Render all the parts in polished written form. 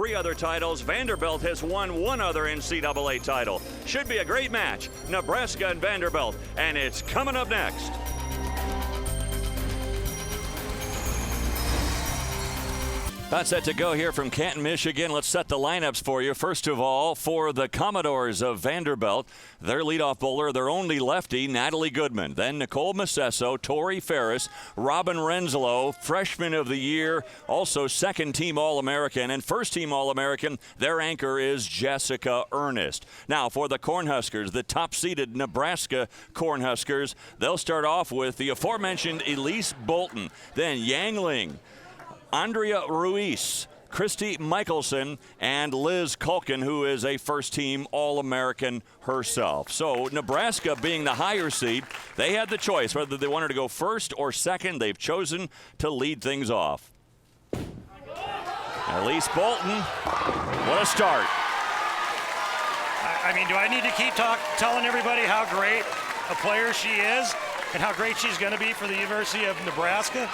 3 other titles. Vanderbilt has won 1 other NCAA title. Should be a great match. Nebraska and Vanderbilt. And it's coming up next. That's set to go here from Canton, Michigan. Let's set the lineups for you. First of all, for the Commodores of Vanderbilt, their leadoff bowler, their only lefty, Natalie Goodman. Then Nicole Macesso, Tori Ferris, Robin Renslow, freshman of the year, also second-team All-American, and first-team All-American, their anchor is Jessica Ernest. Now, for the Cornhuskers, the top-seeded Nebraska Cornhuskers, they'll start off with the aforementioned Elise Bolton, then Yang Ling, Andrea Ruiz, Christy Michelson, and Liz Culkin, who is a first-team All-American herself. So Nebraska being the higher seed, they had the choice whether they wanted to go first or second. They've chosen to lead things off. Elise Bolton, what a start. I mean, do I need to keep telling everybody how great a player she is and how great she's going to be for the University of Nebraska?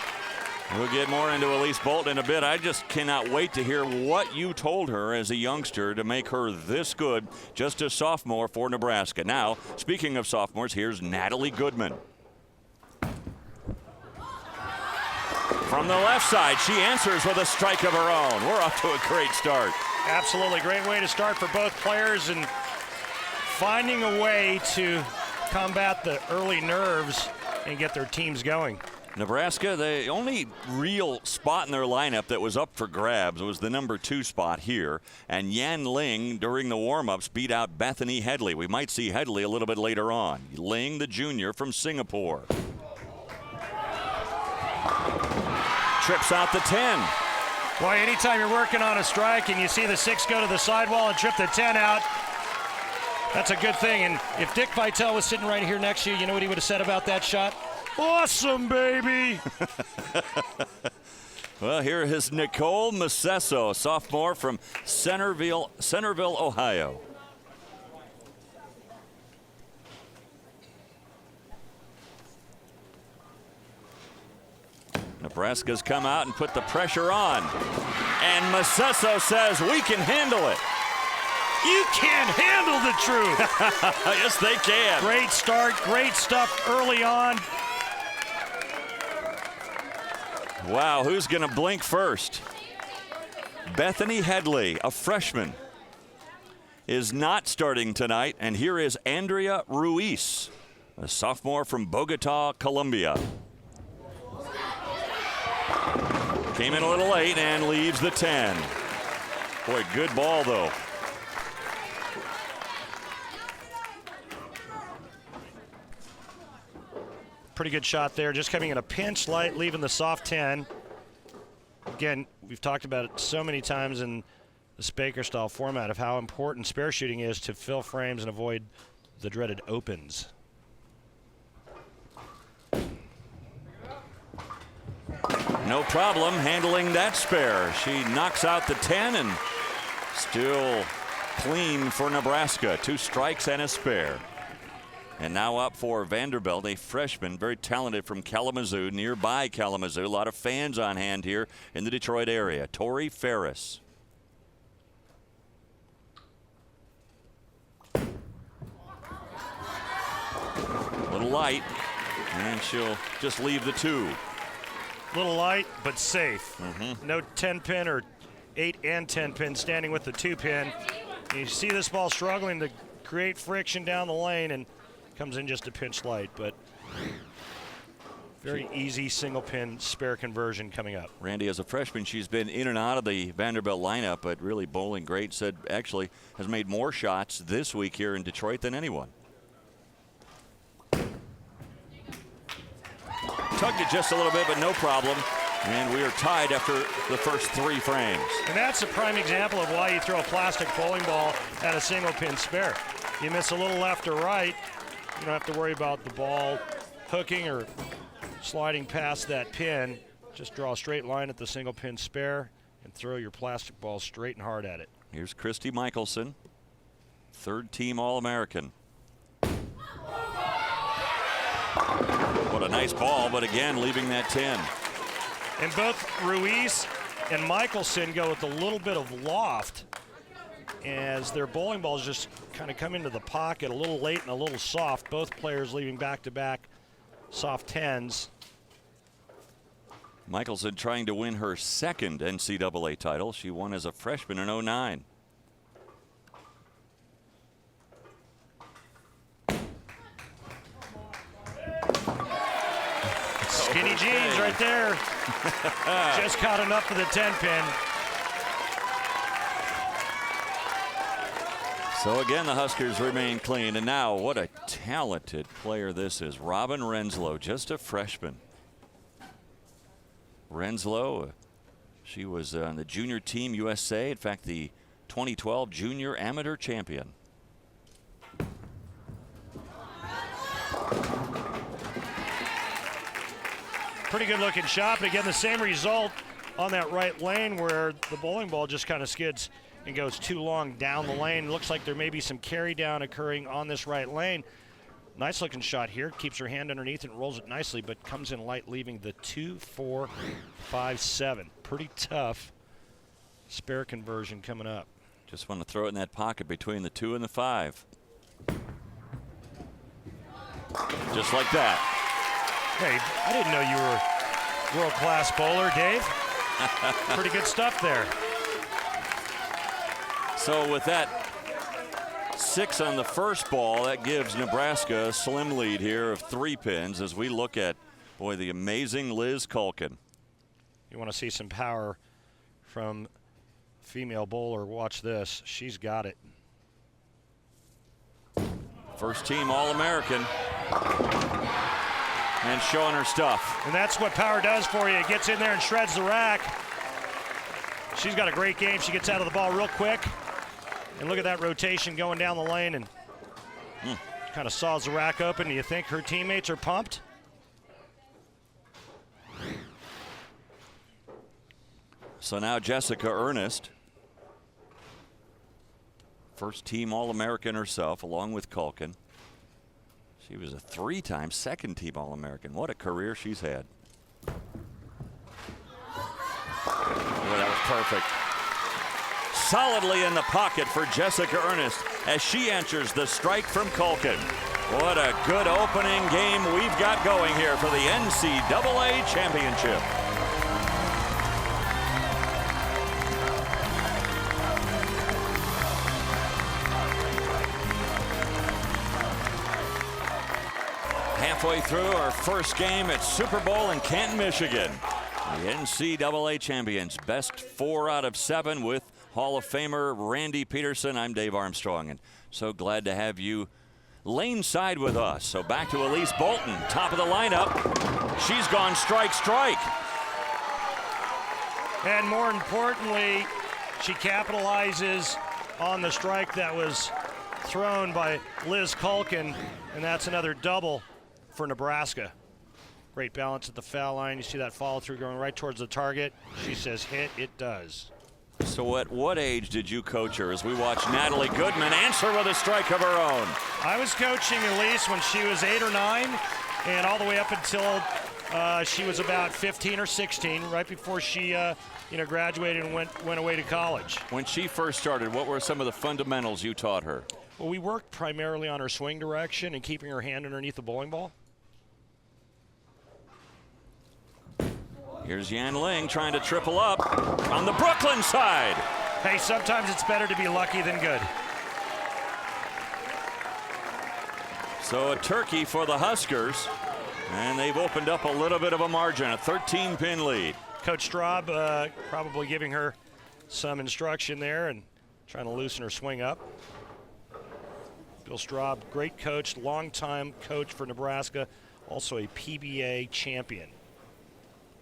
We'll get more into Elise Bolton in a bit. I just cannot wait to hear what you told her as a youngster to make her this good, just a sophomore for Nebraska. Now, speaking of sophomores, here's Natalie Goodman. From the left side, she answers with a strike of her own. We're off to a great start. Absolutely. Great way to start for both players and finding a way to combat the early nerves and get their teams going. Nebraska, the only real spot in their lineup that was up for grabs was the number 2 spot here. And Yan Ling, during the warm-ups, beat out Bethany Headley. We might see Headley a little bit later on. Ling, the junior from Singapore. Trips out the 10. Boy, anytime you're working on a strike and you see the 6 go to the sidewall and trip the 10 out, that's a good thing. And if Dick Vitale was sitting right here next to you, you know what he would have said about that shot? Awesome, baby. Well, here is Nicole Macesso, sophomore from Centerville, Ohio. Nebraska's come out and put the pressure on. And Macesso says, we can handle it. You can't handle the truth. Yes, they can. Great start, great stuff early on. Wow, who's going to blink first? Bethany Headley, a freshman, is not starting tonight. And here is Andrea Ruiz, a sophomore from Bogota, Colombia. Came in a little late and leaves the 10. Boy, good ball, though. Pretty good shot there, just coming in a pinch light, leaving the soft 10. Again, we've talked about it so many times in the Spaker style format of how important spare shooting is to fill frames and avoid the dreaded opens. No problem handling that spare. She knocks out the 10 and still clean for Nebraska. 2 strikes and a spare. And now up for Vanderbilt, a freshman, very talented from Kalamazoo, nearby Kalamazoo. A lot of fans on hand here in the Detroit area. Tori Ferris. A little light, and she'll just leave the 2. Little light, but safe. No 10-pin or 8 and 10-pin standing with the 2-pin. You see this ball struggling to create friction down the lane, and comes in just a pinch light, but very easy single pin spare conversion coming up. Randy, as a freshman, she's been in and out of the Vanderbilt lineup, but really bowling great. Said actually has made more shots this week here in Detroit than anyone. Tugged it just a little bit, but no problem. And we are tied after the first 3 frames. And that's a prime example of why you throw a plastic bowling ball at a single pin spare. You miss a little left or right, you don't have to worry about the ball hooking or sliding past that pin. Just draw a straight line at the single pin spare and throw your plastic ball straight and hard at it. Here's Christy Michelson, 3rd-team All-American. What a nice ball, but again, leaving that 10. And both Ruiz and Michelson go with a little bit of loft as their bowling balls just kind of come into the pocket a little late and a little soft. Both players leaving back-to-back soft 10s. Michelson trying to win her second NCAA title. She won as a freshman in '09. Skinny jeans right there. Just caught enough for the 10-pin. So again, the Huskers remain clean. And now, what a talented player this is. Robin Renslow, just a freshman. Renslow, she was on the junior team USA. In fact, the 2012 junior amateur champion. Pretty good looking shot, but again, the same result on that right lane where the bowling ball just kind of skids and goes too long down the lane. Looks like there may be some carry down occurring on this right lane. Nice looking shot here. Keeps her hand underneath and rolls it nicely, but comes in light, leaving the 2, 4, 5, 7. Pretty tough spare conversion coming up. Just want to throw it in that pocket between the 2 and the 5. Just like that. Hey, I didn't know you were a world-class bowler, Dave. Pretty good stuff there. So with that 6 on the first ball, that gives Nebraska a slim lead here of 3 pins as we look at, boy, the amazing Liz Culkin. You want to see some power from female bowler, watch this. She's got it. First team All-American. And showing her stuff. And that's what power does for you. It gets in there and shreds the rack. She's got a great game. She gets out of the ball real quick. And look at that rotation going down the lane and kind of saws the rack open. Do you think her teammates are pumped? So now Jessica Ernest, first team All-American herself, along with Culkin. She was a 3-time second team All-American. What a career she's had. Boy, that was perfect. Solidly in the pocket for Jessica Ernest as she enters the strike from Culkin. What a good opening game we've got going here for the NCAA championship. Halfway through our first game at Super Bowl in Canton, Michigan. The NCAA champions, best 4 out of 7 with Hall of Famer Randy Peterson. I'm Dave Armstrong, and so glad to have you lane side with us. So back to Elise Bolton, top of the lineup. She's gone strike, strike. And more importantly, she capitalizes on the strike that was thrown by Liz Culkin, and that's another double for Nebraska. Great balance at the foul line. You see that follow through going right towards the target. She says hit, it does. So at what age did you coach her as we watch Natalie Goodman answer with a strike of her own? I was coaching Elise when she was 8 or 9 and all the way up until she was about 15 or 16, right before she graduated and went away to college. When she first started, what were some of the fundamentals you taught her? Well, we worked primarily on her swing direction and keeping her hand underneath the bowling ball. Here's Yan Ling trying to triple up on the Brooklyn side. Hey, sometimes it's better to be lucky than good. So a turkey for the Huskers, and they've opened up a little bit of a margin, a 13-pin lead. Coach Straub probably giving her some instruction there and trying to loosen her swing up. Bill Straub, great coach, longtime coach for Nebraska, also a PBA champion.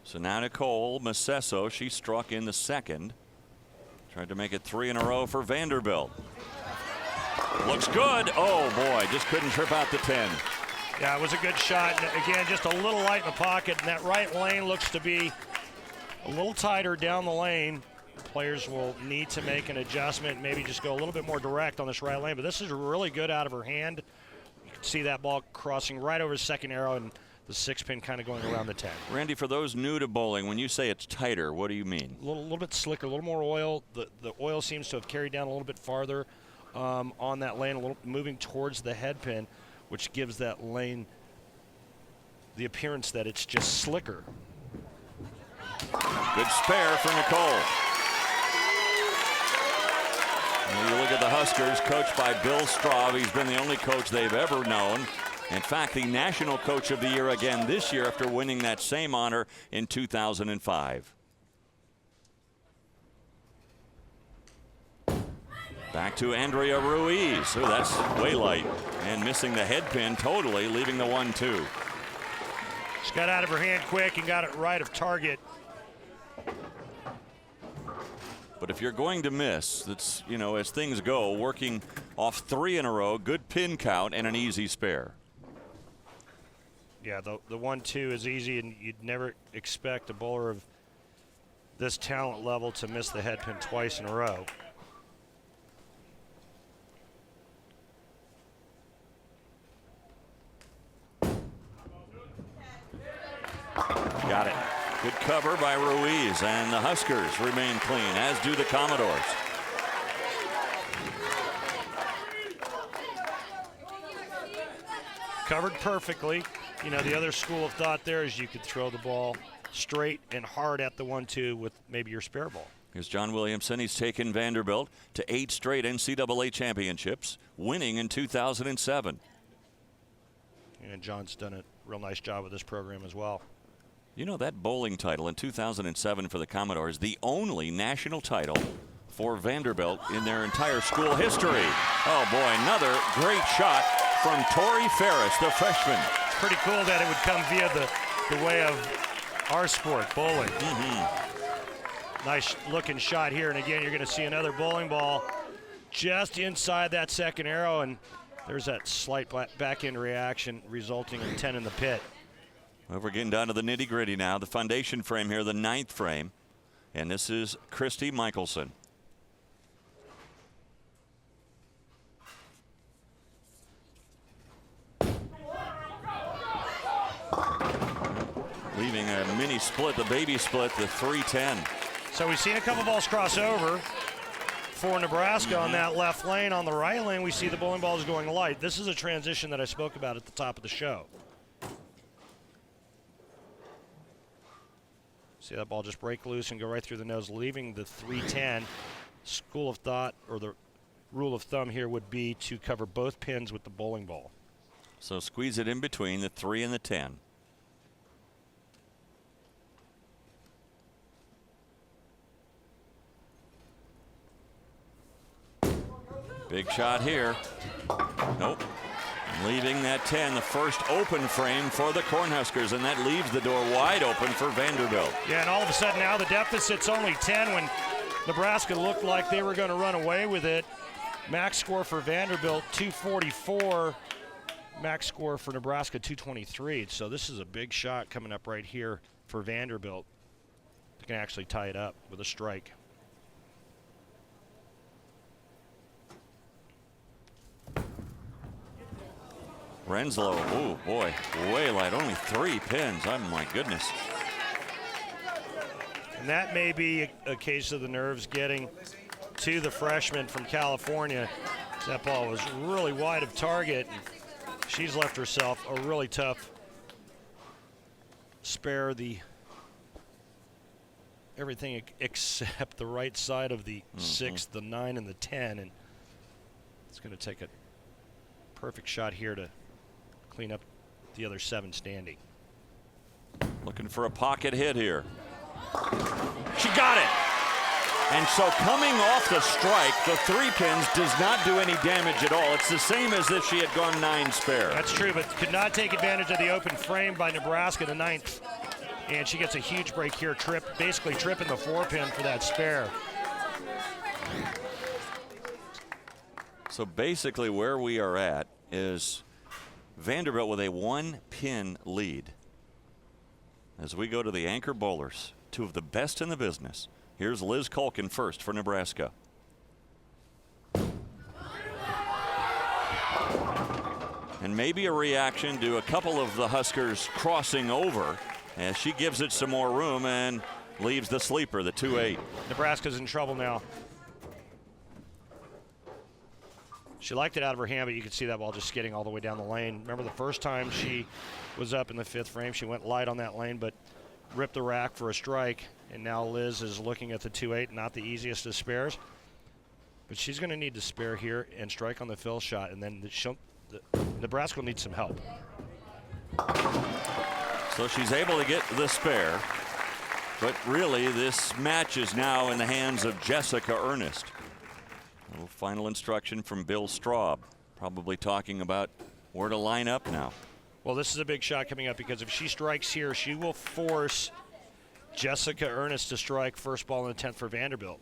So now Nicole Macesso, she struck in the second. Tried to make it 3 in a row for Vanderbilt. Looks good. Oh, boy, just couldn't trip out the 10. Yeah, it was a good shot. And again, just a little light in the pocket, and that right lane looks to be a little tighter down the lane. Players will need to make an adjustment, maybe just go a little bit more direct on this right lane, but this is really good out of her hand. You can see that ball crossing right over the second arrow, and the 6-pin kind of going around the 10. Randy, for those new to bowling, when you say it's tighter, what do you mean? A little bit slicker, a little more oil. The oil seems to have carried down a little bit farther on that lane, a little moving towards the head pin, which gives that lane the appearance that it's just slicker. Good spare for Nicole. And you look at the Huskers, coached by Bill Straub. He's been the only coach they've ever known. In fact, the National Coach of the Year again this year after winning that same honor in 2005. Back to Andrea Ruiz. Oh, that's way light. And missing the head pin totally, leaving the 1-2. She got out of her hand quick and got it right of target. But if you're going to miss, that's, you know, as things go, working off 3 in a row, good pin count, and an easy spare. Yeah, the 1-2 is easy, and you'd never expect a bowler of this talent level to miss the head pin twice in a row. Got it. Good cover by Ruiz, and the Huskers remain clean, as do the Commodores. Covered perfectly. You know, the other school of thought there is you could throw the ball straight and hard at the 1-2 with maybe your spare ball. Here's John Williamson. He's taken Vanderbilt to 8 straight NCAA championships, winning in 2007. And John's done a real nice job with this program as well. You know, that bowling title in 2007 for the Commodores, the only national title for Vanderbilt in their entire school history. Oh, boy, another great shot from Tori Ferris, the freshman. It's pretty cool that it would come via the way of our sport, bowling. Nice looking shot here, and again, you're going to see another bowling ball just inside that second arrow, and there's that slight back end reaction resulting in 10 in the pit. Well, we're getting down to the nitty gritty now. The foundation frame here, the 9th frame. And this is Christy Michelson. Leaving a mini split, the baby split, the 310. So we've seen a couple balls cross over for Nebraska on that left lane. On the right lane, we see the bowling balls going light. This is a transition that I spoke about at the top of the show. See that ball just break loose and go right through the nose, leaving the 310. School of thought, or the rule of thumb here, would be to cover both pins with the bowling ball. So squeeze it in between the 3 and the 10. Big shot here. Nope. Leaving that 10, the first open frame for the Cornhuskers, and that leaves the door wide open for Vanderbilt. Yeah, and all of a sudden now the deficit's only 10 when Nebraska looked like they were going to run away with it. Max score for Vanderbilt, 244. Max score for Nebraska, 223. So this is a big shot coming up right here for Vanderbilt. They can actually tie it up with a strike. Renslow, oh boy, way light, only 3 pins. Oh my goodness. And that may be a case of the nerves getting to the freshman from California. That ball was really wide of target. And she's left herself a really tough spare, the everything except the right side of the 6, the 9, and the 10. And it's going to take a perfect shot here to clean up the other 7 standing. Looking for a pocket hit here. She got it. And so coming off the strike, the 3 pins does not do any damage at all. It's the same as if she had gone 9 spare. That's true, but could not take advantage of the open frame by Nebraska, the 9th. And she gets a huge break here, basically tripping the 4 pin for that spare. So basically where we are at is Vanderbilt with a 1-pin lead. As we go to the anchor bowlers, 2 of the best in the business. Here's Liz Culkin first for Nebraska. And maybe a reaction to a couple of the Huskers crossing over as she gives it some more room and leaves the sleeper, the 2-8. Nebraska's in trouble now. She liked it out of her hand, but you could see that ball just skidding all the way down the lane. Remember the first time she was up in the 5th frame, she went light on that lane, but ripped the rack for a strike. And now Liz is looking at the 2-8, not the easiest of spares. But she's going to need to spare here and strike on the fill shot, and then Nebraska will need some help. So she's able to get the spare. But really, this match is now in the hands of Jessica Ernest. Final instruction from Bill Straub, probably talking about where to line up now. Well, this is a big shot coming up because if she strikes here, she will force Jessica Ernest to strike first ball in the 10th for Vanderbilt.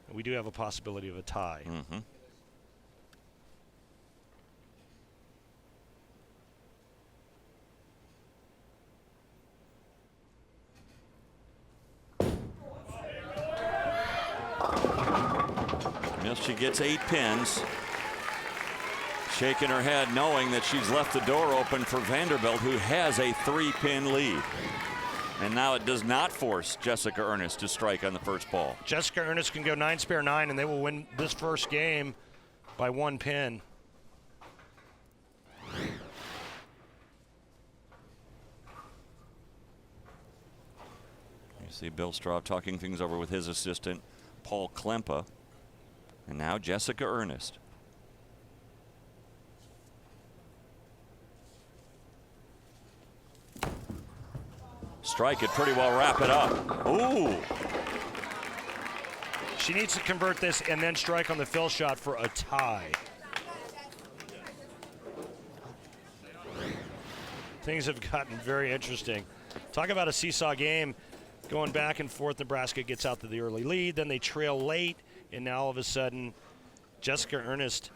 And we do have a possibility of a tie. Mm-hmm. She gets 8 pins. Shaking her head, knowing that she's left the door open for Vanderbilt, who has a 3-pin lead. And now it does not force Jessica Ernest to strike on the first ball. Jessica Ernest can go 9 spare 9, and they will win this first game by 1 pin. You see Bill Straub talking things over with his assistant, Paul Klempa. And now Jessica Ernest. Strike it, pretty well wrap it up. Ooh. She needs to convert this and then strike on the fill shot for a tie. Things have gotten very interesting. Talk about a seesaw game going back and forth. Nebraska gets out to the early lead, then they trail late. And now all of a sudden, Jessica Ernest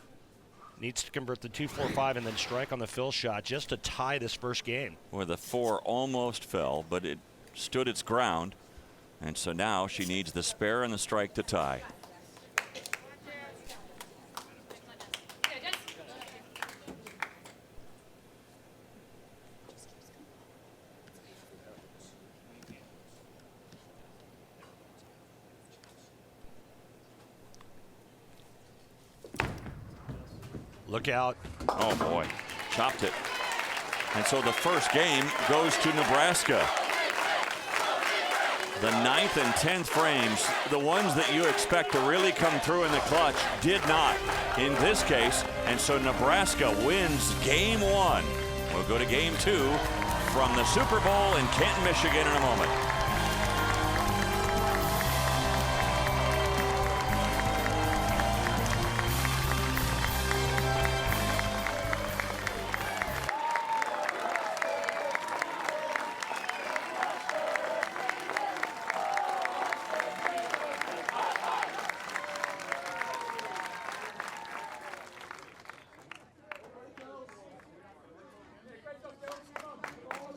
needs to convert the 2-4-5 and then strike on the fill shot just to tie this first game. Where the 4 almost fell, but it stood its ground. And so now she needs the spare and the strike to tie. Look out. Oh, boy. Chopped it. And so the first game goes to Nebraska. The 9th and 10th frames, the ones that you expect to really come through in the clutch, did not in this case. And so Nebraska wins game 1. We'll go to game 2 from the Super Bowl in Canton, Michigan in a moment.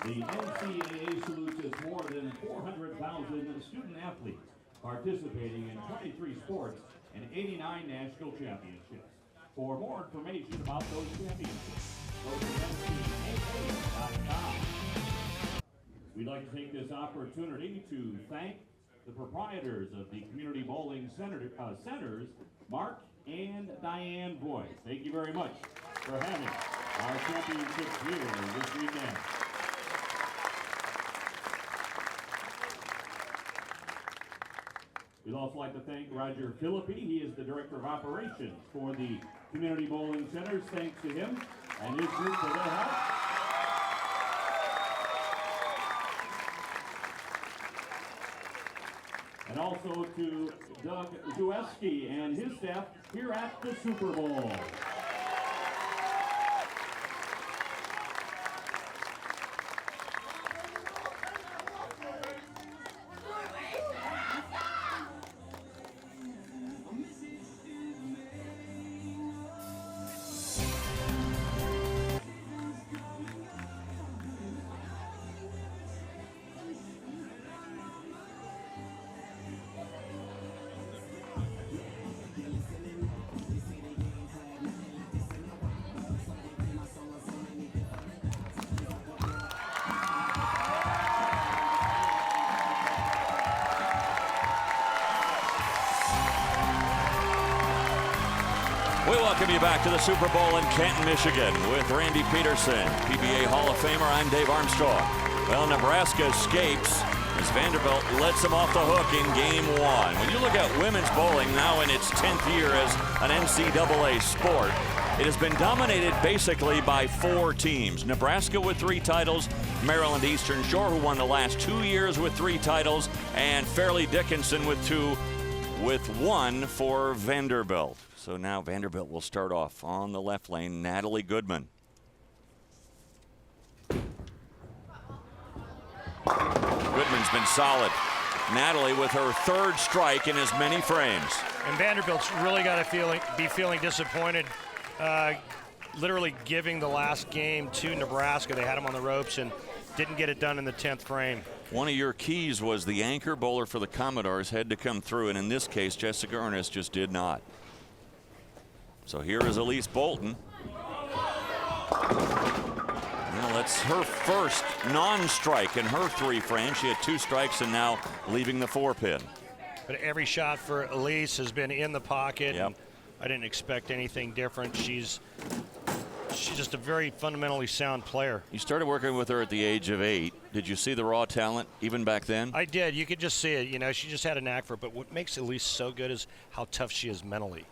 The NCAA salutes its more than 400,000 student athletes participating in 23 sports and 89 national championships. For more information about those championships, go to ncaa.com. We'd like to take this opportunity to thank the proprietors of the Community Bowling Centers, Mark and Diane Boyce. Thank you very much for having our championships here this weekend. We'd also like to thank Roger Philippi. He is the Director of Operations for the Community Bowling Centers. Thanks to him and his group for their help. And also to Doug Zueski and his staff here at the Super Bowl. We welcome you back to the Super Bowl in Canton, Michigan with Randy Peterson, PBA Hall of Famer. I'm Dave Armstrong. Well, Nebraska escapes as Vanderbilt lets them off the hook in game one. When you look at women's bowling now in its 10th year as an NCAA sport, it has been dominated basically by 4 teams. Nebraska with 3 titles, Maryland Eastern Shore, who won the last 2 years with 3 titles, and Fairleigh Dickinson with 2, with 1 for Vanderbilt. So now Vanderbilt will start off on the left lane. Natalie Goodman. Goodman's been solid. Natalie with her 3rd strike in as many frames. And Vanderbilt's really got to be feeling disappointed, literally giving the last game to Nebraska. They had them on the ropes and didn't get it done in the 10th frame. One of your keys was the anchor bowler for the Commodores had to come through, and in this case, Jessica Ernest just did not. So here is Elise Bolton. Well, that's her first non-strike in her 3 frames. She had 2 strikes and now leaving the 4-pin. But every shot for Elise has been in the pocket. Yep. And I didn't expect anything different. She's just a very fundamentally sound player. You started working with her at the age of 8. Did you see the raw talent even back then? I did. You could just see it. You know, she just had a knack for it. But what makes Elise so good is how tough she is mentally.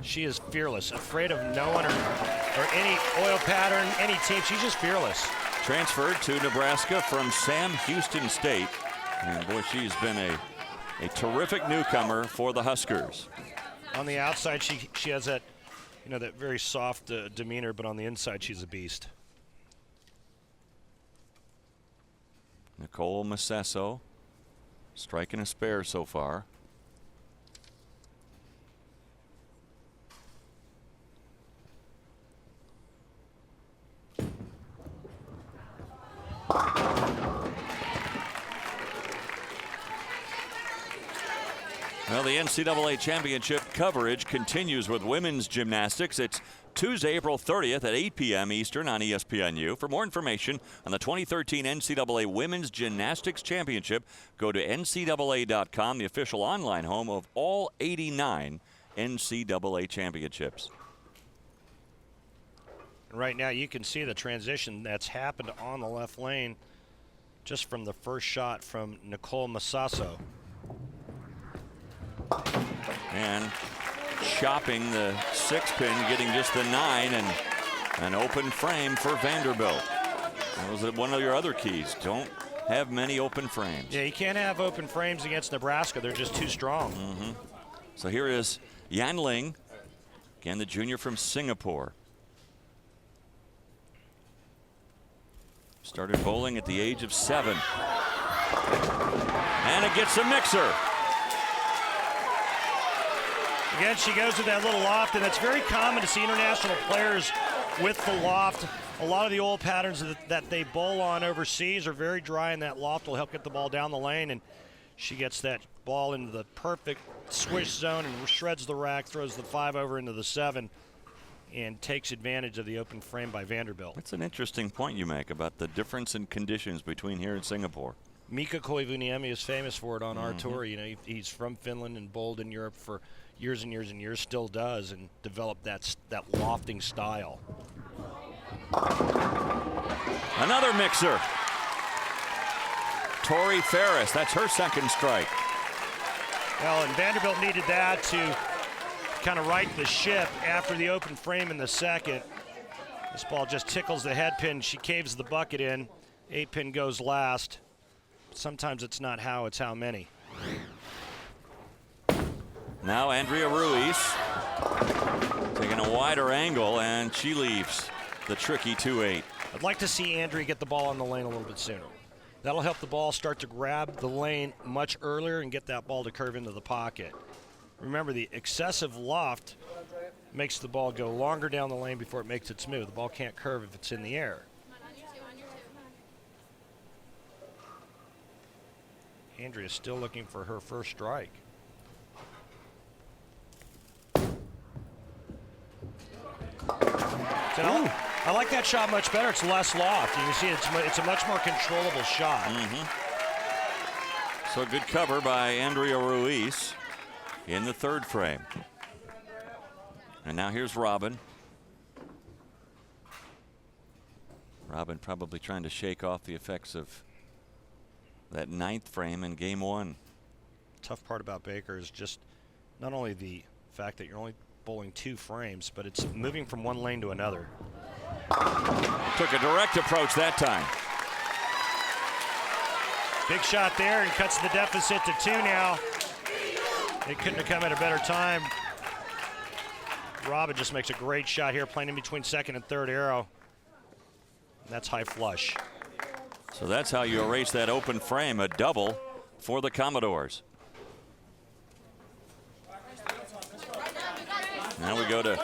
She is fearless, afraid of no one or any oil pattern, any team. She's just fearless. Transferred to Nebraska from Sam Houston State. And boy, she's been a terrific newcomer for the Huskers. On the outside, she has that, you know, that very soft demeanor, but on the inside, she's a beast. Nicole Massesso striking a spare so far. Well, the NCAA championship coverage continues with women's gymnastics. It's Tuesday, April 30th at 8 p.m. Eastern on ESPNU. For more information on the 2013 NCAA Women's Gymnastics Championship, go to ncaa.com, the official online home of all 89 NCAA championships. Right now, you can see the transition that's happened on the left lane just from the first shot from Nicole Massasso. And chopping the 6-pin, getting just the 9, and an open frame for Vanderbilt. That was one of your other keys. Don't have many open frames. Yeah, you can't have open frames against Nebraska. They're just too strong. So here is Yan Ling, again the junior from Singapore. Started bowling at the age of 7. And it gets a mixer. Again, she goes with that little loft, and it's very common to see international players with the loft. A lot of the old patterns that they bowl on overseas are very dry, and that loft will help get the ball down the lane. And she gets that ball into the perfect swish zone and shreds the rack, throws the 5 over into the 7, and takes advantage of the open frame by Vanderbilt. That's an interesting point you make about the difference in conditions between here and Singapore. Mika Koivuniemi is famous for it on our tour. You know, he's from Finland and bowled in Europe for years and years and years, still does, and developed that lofting style. Another mixer. Tori Ferris, that's her 2nd strike. Well, and Vanderbilt needed that to kind of right the ship after the open frame in the 2nd. This ball just tickles the head pin. She caves the bucket in. 8-pin goes last. Sometimes it's not how, it's how many. Now Andrea Ruiz taking a wider angle, and she leaves the tricky 2-8. I'd like to see Andrea get the ball on the lane a little bit sooner. That'll help the ball start to grab the lane much earlier and get that ball to curve into the pocket. Remember, the excessive loft makes the ball go longer down the lane before it makes it smooth. The ball can't curve if it's in the air. Andrea's still looking for her first strike. So I like that shot much better. It's less loft. You can see it's a much more controllable shot. So good cover by Andrea Ruiz in the 3rd frame. And now here's Robin. Robin probably trying to shake off the effects of that 9th frame in game 1. Tough part about Baker is just not only the fact that you're only bowling 2 frames, but it's moving from one lane to another. Took a direct approach that time. Big shot there and cuts the deficit to 2 now. It couldn't have come at a better time. Robin just makes a great shot here, playing in between 2nd and 3rd arrow. And that's high flush. So that's how you erase that open frame, a double for the Commodores. Now we go to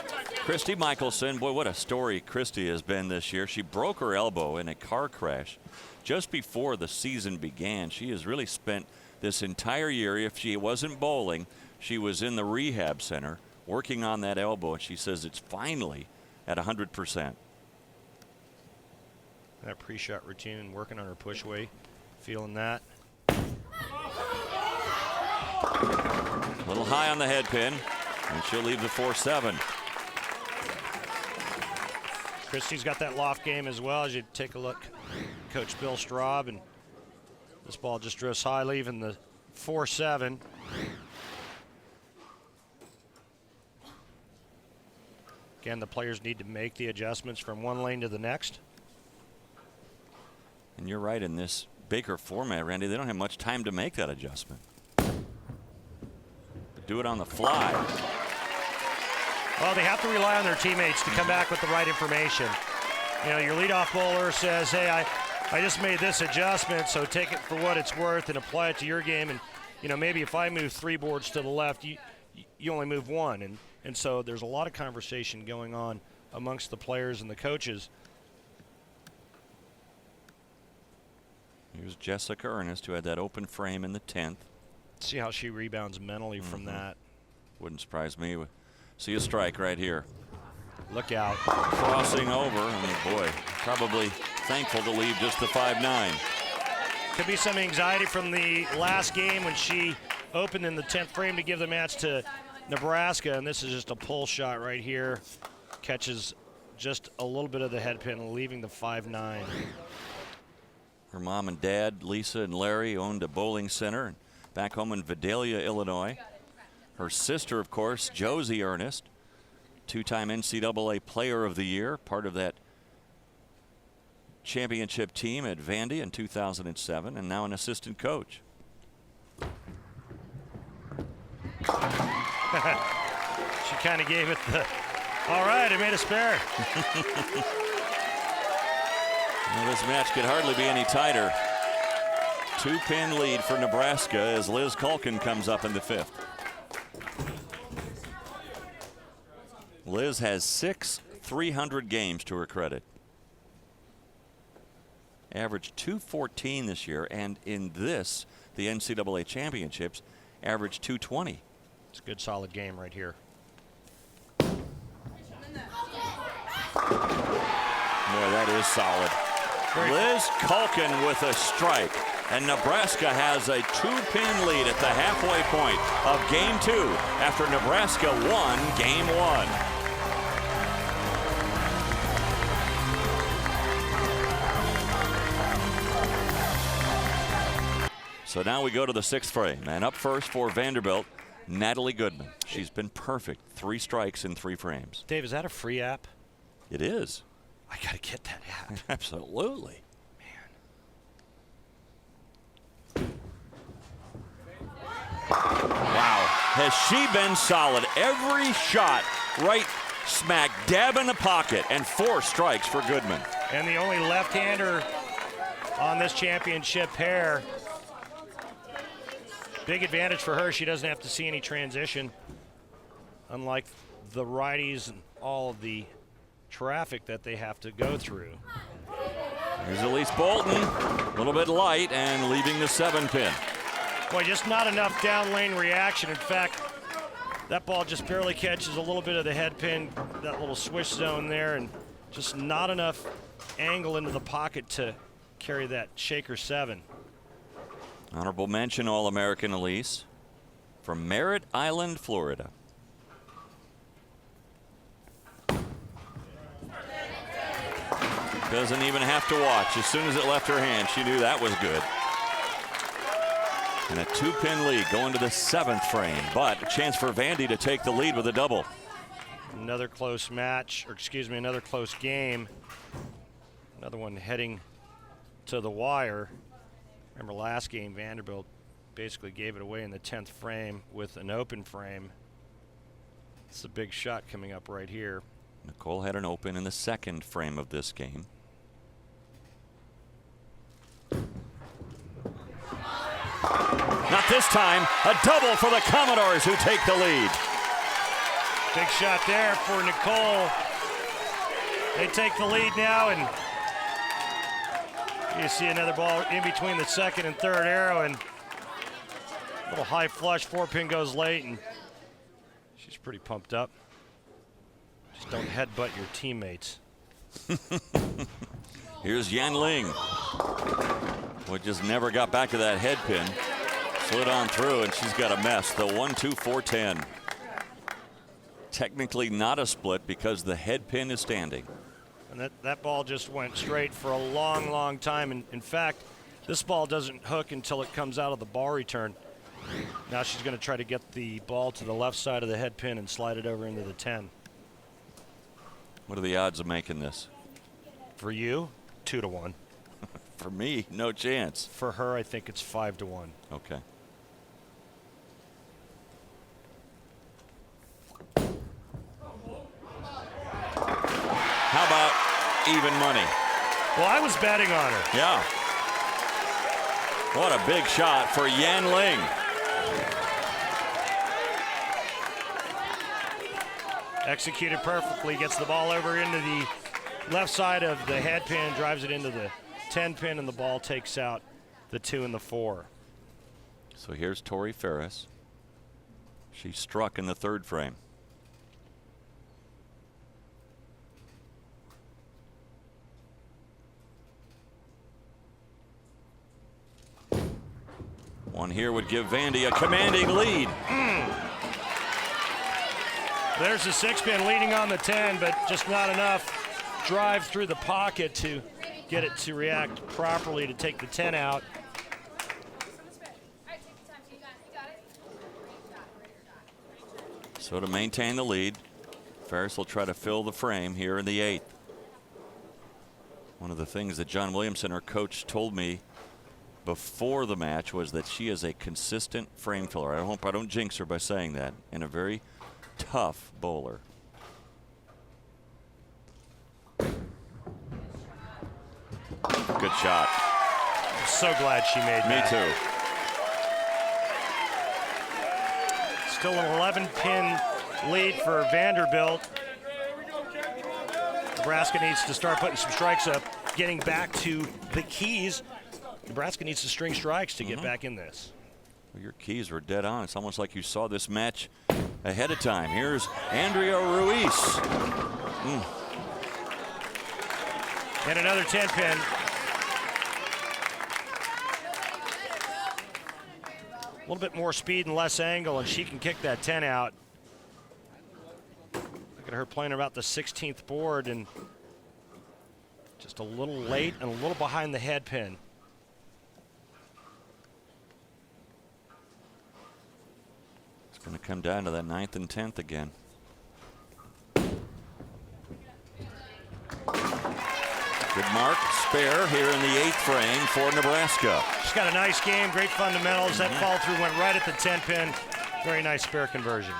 Christy Michelson. Boy, what a story Christy has been this year. She broke her elbow in a car crash just before the season began. She has really spent this entire year, if she wasn't bowling, she was in the rehab center working on that elbow, and she says it's finally at 100%. That pre-shot routine, working on her push weight, feeling that. A little high on the head pin, and she'll leave the 4-7. Christy's got that loft game as well. As you take a look, Coach Bill Straub, and this ball just drifts high, leaving the 4-7. Again, the players need to make the adjustments from one lane to the next. And you're right, in this Baker format, Randy, they don't have much time to make that adjustment. Do it on the fly. Well, they have to rely on their teammates to come back with the right information. You know, your leadoff bowler says, hey, I just made this adjustment, so take it for what it's worth and apply it to your game. And, you know, maybe if I move 3 boards to the left, you only move 1. And so there's a lot of conversation going on amongst the players and the coaches. Here's Jessica Ernest, who had that open frame in the 10th. See how she rebounds mentally from that. Wouldn't surprise me. See a strike right here. Look out. Crossing over, and boy, probably thankful to leave just the 5-9. Could be some anxiety from the last game when she opened in the 10th frame to give the match to Nebraska, and this is just a pull shot right here. Catches just a little bit of the head pin, leaving the 5-9. Her mom and dad, Lisa and Larry, owned a bowling center back home in Vidalia, Illinois. Her sister, of course, Josie Ernest, 2-time NCAA Player of the Year, part of that championship team at Vandy in 2007, and now an assistant coach. She kind of gave it the, all right, I made a spare. Well, this match could hardly be any tighter. 2-pin lead for Nebraska as Liz Culkin comes up in the 5th. Liz has 6 300 games to her credit. Averaged 214 this year, and in this, the NCAA championships, averaged 220. It's a good solid game right here. Boy, that is solid. Liz Culkin with a strike, and Nebraska has a 2-pin lead at the halfway point of game 2 after Nebraska won game 1. So now we go to the 6th frame, and up first for Vanderbilt, Natalie Goodman. She's been perfect. 3 strikes in 3 frames. Dave, is that a free app? It is. I got to get that app. Absolutely. Wow. Has she been solid? Every shot right smack dab in the pocket, and 4 strikes for Goodman. And the only left-hander on this championship pair. Big advantage for her. She doesn't have to see any transition, unlike the righties and all of the traffic that they have to go through. Here's Elise Bolton, a little bit light and leaving the 7-pin. Boy, just not enough down lane reaction. In fact, that ball just barely catches a little bit of the head pin, that little swish zone there, and just not enough angle into the pocket to carry that shaker 7. Honorable mention All-American Elise from Merritt Island, Florida. Doesn't even have to watch. As soon as it left her hand, she knew that was good. And a 2-pin lead going to the 7th frame, but a chance for Vandy to take the lead with a double. Another close match, or excuse me, another close game. Another one heading to the wire. Remember last game, Vanderbilt basically gave it away in the 10th frame with an open frame. It's a big shot coming up right here. Nicole had an open in the 2nd frame of this game. Not this time. A double for the Commodores, who take the lead. Big shot there for Nicole. They take the lead now, and you see another ball in between the 2nd and 3rd arrow, and a little high flush. 4-pin goes late, and she's pretty pumped up. Just don't headbutt your teammates. Here's Yan Ling. Well, just never got back to that head pin. Slid on through, and she's got a mess. The 1-2-4-10. Technically not a split because the head pin is standing. And that ball just went straight for a long, long time. And in fact, this ball doesn't hook until it comes out of the ball return. Now she's going to try to get the ball to the left side of the head pin and slide it over into the 10. What are the odds of making this? For you, 2-1. For me, no chance. For her, I think it's 5-1. Okay. How about even money? Well, I was betting on her. Yeah. What a big shot for Yan Ling. Executed perfectly, gets the ball over into the left side of the head pin, drives it into the 10 pin, and the ball takes out the 2 and the 4. So here's Tori Ferris. She struck in the 3rd frame. One here would give Vandy a commanding lead. There's the 6-pin leading on the 10, but just not enough drive through the pocket to get it to react properly to take the 10 out. So to maintain the lead, Ferris will try to fill the frame here in the 8th. One of the things that John Williamson, her coach, told me before the match was that she is a consistent frame filler. I hope I don't jinx her by saying that. And a very tough bowler. Good shot. I'm so glad she made Me that. too. Still an 11-pin lead for Vanderbilt. Nebraska needs to start putting some strikes up, getting back to the keys. Nebraska needs to string strikes to get back in this. Well, your keys were dead on. It's almost like you saw this match ahead of time. Here's Andrea Ruiz. And another 10-pin. A little bit more speed and less angle, and she can kick that 10 out. Look at her playing about the 16th board, and just a little late and a little behind the head pin. It's going to come down to that 9th and 10th again. Good mark, spare here in the 8th frame for Nebraska. She's got a nice game, great fundamentals. That fall through went right at the 10 pin. Very nice spare conversion.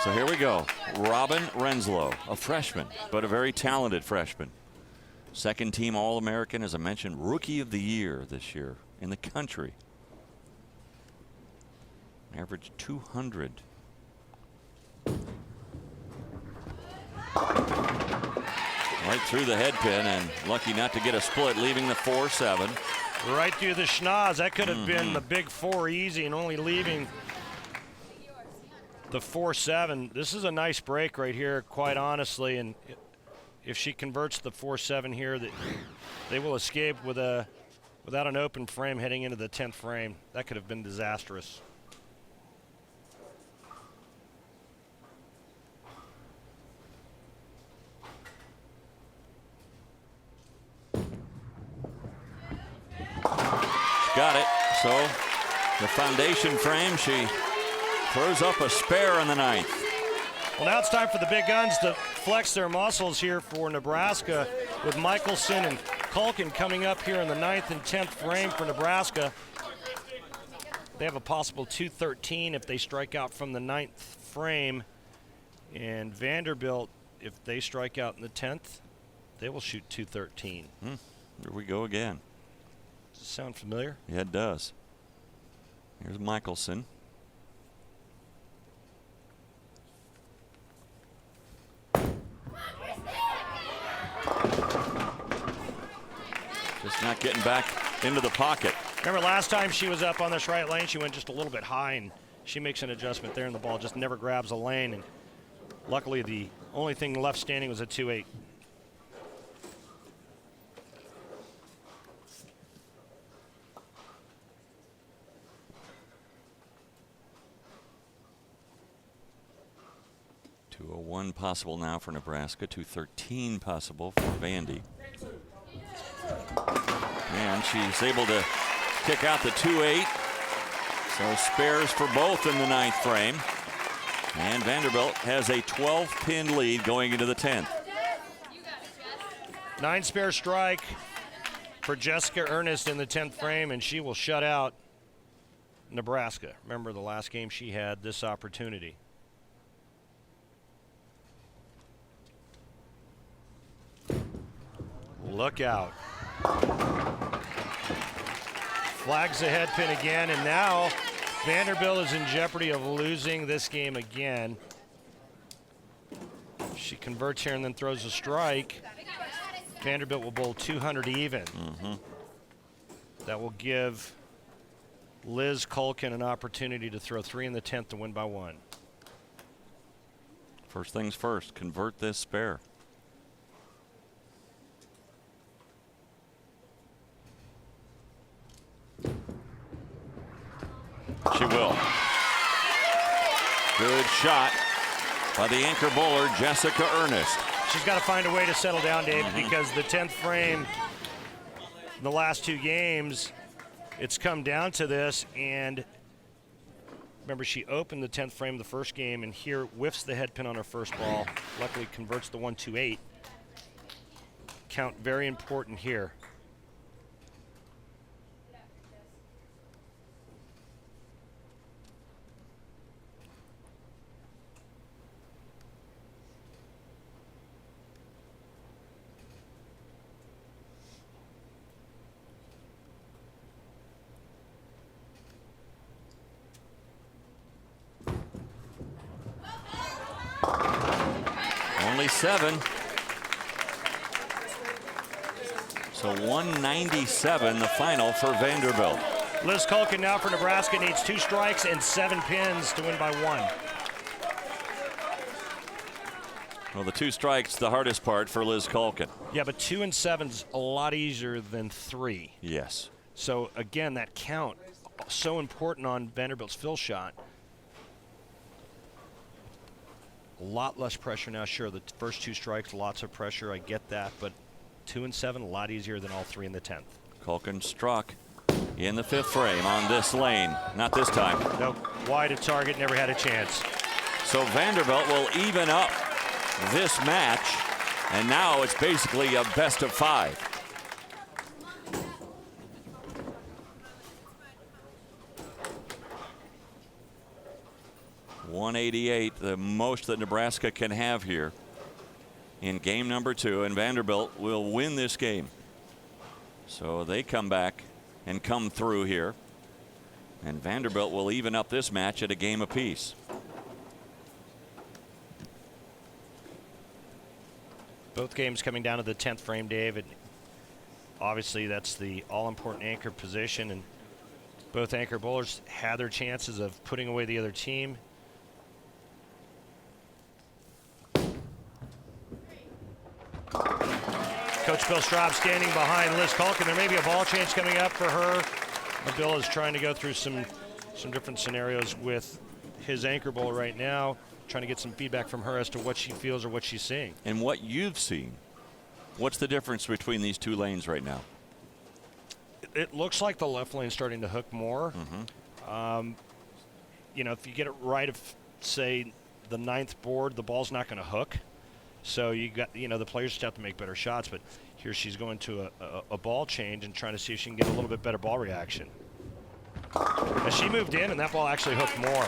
So here we go. Robin Renslow, a freshman, but a very talented freshman. Second team All-American, as I mentioned, Rookie of the Year this year in the country. Average 200. Right through the head pin, and lucky not to get a split, leaving the 4-7. Right through the schnoz. That could have been the big 4 easy, and only leaving the 4-7. This is a nice break right here, quite honestly, and if she converts the 4-7 here, they will escape without an open frame heading into the 10th frame. That could have been disastrous. got it. So the foundation frame, she throws up a spare in the ninth. Well, now it's time for the big guns to flex their muscles here for Nebraska, with Michelson and Culkin coming up here in the 9th and 10th frame for Nebraska. They have a possible 213 if they strike out from the 9th frame. And Vanderbilt, if they strike out in the 10th, they will shoot 213. Here we go again. Does it sound familiar? Yeah, it does. Here's Michelson. Just not getting back into the pocket. Remember last time she was up on this right lane, she went just a little bit high, and she makes an adjustment there, and the ball just never grabs a lane. And luckily, the only thing left standing was a 2-8. .201 possible now for Nebraska. .213 possible for Vandy. And she's able to kick out the 2-8. So spares for both in the 9th frame. And Vanderbilt has a 12-pin lead going into the 10th. 9 spare strike for Jessica Ernest in the 10th frame, and she will shut out Nebraska. Remember the last game she had this opportunity. Look out. Flags the head pin again, and now Vanderbilt is in jeopardy of losing this game again. She converts here and then throws a strike. Vanderbilt will bowl 200 even. That will give Liz Culkin an opportunity to throw 3 in the 10th to win by 1. First things first, convert this spare. She will. Good shot by the anchor bowler, Jessica Ernest. She's got to find a way to settle down, Dave, because the 10th frame, the last 2 games, it's come down to this. And remember, she opened the 10th frame the first game, and here whiffs the head pin on her first ball. Luckily converts the 1-2-8. Count very important here. Only 7. So 197 the final for Vanderbilt. Liz Culkin now for Nebraska needs 2 strikes and 7 pins to win by 1. Well, the 2 strikes, the hardest part for Liz Culkin. Yeah, but 2 and 7's a lot easier than 3. Yes. So again, that count, so important on Vanderbilt's fill shot. A lot less pressure now. Sure, the first 2 strikes, lots of pressure. I get that, but 2 and 7, a lot easier than all 3 in the 10th. Culkin struck in the 5th frame on this lane. Not this time. Nope. Wide of target, never had a chance. So Vanderbilt will even up this match, and now it's basically a best of 5. .188, the most that Nebraska can have here in game number 2, and Vanderbilt will win this game. So they come back and come through here, and Vanderbilt will even up this match at a game apiece. Both games coming down to the 10th frame, Dave. And obviously, that's the all-important anchor position, and both anchor bowlers had their chances of putting away the other team. Coach Bill Straub standing behind Liz Culkin. There may be a ball change coming up for her. Bill is trying to go through some different scenarios with his anchor bowler right now, trying to get some feedback from her as to what she feels or what she's seeing. And what you've seen, what's the difference between these 2 lanes right now? It looks like the left lane's starting to hook more. You know, if you get it right, if say the 9th board, the ball's not going to hook. So you got, you know, the players just have to make better shots. But here she's going to a ball change and trying to see if she can get a little bit better ball reaction. As she moved in, and that ball actually hooked more.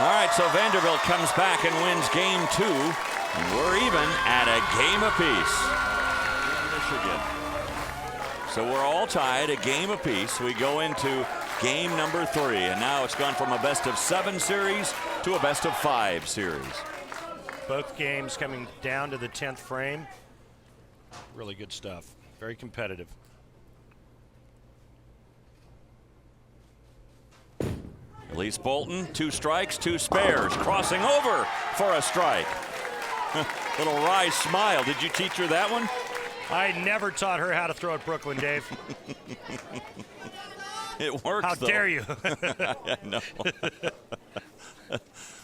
All right, so Vanderbilt comes back and wins game 2. And we're even at a game apiece. Michigan. So we're all tied, a game apiece. We go into game number 3, and now it's gone from a best-of-7 series to a best-of-5 series. Both games coming down to the 10th frame. Really good stuff. Very competitive. Elise Bolton, 2 strikes, 2 spares, crossing over for a strike. Little wry smile. Did you teach her that one? I never taught her how to throw at Brooklyn, Dave. It works, How though. dare you? I know.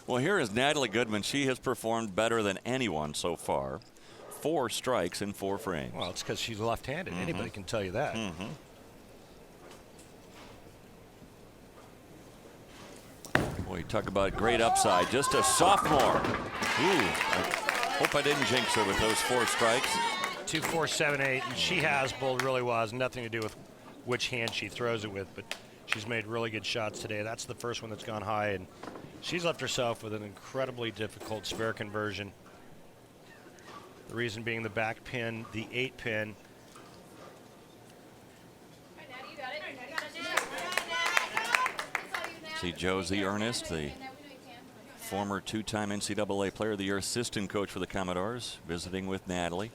Well, here is Natalie Goodman. She has performed better than anyone so far. 4 strikes in 4 frames. Well, it's because she's left-handed. Anybody can tell you that. Boy, you talk about great upside. Just a sophomore. Ooh, I hope I didn't jinx her with those 4 strikes. 2, 4, 7, 8, and she has bowled really well. It has nothing to do with which hand she throws it with, but she's made really good shots today. That's the first one that's gone high, and she's left herself with an incredibly difficult spare conversion. The reason being the back pin, the 8 pin. See Josie Ernest, the former 2-time NCAA Player of the Year assistant coach for the Commodores, visiting with Natalie.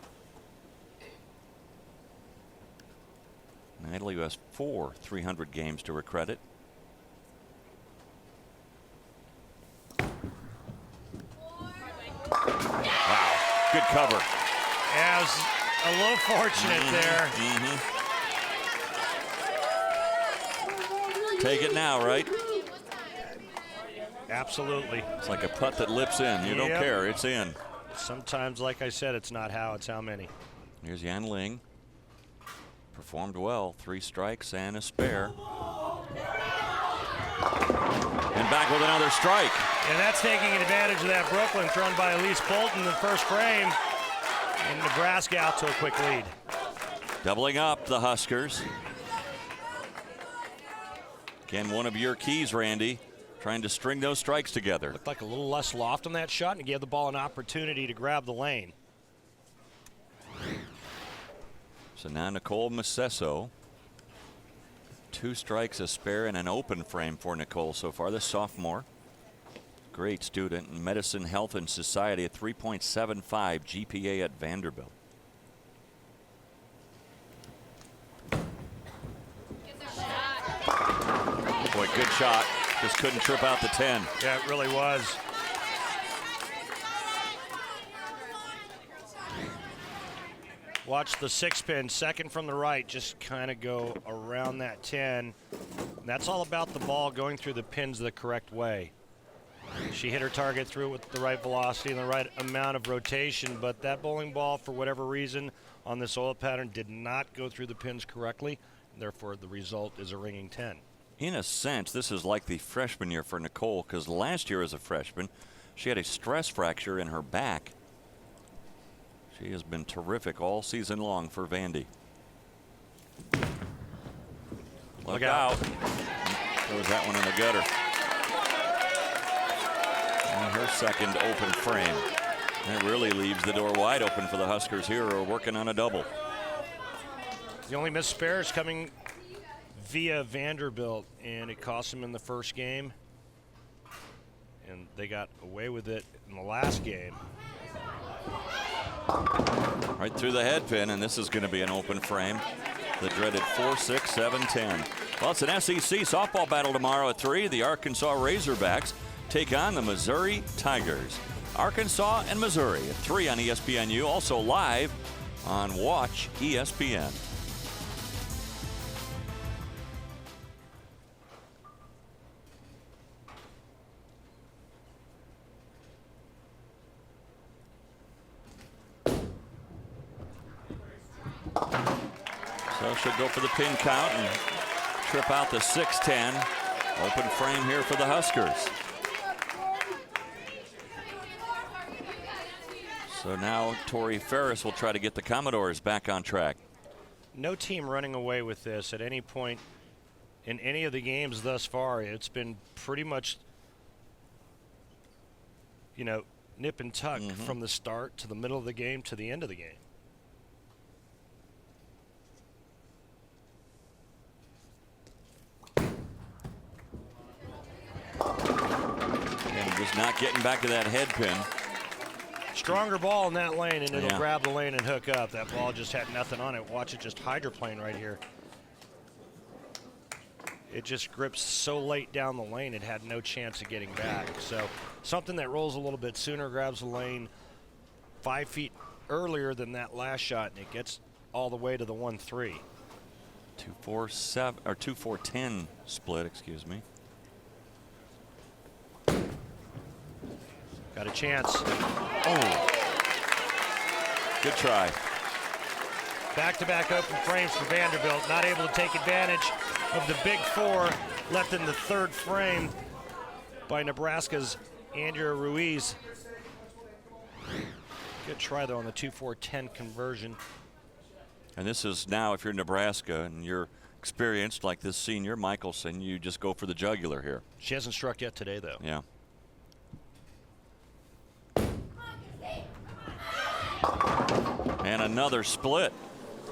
Natalie, who has 4 300 games to her credit. Wow, good cover. Yeah, I was a little fortunate there. Take it now, right? Absolutely. It's like a putt that lips in. You don't Yep. care. It's in. Sometimes, like I said, it's not how, it's how many. Here's Yan Ling. Performed well. 3 strikes and a spare. And back with another strike. And that's taking advantage of that Brooklyn thrown by Elise Bolton in the first frame. And Nebraska out to a quick lead. Doubling up the Huskers. Again, one of your keys, Randy, trying to string those strikes together. Looked like a little less loft on that shot and gave the ball an opportunity to grab the lane. So now Nicole Macesso. 2 strikes, a spare, and an open frame for Nicole so far. The sophomore. Great student in medicine, health, and society, a 3.75 GPA at Vanderbilt. Boy, good shot. Just couldn't trip out the 10. Yeah, it really was. Watch the 6 pin, second from the right, just kind of go around that 10. And that's all about the ball going through the pins the correct way. She hit her target through it with the right velocity and the right amount of rotation, but that bowling ball, for whatever reason, on this oil pattern did not go through the pins correctly. Therefore, the result is a ringing 10. In a sense, this is like the freshman year for Nicole, because last year as a freshman, she had a stress fracture in her back. She has been terrific all season long for Vandy. Look out. Throws that one in the gutter. And her second open frame. That really leaves the door wide open for the Huskers here, who are working on a double. The only missed spare is coming via Vanderbilt, and it cost them in the first game. And they got away with it in the last game. Right through the head pin, and this is going to be an open frame. The dreaded 4, 6, 7, 10. Well, it's an SEC softball battle tomorrow at 3. The Arkansas Razorbacks take on the Missouri Tigers. Arkansas and Missouri at 3 on ESPNU, also live on Watch ESPN. So she'll go for the pin count and trip out the 6-10. Open frame here for the Huskers. So now Tori Ferris will try to get the Commodores back on track. No team running away with this at any point in any of the games thus far. It's been pretty much, you know, nip and tuck from the start to the middle of the game to the end of the game. And just not getting back to that head pin. Stronger ball in that lane, and it'll grab the lane and hook up. That ball just had nothing on it. Watch it just hydroplane right here. It just grips so late down the lane, it had no chance of getting back. So something that rolls a little bit sooner, grabs the lane 5 feet earlier than that last shot, and it gets all the way to the 1-3. 2-4-7 or 2-4-10 split, excuse me. Got a chance. Oh, good try. Back-to-back open frames for Vanderbilt, not able to take advantage of the big four left in the third frame by Nebraska's Andrea Ruiz. Good try, though, on the 2-4-10 conversion. And this is now, if you're Nebraska and you're experienced like this senior, Michelson, you just go for the jugular here. She hasn't struck yet today, though. Yeah. And another split.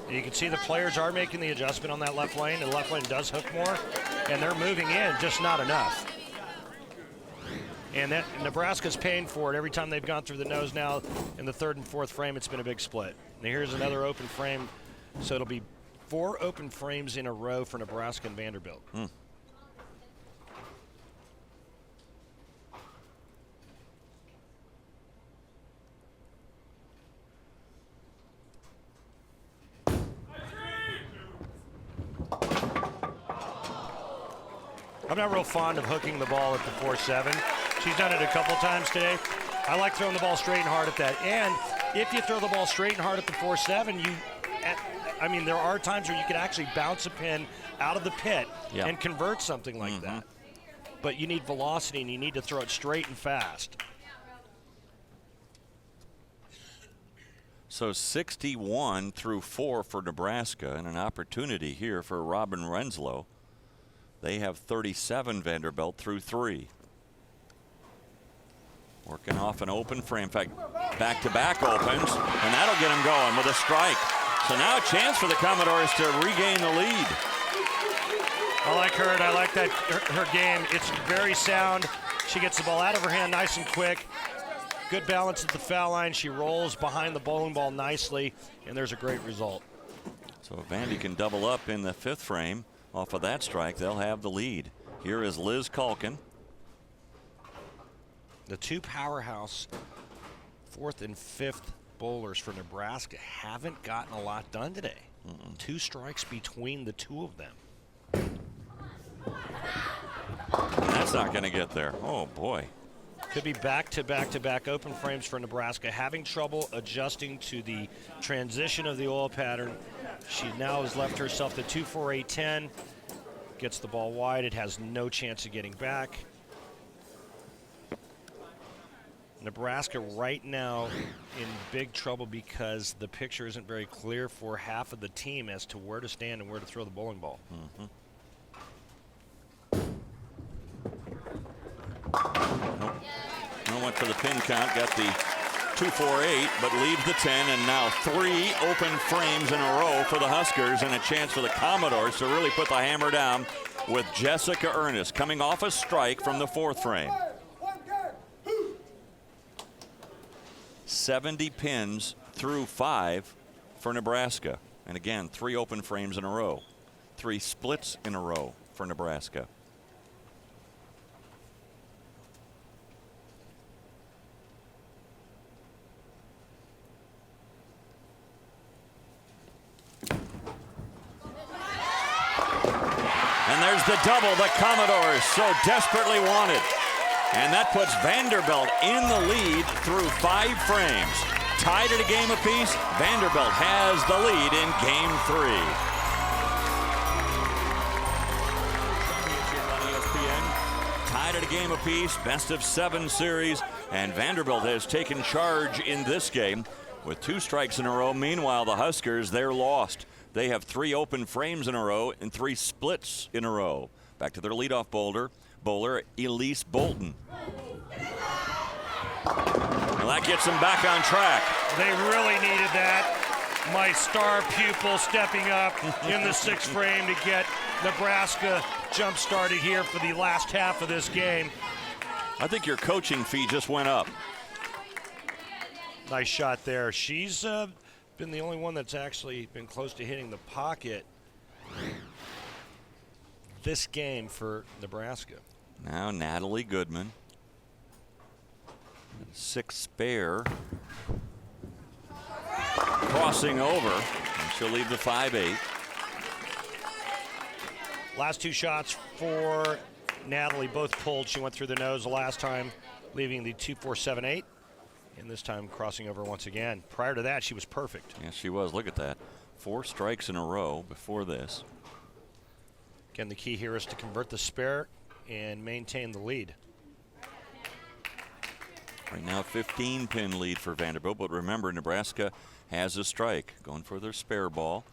And you can see the players are making the adjustment on that left lane. The left lane does hook more, and they're moving in, just not enough. And that Nebraska's paying for it every time they've gone through the nose now. In the third and fourth frame, it's been a big split. And here's another open frame. So it'll be 4 open frames in a row for Nebraska and Vanderbilt. I'm not real fond of hooking the ball at the 4-7. She's done it a couple times today. I like throwing the ball straight and hard at that. And if you throw the ball straight and hard at the 4-7, I mean, there are times where you could actually bounce a pin out of the pit and convert something like that. But you need velocity, and you need to throw it straight and fast. So 61-4 for Nebraska, and an opportunity here for Robin Renslow. They have 37, Vanderbilt, through 3. Working off an open frame. In fact, back-to-back opens, and that'll get them going with a strike. So now a chance for the Commodores to regain the lead. I like her, and I like that her game. It's very sound. She gets the ball out of her hand nice and quick. Good balance at the foul line. She rolls behind the bowling ball nicely, and there's a great result. So if Vandy can double up in the 5th frame off of that strike, they'll have the lead. Here is Liz Culkin. The two powerhouse 4th and 5th bowlers for Nebraska haven't gotten a lot done today. 2 strikes between the 2 of them. And that's not going to get there. Oh, boy. Could be back-to-back-to-back open frames for Nebraska, having trouble adjusting to the transition of the oil pattern. She now has left herself the 2-4-8-10. Gets the ball wide. It has no chance of getting back. Nebraska right now in big trouble because the picture isn't very clear for half of the team as to where to stand and where to throw the bowling ball. No, went for the pin count, got the 2-4-8, but leaves the 10, and now 3 open frames in a row for the Huskers, and a chance for the Commodores to really put the hammer down with Jessica Ernest coming off a strike from the 4th frame. 70 pins through 5 for Nebraska. And again, 3 open frames in a row. 3 splits in a row for Nebraska. And there's the double the Commodores so desperately wanted. And that puts Vanderbilt in the lead through 5 frames. Tied at a game apiece, Vanderbilt has the lead in Game 3. tied at a game apiece, best of 7 series, and Vanderbilt has taken charge in this game with 2 strikes in a row. Meanwhile, the Huskers, they're lost. They have 3 open frames in a row and 3 splits in a row. Back to their leadoff bowler, Elise Bolton. Well, that gets them back on track. They really needed that. My star pupil stepping up in the 6th frame to get Nebraska jump-started here for the last half of this game. I think your coaching fee just went up. Nice shot there. She's been the only one that's actually been close to hitting the pocket this game for Nebraska. Now Natalie Goodman. 6 spare. Crossing over, and she'll leave the 5-8. Last 2 shots for Natalie, both pulled. She went through the nose the last time, leaving the 2-4-7-8. And this time crossing over once again. Prior to that, she was perfect. Yes, she was. Look at that. 4 strikes in a row before this. Again, the key here is to convert the spare and maintain the lead. Right now, 15-pin lead for Vanderbilt, but remember, Nebraska has a strike. Going for their spare ball.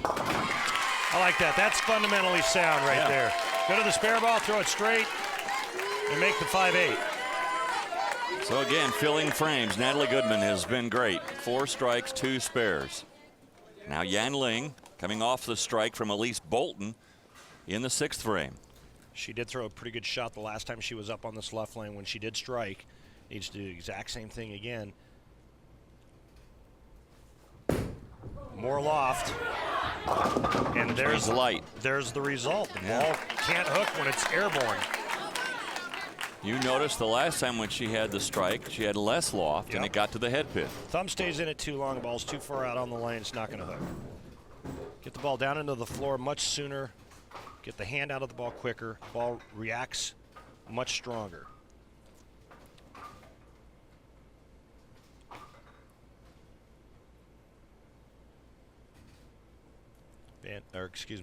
I like that. That's fundamentally sound right there. Go to the spare ball, throw it straight, and make the 5-8. So again, filling frames. Natalie Goodman has been great. 4 strikes, 2 spares. Now Yan Ling coming off the strike from Elise Bolton in the 6th frame. She did throw a pretty good shot the last time she was up on this left lane when she did strike. Needs to do the exact same thing again. More loft. And there's the light. There's the result. The ball can't hook when it's airborne. You noticed the last time when she had the strike, she had less loft, and it got to the head pin. Thumb stays in it too long. The ball's too far out on the lane. It's not going to hook. Get the ball down into the floor much sooner. Get the hand out of the ball quicker. Ball reacts much stronger.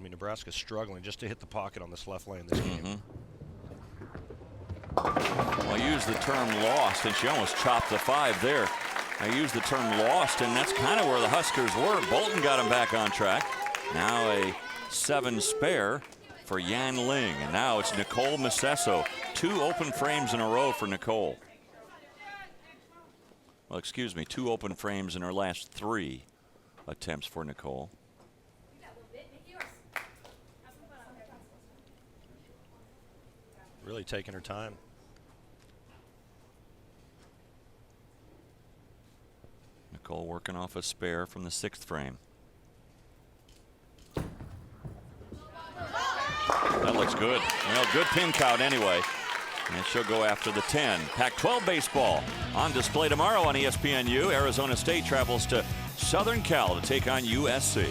Nebraska's struggling just to hit the pocket on this left lane this game. Well, I used the term lost, and she almost chopped the 5 there. I used the term lost, and that's kind of where the Huskers were. Bolton got them back on track. Now a 7 spare for Yan Ling, and now it's Nicole Macesso. 2 open frames in a row for Nicole. Well, excuse me, 2 open frames in her last 3 attempts for Nicole. Really taking her time. Nicole working off a spare from the 6th frame. That looks good. Well, good pin count anyway. And she'll go after the 10. Pac-12 baseball on display tomorrow on ESPNU. Arizona State travels to Southern Cal to take on USC.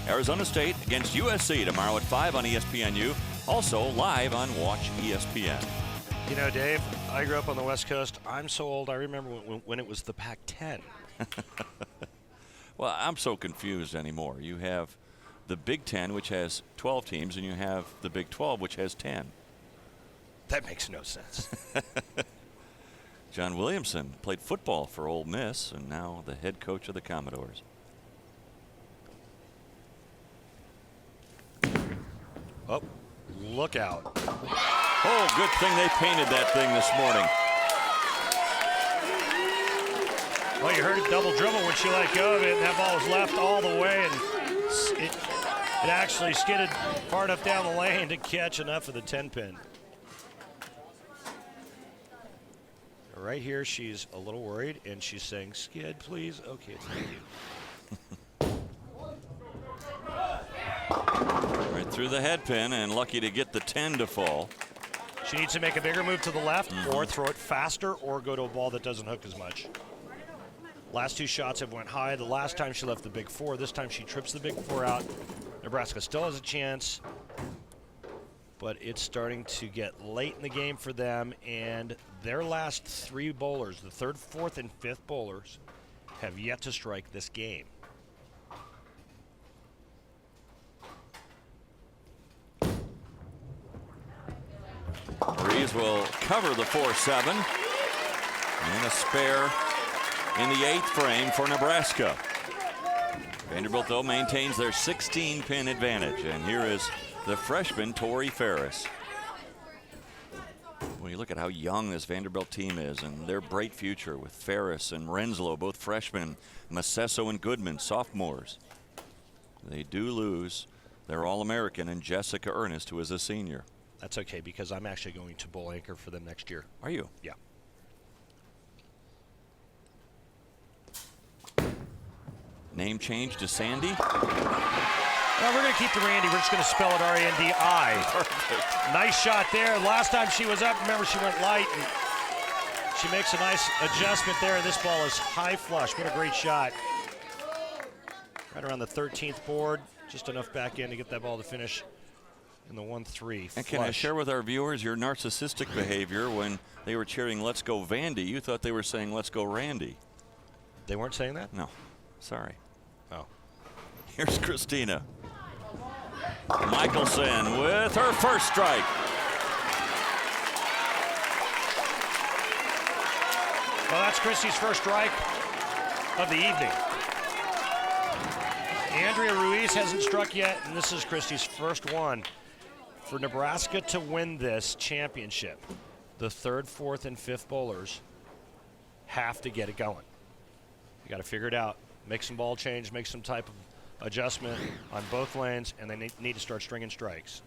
Arizona State against USC tomorrow at 5 on ESPNU. Also live on Watch ESPN. You know, Dave, I grew up on the West Coast. I'm so old, I remember when it was the Pac-10. Well, I'm so confused anymore. You have the Big Ten, which has 12 teams, and you have the Big 12, which has 10. That makes no sense. John Williamson played football for Ole Miss, and now the head coach of the Commodores. Oh, look out. Oh, good thing they painted that thing this morning. Well, you heard it double dribble when she let go of it, and that ball was left all the way, and it actually skidded far enough down the lane to catch enough of the 10-pin. Right here, she's a little worried, and she's saying, "Skid, please." Okay, thank you. Right through the head pin, and lucky to get the 10 to fall. She needs to make a bigger move to the left, or throw it faster, or go to a ball that doesn't hook as much. Last 2 shots have went high. The last time she left the Big 4. This time she trips the Big 4 out. Nebraska still has a chance, but it's starting to get late in the game for them, and their last 3 bowlers, the 3rd, 4th, and 5th bowlers, have yet to strike this game. Ruiz will cover the 4-7. And a spare in the 8th frame for Nebraska. Vanderbilt, though, maintains their 16-pin advantage. And here is the freshman, Tori Ferris. When you look at how young this Vanderbilt team is and their bright future with Ferris and Renslow, both freshmen, Macesso and Goodman, sophomores. They do lose their All-American and Jessica Ernest, who is a senior. That's okay, because I'm actually going to bowl anchor for them next year. Are you? Yeah. Name change to Sandy. Well, we're going to keep the Randy. We're just going to spell it R-A-N-D-I. Perfect. Nice shot there. Last time she was up, remember, she went light. And she makes a nice adjustment there. This ball is high flush. What a great shot. Right around the 13th board. Just enough back in to get that ball to finish in the 1-3. And can I share with our viewers your narcissistic behavior when they were cheering "Let's go Vandy"? You thought they were saying "Let's go Randy." They weren't saying that? No. Sorry. Oh. Here's Christina. Michelson with her first strike. Well, that's Christie's first strike of the evening. Andrea Ruiz hasn't struck yet, and this is Christie's first one. For Nebraska to win this championship, the 3rd, 4th, and 5th bowlers have to get it going. You got to figure it out. Make some ball change, make some type of adjustment on both lanes, and they need to start stringing strikes.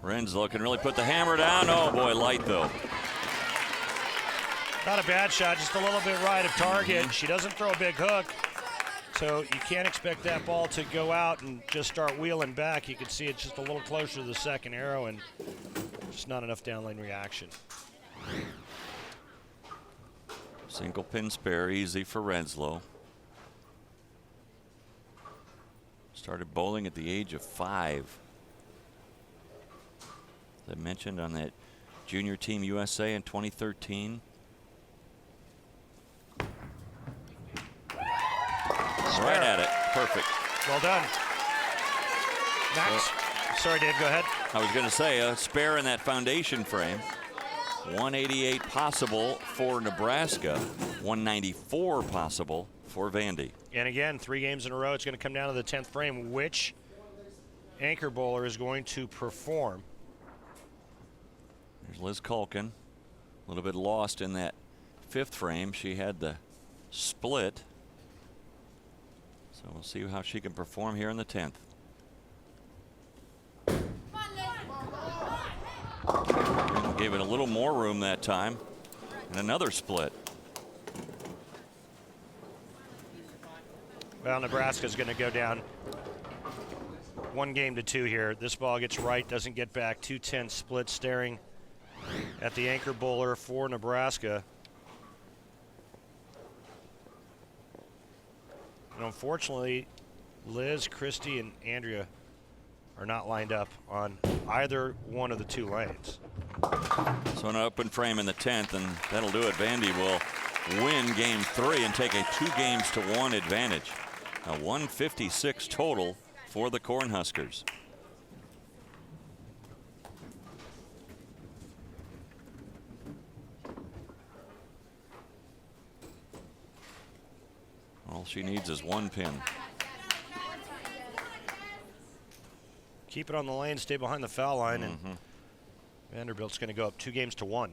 Renslow can really put the hammer down. Oh boy, light though. Not a bad shot, just a little bit right of target. She doesn't throw a big hook, so you can't expect that ball to go out and just start wheeling back. You can see it's just a little closer to the second arrow, and just not enough downlane reaction. Single pin spare, easy for Renslow. Started bowling at the age of 5. As I mentioned, on that junior team USA in 2013. Right at it. Perfect. Well done. Max? Sorry, Dave, go ahead. I was going to say a spare in that foundation frame. 188 possible for Nebraska, 194 possible for Vandy. And again, 3 games in a row. It's going to come down to the 10th frame. Which anchor bowler is going to perform? There's Liz Culkin, a little bit lost in that 5th frame. She had the split. So we'll see how she can perform here in the 10th. Gave it a little more room that time. And another split. Well, Nebraska's going to go down 1-2 here. This ball gets right, doesn't get back. 2-10 split, staring at the anchor bowler for Nebraska. And unfortunately, Liz, Christy, and Andrea are not lined up on either one of the 2 lanes. So an open frame in the 10th, and that'll do it. Vandy will win game 3 and take a 2-1 advantage. A 156 total for the Cornhuskers. All she needs is 1 pin. Keep it on the lane, stay behind the foul line, and Vanderbilt's going to go up 2-1.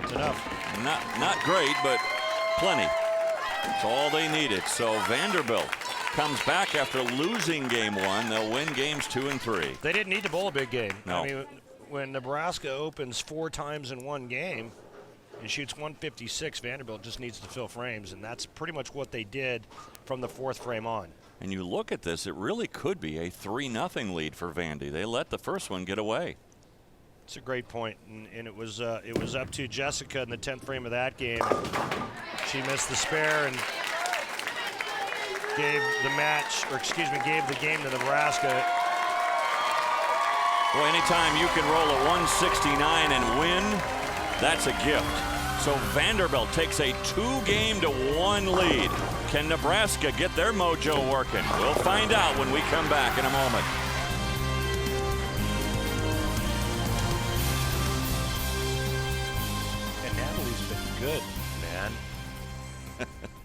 It's enough. Not great, but plenty. That's all they needed. So Vanderbilt comes back after losing game 1. They'll win games 2 and 3. They didn't need to bowl a big game. No. I mean, when Nebraska opens 4 times in one game and shoots 156, Vanderbilt just needs to fill frames, and that's pretty much what they did from the 4th frame on. And you look at this, it really could be a 3-0 lead for Vandy. They let the first one get away. It's a great point, and it was up to Jessica in the 10th frame of that game. She missed the spare and gave the game to Nebraska. Boy, anytime you can roll a 169 and win, that's a gift. So Vanderbilt takes a 2-game-to-1 lead. Can Nebraska get their mojo working? We'll find out when we come back in a moment. And Natalie's been good,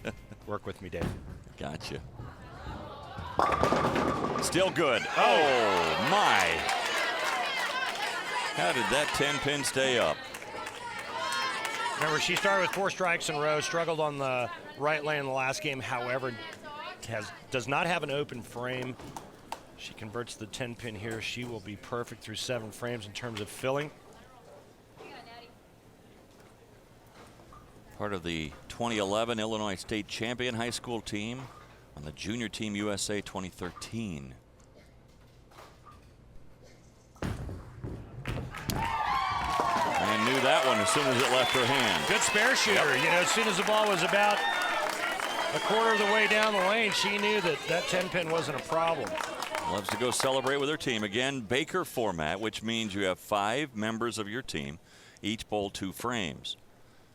man. Work with me, Dave. Gotcha. Still good. Oh, my. How did that 10-pin stay up? Remember, she started with 4 strikes in a row, struggled on the right lane in the last game. However, does not have an open frame. She converts the 10-pin here. She will be perfect through 7 frames in terms of filling. Part of the 2011 Illinois State Champion high school team on the Junior Team USA 2013. And knew that one as soon as it left her hand. Good spare shooter. Yep. You know, as soon as the ball was about a quarter of the way down the lane, she knew that that 10-pin wasn't a problem. Loves to go celebrate with her team. Again, Baker format, which means you have 5 members of your team, each bowl 2 frames.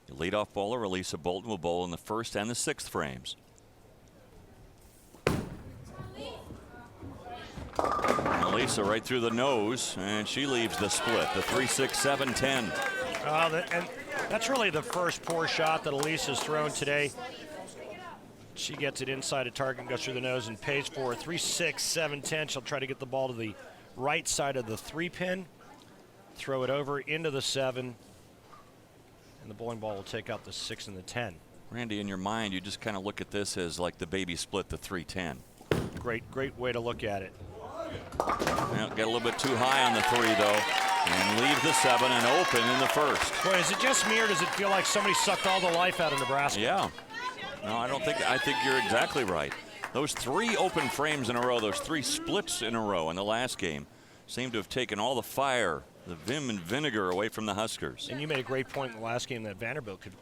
The leadoff bowler, Elisa Bolton, will bowl in the 1st and the 6th frames. And Elisa right through the nose, and she leaves the split, the 3-6-7-10. And that's really the first poor shot that Elisa's thrown today. She gets it inside a target and goes through the nose and pays for it. 3-6-7-10. She'll try to get the ball to the right side of the 3-pin, throw it over into the 7, and the bowling ball will take out the 6 and the 10. Randy, in your mind, you just kind of look at this as like the baby split, the 3-10. Great way to look at it. Well, get a little bit too high on the 3, though, and leave the 7 and open in the 1st. Boy, is it just me, or does it feel like somebody sucked all the life out of Nebraska? Yeah. No, I think you're exactly right. Those 3 open frames in a row, those 3 splits in a row in the last game seem to have taken all the fire, the vim and vinegar away from the Huskers. And you made a great point in the last game that Vanderbilt could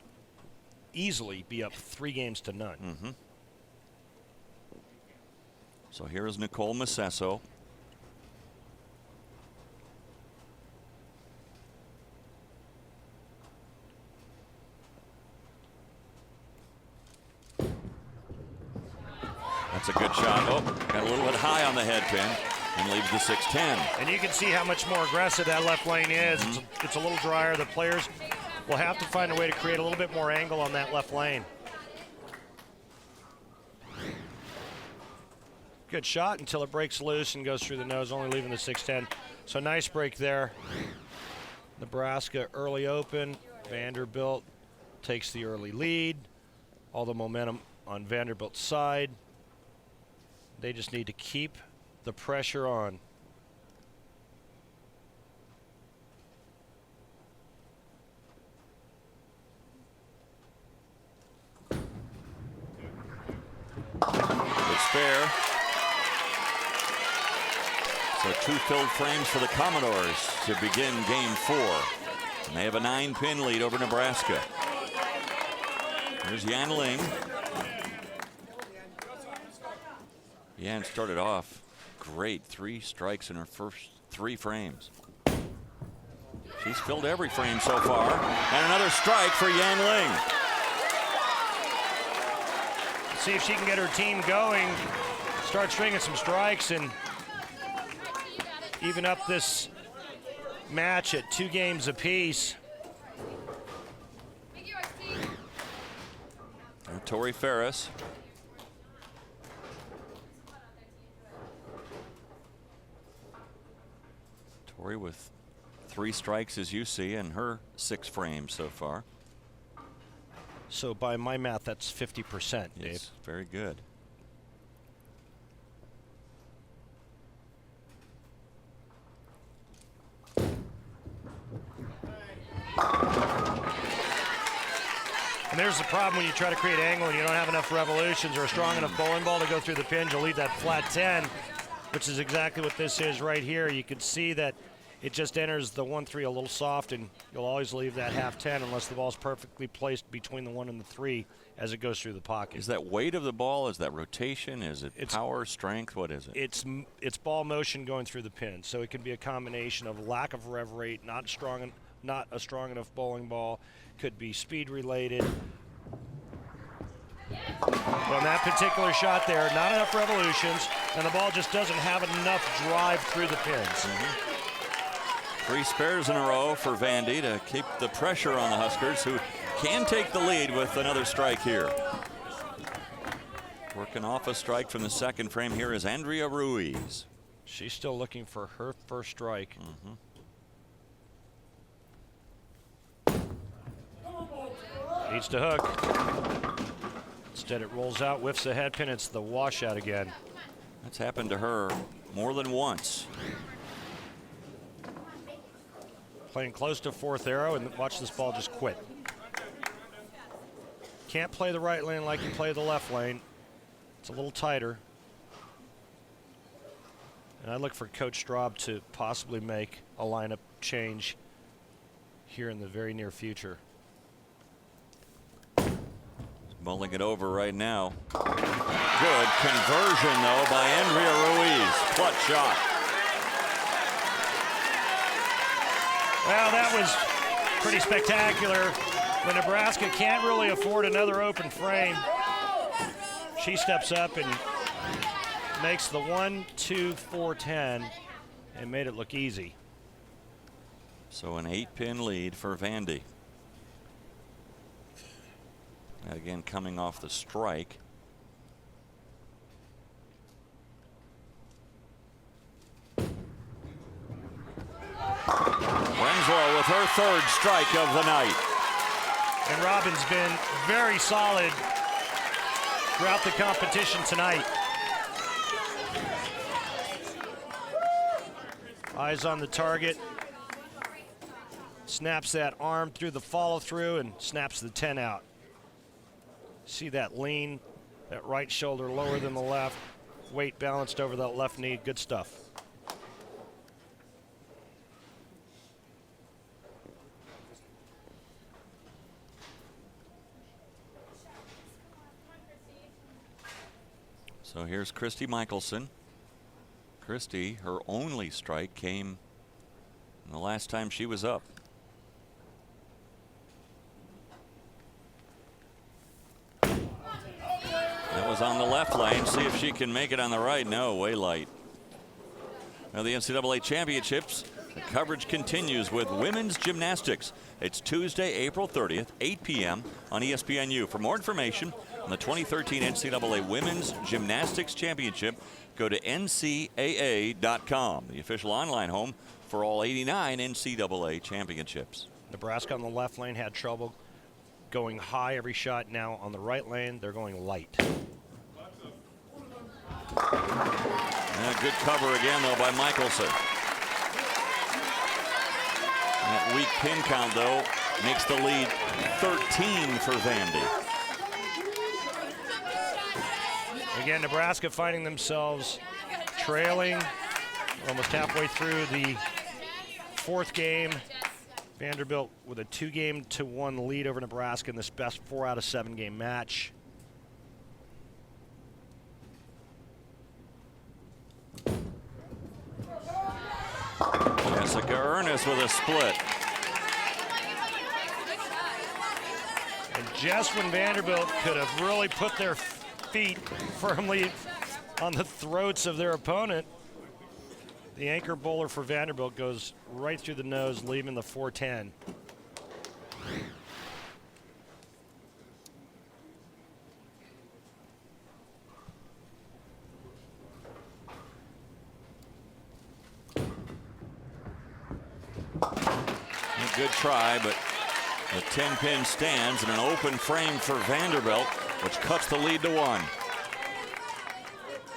easily be up 3-0 to none. Mm-hmm. So here is Nicole Macesso. That's a good shot. Oh, got a little bit high on the head pin and leaves the 6-10. And you can see how much more aggressive that left lane is. It's a little drier. The players will have to find a way to create a little bit more angle on that left lane. Good shot until it breaks loose and goes through the nose, only leaving the 6-10. So nice break there. Nebraska early open. Vanderbilt takes the early lead. All the momentum on Vanderbilt's side. They just need to keep the pressure on. Good spare. So 2 filled frames for the Commodores to begin game 4. And they have a 9-pin lead over Nebraska. Here's Yan Ling. Yan started off great. 3 strikes in her first 3 frames. She's filled every frame so far. And another strike for Yan Ling. See if she can get her team going, start stringing some strikes, and even up this match at 2 games apiece. Tori Ferris. Tori with 3 strikes, as you see, in her 6 frames so far. So by my math, that's 50%, Dave. Yes, very good. And there's the problem when you try to create angle and you don't have enough revolutions or a strong enough bowling ball to go through the pin. You'll leave that flat 10, which is exactly what this is right here. You can see that it just enters the 1-3 a little soft, and you'll always leave that half 10 unless the ball's perfectly placed between the 1 and the 3 as it goes through the pocket. Is that weight of the ball? Is that rotation? Is it power, strength? What is it? It's ball motion going through the pin. So it can be a combination of lack of rev rate, not a strong enough bowling ball. Could be speed related. On that particular shot there, not enough revolutions, and the ball just doesn't have enough drive through the pins. 3 spares in a row for Vandy to keep the pressure on the Huskers, who can take the lead with another strike here. Working off a strike from the second frame here is Andrea Ruiz. She's still looking for her first strike. Needs to hook. Instead it rolls out, whiffs the head pin. It's the washout again. That's happened to her more than once. Playing close to fourth arrow, and watch this ball just quit. Can't play the right lane like you play the left lane. It's a little tighter. And I look for Coach Straub to possibly make a lineup change here in the very near future. Mulling it over right now. Good conversion, though, by Andrea Ruiz. Clutch shot. Well, that was pretty spectacular. The Nebraska can't really afford another open frame. She steps up and makes the 1-2-4-10 and made it look easy. So an 8-pin lead for Vandy. Again, coming off the strike. Renslow with her third strike of the night. And Robin's been very solid throughout the competition tonight. Eyes on the target. Snaps that arm through the follow through and snaps the 10 out. See that lean, that right shoulder lower than the left, weight balanced over that left knee. Good stuff. So here's Christy Michelson. Christy, her only strike came the last time she was up. That was on the left lane. See if she can make it on the right. No, way light. Now the NCAA championships. The coverage continues with women's gymnastics. It's Tuesday, April 30th, 8 p.m. on ESPNU. For more information on the 2013 NCAA Women's Gymnastics Championship, go to ncaa.com, the official online home for all 89 NCAA championships. Nebraska on the left lane had trouble going high every shot. Now on the right lane, they're going light. And a good cover again, though, by Michelson. That weak pin count, though, makes the lead 13 for Vandy. Again, Nebraska finding themselves trailing almost halfway through the fourth game. Vanderbilt with a 2-1 lead over Nebraska in this best 4 out of 7 game match. Jessica Ernest with a split. And just when Vanderbilt could have really put their feet firmly on the throats of their opponent, the anchor bowler for Vanderbilt goes right through the nose, leaving the 410. A good try, but the 10-pin stands in an open frame for Vanderbilt, which cuts the lead to 1.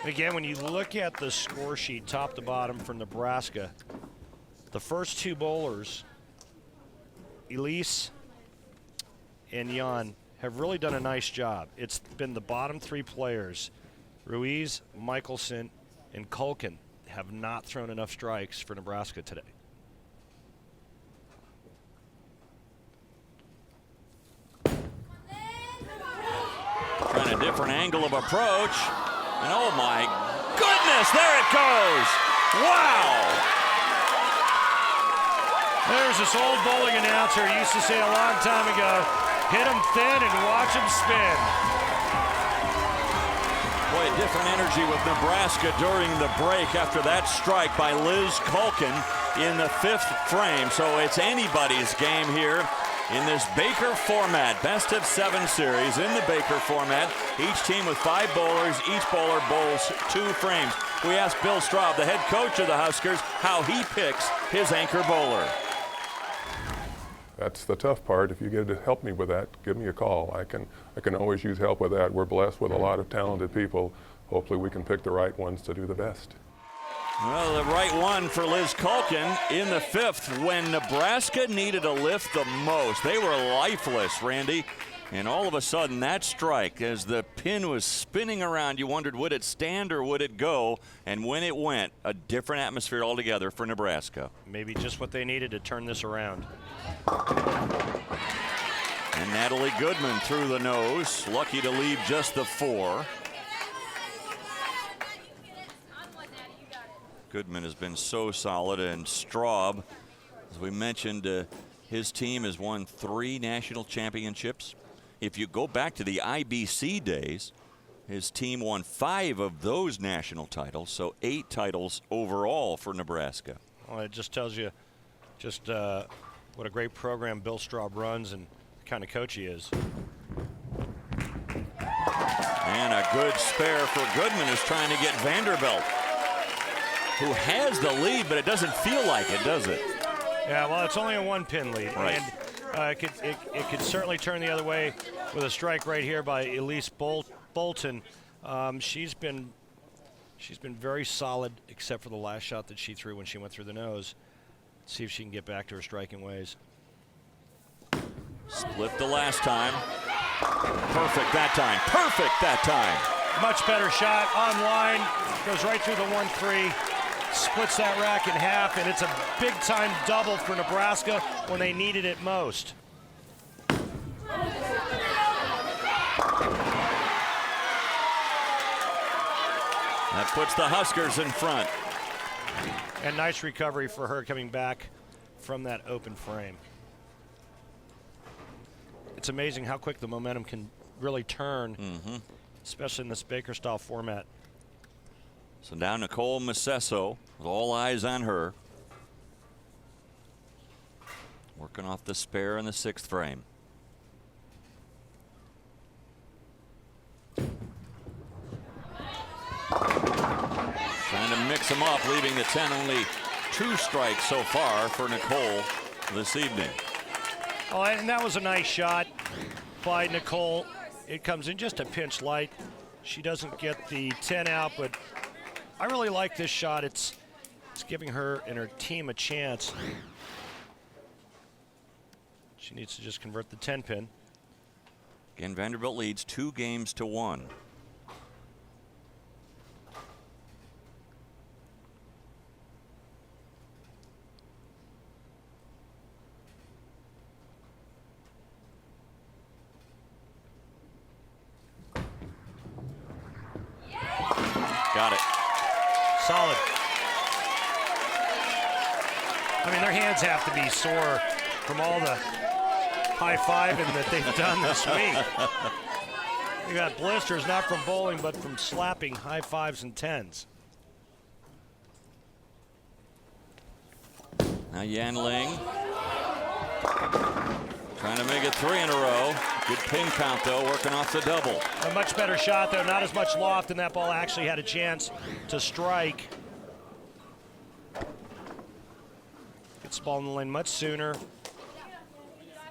Again, when you look at the score sheet top to bottom for Nebraska, the first 2 bowlers, Elise and Jan, have really done a nice job. It's been the bottom 3 players, Ruiz, Michelson, and Culkin, have not thrown enough strikes for Nebraska today. different angle of approach. And oh my goodness, there it goes. Wow. There's this old bowling announcer who used to say a long time ago, hit him thin and watch him spin. Boy, a different energy with Nebraska during the break after that strike by Liz Culkin in the 5th frame. So it's anybody's game here in this Baker format. Best of 7 series in the Baker format. Each team with 5 bowlers. Each bowler bowls 2 frames. We asked Bill Straub, the head coach of the Huskers, how he picks his anchor bowler. That's the tough part. If you get to help me with that, give me a call. I can always use help with that. We're blessed with a lot of talented people. Hopefully we can pick the right ones to do the best. Well, the right one for Liz Culkin in the 5th when Nebraska needed a lift the most. They were lifeless, Randy. And all of a sudden, that strike, as the pin was spinning around, you wondered, would it stand or would it go? And when it went, a different atmosphere altogether for Nebraska. Maybe just what they needed to turn this around. And Natalie Goodman through the nose, lucky to leave just the 4. Goodman has been so solid, and Straub, as we mentioned, his team has won 3 national championships. If you go back to the IBC days, his team won 5 of those national titles, so 8 titles overall for Nebraska. Well, it just tells you just what a great program Bill Straub runs and the kind of coach he is. And a good spare for Goodman is trying to get Vanderbilt, who has the lead, but it doesn't feel like it, does it? Yeah, well, it's only a 1-pin lead. Right. And it could certainly turn the other way with a strike right here by Elise Bolton. She's been very solid, except for the last shot that she threw when she went through the nose. Let's see if she can get back to her striking ways. Split the last time. Perfect that time. Perfect that time. Much better shot on line. Goes right through the 1-3. Splits that rack in half, and it's a big-time double for Nebraska when they needed it most. That puts the Huskers in front. And nice recovery for her coming back from that open frame. It's amazing how quick the momentum can really turn, especially in this Baker-style format. So now Nicole Macesso, with all eyes on her. Working off the spare in the 6th frame. Trying to mix them up, leaving the 10. Only 2 strikes so far for Nicole this evening. Oh, and that was a nice shot by Nicole. It comes in just a pinch light. She doesn't get the 10 out, but I really like this shot. It's giving her and her team a chance. She needs to just convert the 10-pin. Again, Vanderbilt leads 2-1. Got it. Solid. I mean, their hands have to be sore from all the high-fiving that they've done this week. They got blisters, not from bowling, but from slapping high 5s and 10s. Now Yan Ling trying to make it 3 in a row. Good pin count, though, working off the double. A much better shot, though. Not as much loft, and that ball actually had a chance to strike. Gets the ball in the lane much sooner.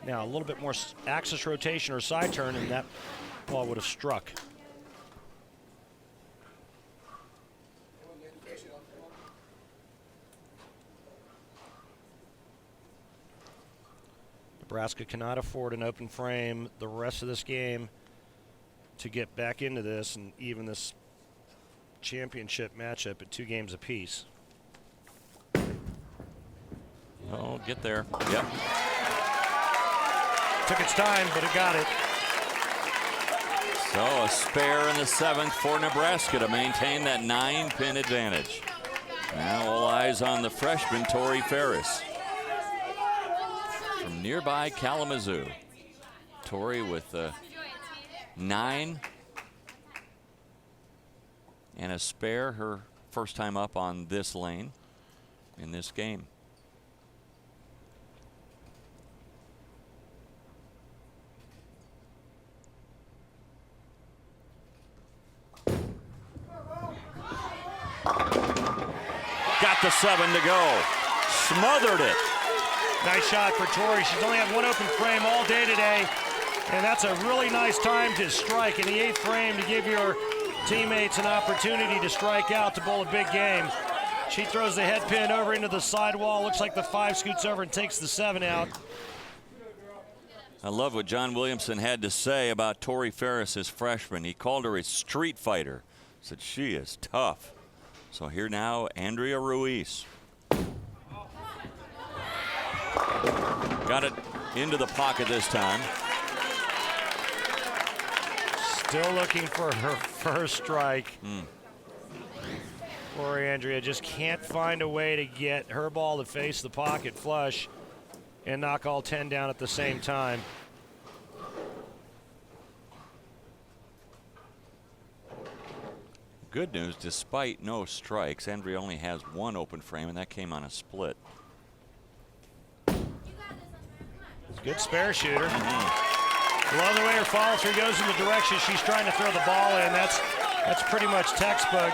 Now, a little bit more axis rotation or side turn, and that ball would have struck. Nebraska cannot afford an open frame the rest of this game to get back into this and even this championship matchup at 2 games apiece. Oh, get there. Yep. Took its time, but it got it. So a spare in the 7th for Nebraska to maintain that 9-pin advantage. Now all eyes on the freshman, Tori Ferris. From nearby Kalamazoo. Tori with 9 and a spare, her first time up on this lane in this game. Got the 7 to go. Smothered it. Nice shot for Tori. She's only had one open frame all day today, and that's a really nice time to strike in the 8th frame to give your teammates an opportunity to strike out to bowl a big game. She throws the head pin over into the sidewall. Looks like the 5 scoots over and takes the 7 out. I love what John Williamson had to say about Tori Ferris as freshman. He called her a street fighter. Said she is tough. So here now, Andrea Ruiz. Got it into the pocket this time. Still looking for her first strike. Poor Andrea just can't find a way to get her ball to face the pocket flush and knock all 10 down at the same time. Good news, despite no strikes, Andrea only has 1 open frame, and that came on a split. Good spare shooter. Love the way her follow through goes in the direction she's trying to throw the ball in. That's pretty much textbook.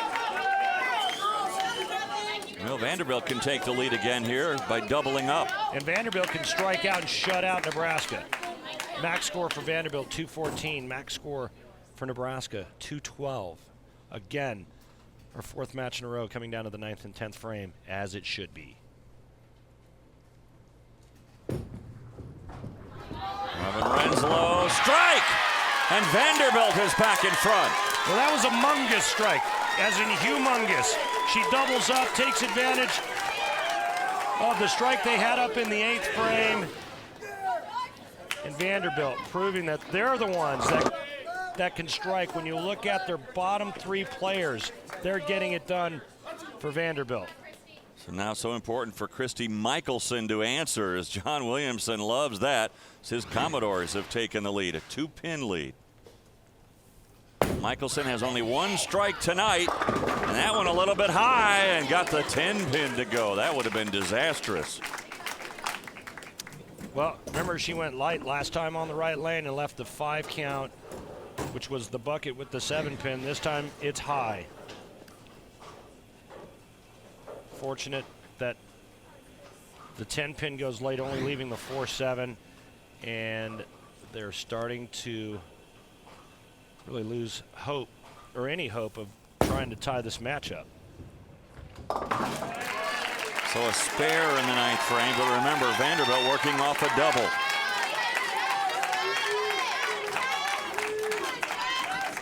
Well, Vanderbilt can take the lead again here by doubling up. And Vanderbilt can strike out and shut out Nebraska. Max score for Vanderbilt, 214. Max score for Nebraska, 212. Again, our 4th match in a row coming down to the 9th and 10th frame, as it should be. Robin Renslow, strike! And Vanderbilt is back in front. Well, that was a mungus strike, as in humongous. She doubles up, takes advantage of the strike they had up in the 8th frame. And Vanderbilt proving that they're the ones that can strike. When you look at their bottom 3 players, they're getting it done for Vanderbilt. So now so important for Christy Michelson to answer, as John Williamson loves that. His Commodores have taken the lead, a 2-pin lead. Michelson has only 1 strike tonight, and that one a little bit high and got the 10-pin to go. That would have been disastrous. Well, remember she went light last time on the right lane and left the 5 count, which was the bucket with the 7-pin. This time it's high. Fortunate that the 10-pin goes late, only leaving the 4-7, and they're starting to really lose hope, or any hope, of trying to tie this matchup. So a spare in the 9th frame, but remember, Vanderbilt working off a double.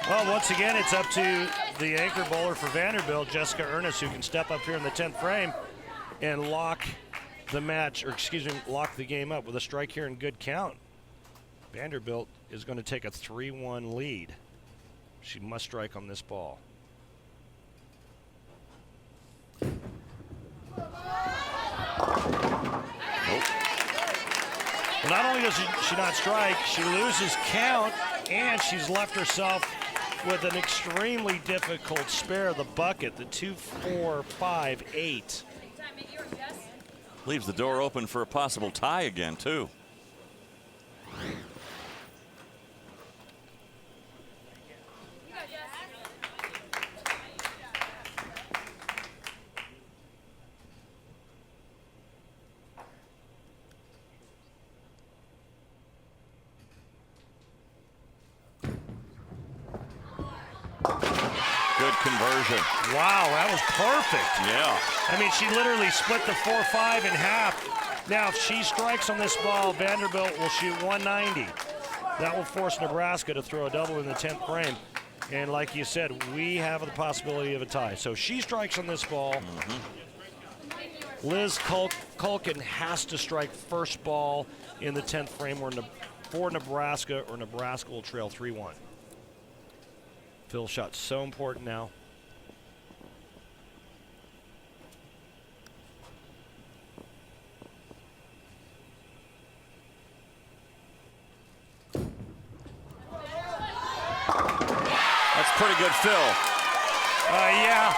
Well, once again, it's up to the anchor bowler for Vanderbilt, Jessica Ernest, who can step up here in the 10th frame and lock the match, or excuse me, lock the game up with a strike here and good count. Vanderbilt is going to take a 3-1 lead. She must strike on this ball. Well, not only does she not strike, she loses count, and she's left herself with an extremely difficult spare of the bucket, the 2-4-5-8. Leaves the door open for a possible tie again, too. Good conversion. Wow, that was perfect. Yeah. I mean, she literally split the 4-5 in half. Now, if she strikes on this ball, Vanderbilt will shoot 190. That will force Nebraska to throw a double in the 10th frame. And like you said, we have the possibility of a tie. So she strikes on this ball. Liz Culkin has to strike first ball in the 10th frame for Nebraska, or Nebraska will trail 3-1. Phil's shot so important now. That's pretty good, Phil. Yeah,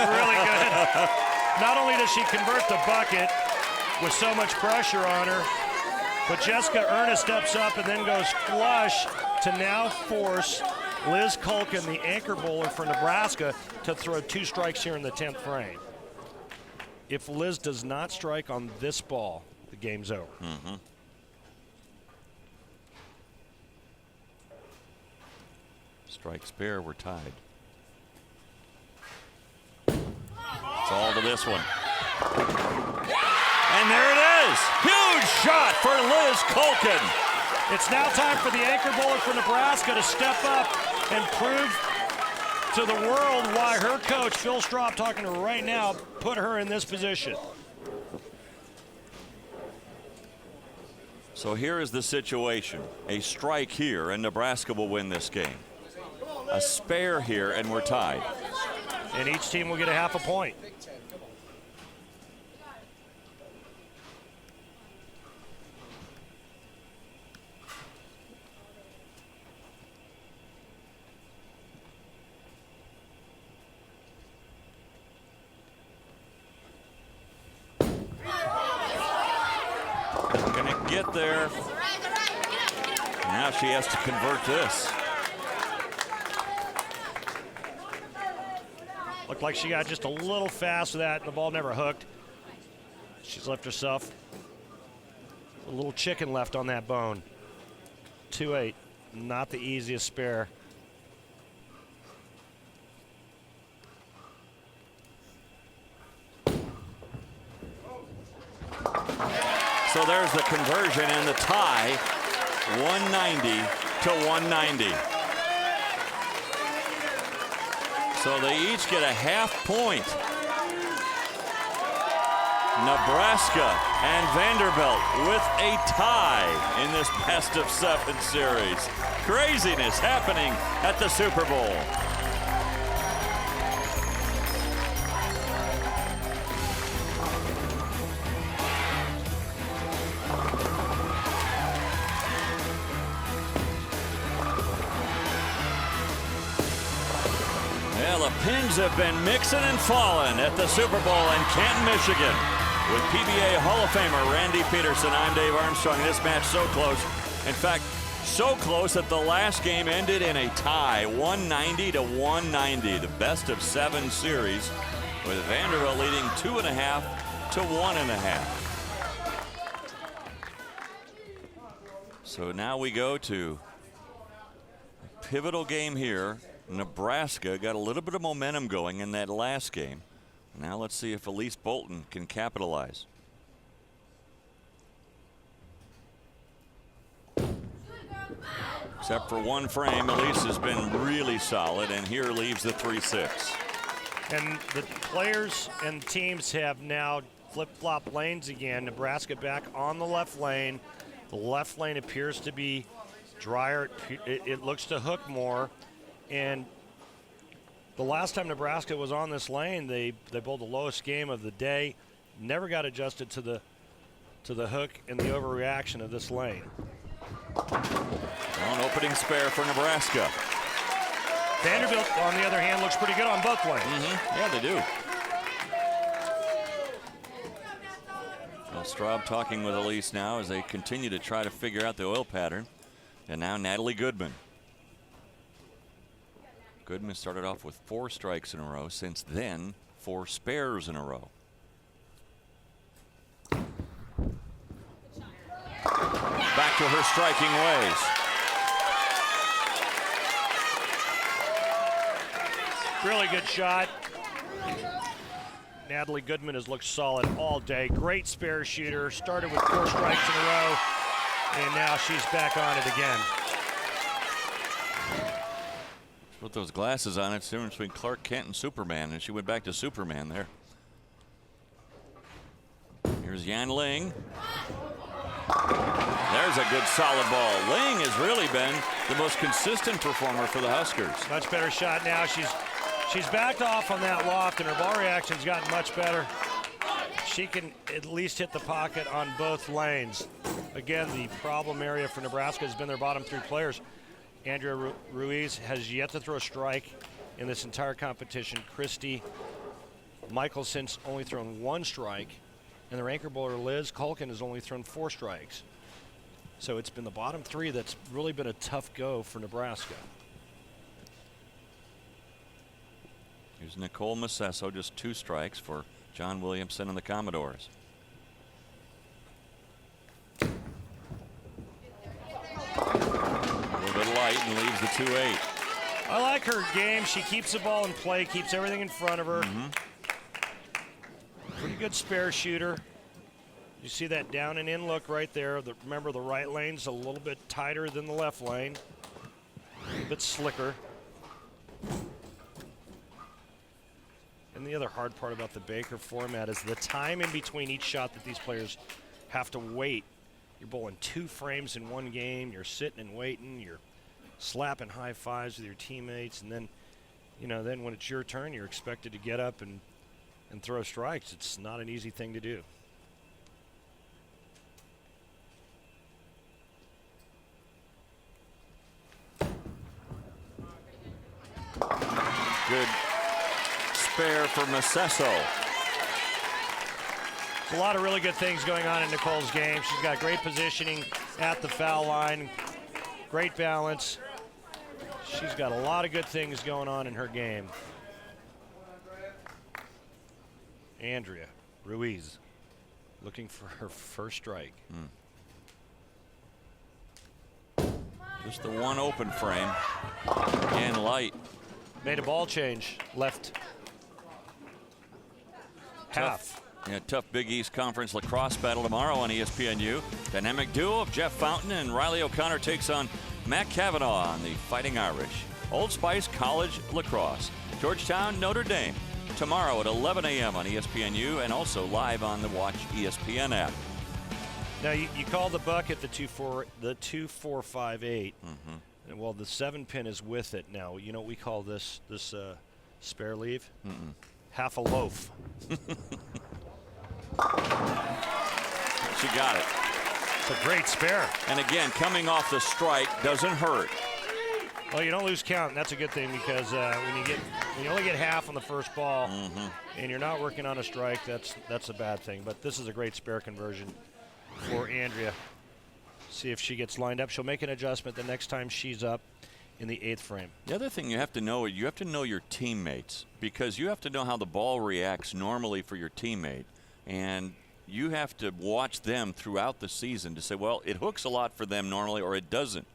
really good. Not only does she convert the bucket with so much pressure on her, but Jessica Ernest steps up and then goes flush to now force Liz Culkin, the anchor bowler for Nebraska, to throw 2 strikes here in the 10th frame. If Liz does not strike on this ball, the game's over. Mm-hmm. Strike spare, we're tied. It's all to this one. And there it is. Huge shot for Liz Culkin. It's now time for the anchor bowler for Nebraska to step up and prove to the world why her coach, Phil Straub, talking to her right now, put her in this position. So here is the situation. A strike here, and Nebraska will win this game. A spare here, and we're tied. And each team will get a half a point. Gonna get there. Now she has to convert this. Looked like she got just a little fast with that, and the ball never hooked. She's left herself a little chicken left on that bone. 2-8, not the easiest spare. So there's the conversion and the tie, 190 to 190. So they each get a half point. Nebraska and Vanderbilt with a tie in this best of 7 series. Craziness happening at the Super Bowl. Well, the pins have been mixing and falling at the Super Bowl in Canton, Michigan. With PBA Hall of Famer Randy Peterson, I'm Dave Armstrong. This match so close. In fact, so close that the last game ended in a tie, 190 to 190. The best of 7 series, with Vanderbilt leading 2.5 to 1.5. So now we go to a pivotal game here. Nebraska got a little bit of momentum going in that last game. Now let's see if Elise Bolton can capitalize. Except for one frame, Elise has been really solid, and here leaves the 3-6. And the players and teams have now flip-flop lanes again. Nebraska back on the left lane. The left lane appears to be drier. It looks to hook more. And the last time Nebraska was on this lane, they bowled the lowest game of the day. Never got adjusted to the hook and the overreaction of this lane. An opening spare for Nebraska. Vanderbilt, on the other hand, looks pretty good on both lanes. Yeah, they do. Well, Straub talking with Elise now as they continue to try to figure out the oil pattern. And now Natalie Goodman. Goodman started off with 4 strikes in a row. Since then, 4 spares in a row. Back to her striking ways. Really good shot. Natalie Goodman has looked solid all day. Great spare shooter. Started with 4 strikes in a row, and now she's back on it again. Put those glasses on. It's the difference between Clark Kent and Superman, and she went back to Superman there. Here's Yan Ling. There there's a good solid ball. Ling has really been the most consistent performer for the Huskers. Much better shot now. She's backed off on that loft, and her ball reaction's gotten much better. She can at least hit the pocket on both lanes. Again, the problem area for Nebraska has been their bottom 3 players. Andrea Ruiz has yet to throw a strike in this entire competition. Christy Michelson's only thrown 1 strike, and their anchor bowler Liz Culkin has only thrown 4 strikes. So it's been the bottom 3 that's really been a tough go for Nebraska. Here's Nicole Macesso, just 2 strikes for John Williamson and the Commodores. A little bit light and leaves the 2-8. I like her game. She keeps the ball in play, keeps everything in front of her. Pretty good spare shooter. You see that down and in look right there. Remember, the right lane's a little bit tighter than the left lane. A little bit slicker. And the other hard part about the Baker format is the time in between each shot that these players have to wait. You're bowling 2 frames in one game. You're sitting and waiting. You're slapping high fives with your teammates. And then, then when it's your turn, you're expected to get up and throw strikes. It's not an easy thing to do. Good spare for Macesso. A lot of really good things going on in Nicole's game. She's got great positioning at the foul line, great balance. She's got a lot of good things going on in her game. Andrea Ruiz looking for her first strike. Just the 1 open frame. Again, light. Made a ball change, left half. Yeah, tough Big East Conference lacrosse battle tomorrow on ESPNU. Dynamic duo of Jeff Fountain and Riley O'Connor takes on Matt Cavanaugh on the Fighting Irish. Old Spice College Lacrosse. Georgetown, Notre Dame. Tomorrow at 11 a.m. on ESPNU and also live on the Watch ESPN app. Now you call the bucket the 2-4-5-8. And well, the 7-pin is with it now. You know what we call this spare leave? Half a loaf. She got it. It's a great spare. And again, coming off the strike doesn't hurt. Well, you don't lose count, and that's a good thing because when you only get half on the first ball and you're not working on a strike, that's a bad thing. But this is a great spare conversion for Andrea. See if she gets lined up. She'll make an adjustment the next time she's up in the 8th frame. The other thing you have to know your teammates, because you have to know how the ball reacts normally for your teammate. And you have to watch them throughout the season to say, well, it hooks a lot for them normally or it doesn't,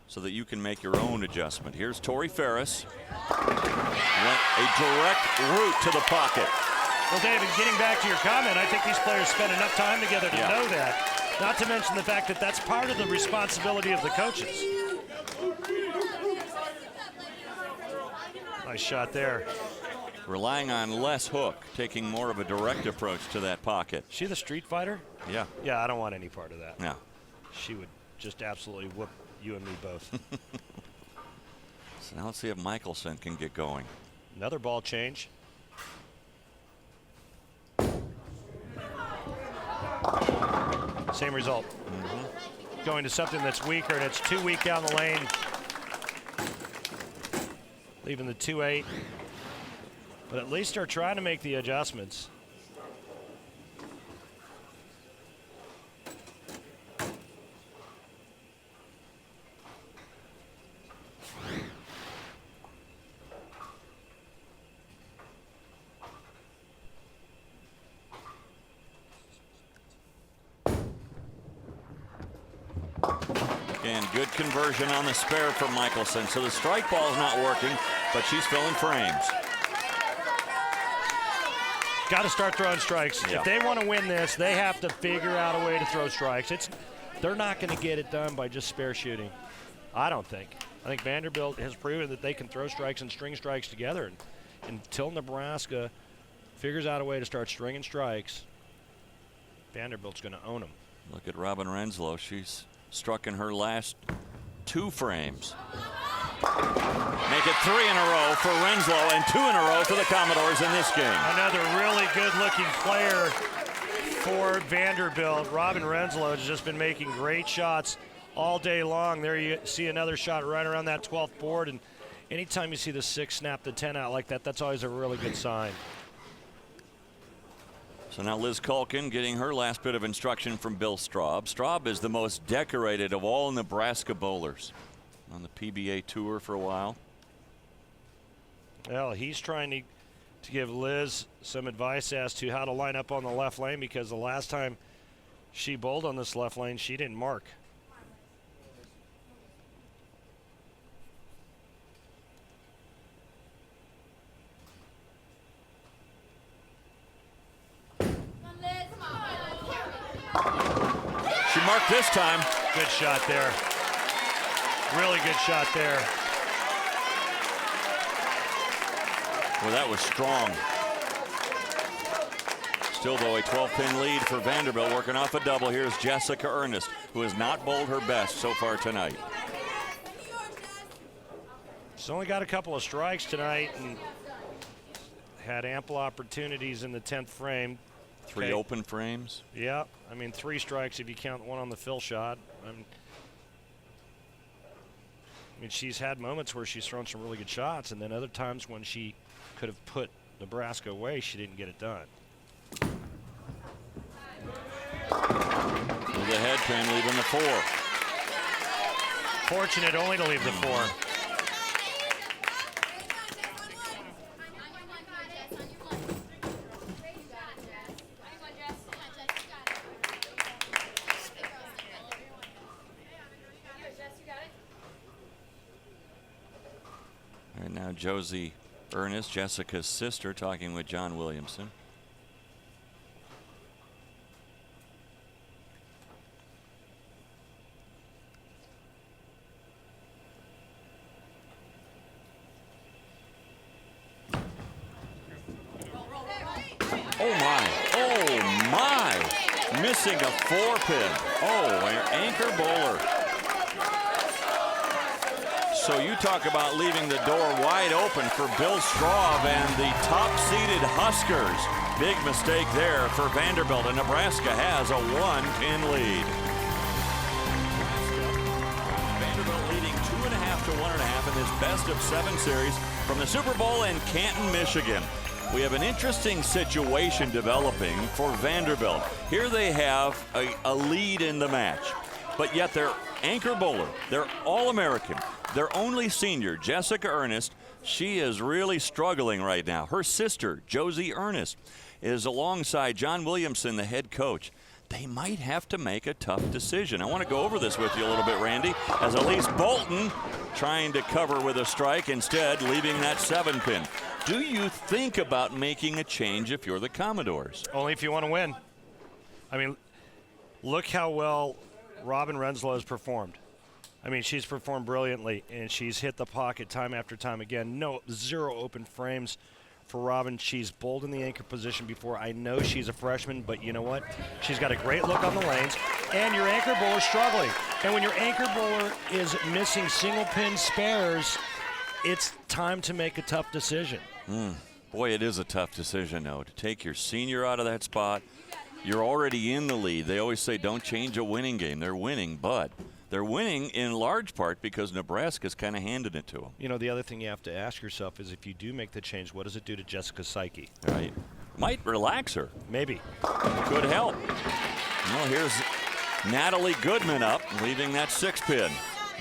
so that you can make your own adjustment. Here's Tori Ferris. Went a direct route to the pocket. Well, David, getting back to your comment, I think these players spend enough time together to know that. Not to mention the fact that that's part of the responsibility of the coaches. Nice shot there. Relying on less hook, taking more of a direct approach to that pocket. She the street fighter? Yeah. Yeah, I don't want any part of that. No. She would just absolutely whoop you and me both. So now let's see if Michelson can get going. Another ball change. Same result. Going to something that's weaker, and it's too weak down the lane. Leaving the 2-8. But at least they're trying to make the adjustments. Again, good conversion on the spare from Michelson. So the strike ball's not working, but she's filling frames. Got to start throwing strikes. Yeah. If they want to win this, they have to figure out a way to throw strikes. They're not going to get it done by just spare shooting. I don't think. I think Vanderbilt has proven that they can throw strikes and string strikes together. And until Nebraska figures out a way to start stringing strikes, Vanderbilt's going to own them. Look at Robin Renslow. She's struck in her last 2 frames. Make it 3 in a row for Renslow and 2 in a row for the Commodores in this game. Another really good-looking player for Vanderbilt. Robin Renslow has just been making great shots all day long. There you see another shot right around that 12th board, and anytime you see the 6 snap the 10 out like that, that's always a really good sign. So now Liz Culkin getting her last bit of instruction from Bill Straub. Straub is the most decorated of all Nebraska bowlers. On the PBA tour for a while. Well, he's trying to give Liz some advice as to how to line up on the left lane, because the last time she bowled on this left lane, she didn't mark. She marked this time. Good shot there. Really good shot there. Well, that was strong. Still, though, a 12-pin lead for Vanderbilt. Working off a double. Here's Jessica Ernest, who has not bowled her best so far tonight. She's only got a couple of strikes tonight and had ample opportunities in the 10th frame. 3 open frames. Yeah, I mean 3 strikes if you count one on the fill shot. I mean, she's had moments where she's thrown some really good shots, and then other times when she could have put Nebraska away, she didn't get it done. With the head pin leaving the 4. Fortunate only to leave the 4. And now Josie Ernest, Jessica's sister, talking with John Williamson. Oh my, oh my, missing a 4-pin. Oh, an anchor bowler. So you talk about leaving the door wide open for Bill Straub and the top-seeded Huskers. Big mistake there for Vanderbilt, and Nebraska has a 1-pin lead. Vanderbilt leading 2.5 to 1.5 in this best-of-7 series from the Super Bowl in Canton, Michigan. We have an interesting situation developing for Vanderbilt. Here they have a lead in the match, but yet their anchor bowler, their All-American, their only senior, Jessica Ernest, she is really struggling right now. Her sister, Josie Ernest, is alongside John Williamson, the head coach. They might have to make a tough decision. I want to go over this with you a little bit, Randy, as Elise Bolton trying to cover with a strike, instead leaving that 7-pin. Do you think about making a change if you're the Commodores? Only if you want to win. I mean, look how well Robin Renslow has performed. I mean, she's performed brilliantly, and she's hit the pocket time after time again. Zero open frames for Robin. She's bowled in the anchor position before. I know she's a freshman, but you know what? She's got a great look on the lanes, and your anchor bowler's struggling. And when your anchor bowler is missing single pin spares, it's time to make a tough decision. Boy, it is a tough decision, though, to take your senior out of that spot. You're already in the lead. They always say don't change a winning game. They're winning, but they're winning in large part because Nebraska's kind of handed it to them. You know, the other thing you have to ask yourself is if you do make the change, what does it do to Jessica's psyche? Right. Might relax her. Maybe. Could help. Well, here's Natalie Goodman up, leaving that 6-pin.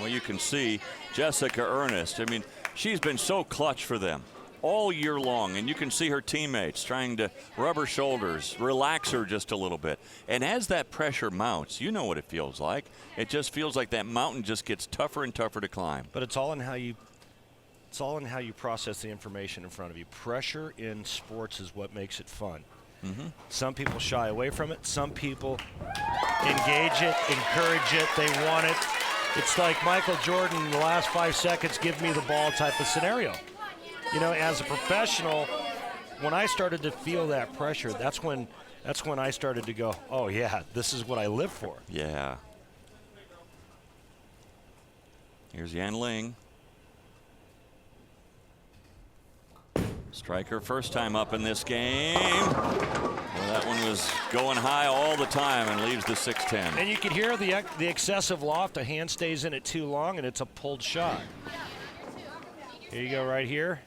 Well, you can see Jessica Ernest. I mean, she's been so clutch for them all year long, and you can see her teammates trying to rub her shoulders, relax her just a little bit. And as that pressure mounts, you know what it feels like. It just feels like that mountain just gets tougher and tougher to climb. But it's all in how you process the information in front of you. Pressure in sports is what makes it fun. Some people shy away from it. Some people engage it, encourage it. They want it. It's like Michael Jordan in the last 5 seconds, give me the ball type of scenario. You know, as a professional, when I started to feel that pressure, that's when That's when I started to go, oh, yeah, this is what I live for. Yeah. Here's Yan Ling. Striker first time up in this game. Well, that one was going high all the time and leaves the 6-10. And you can hear the excessive loft. The hand stays in it too long, and it's a pulled shot. Here you go right here.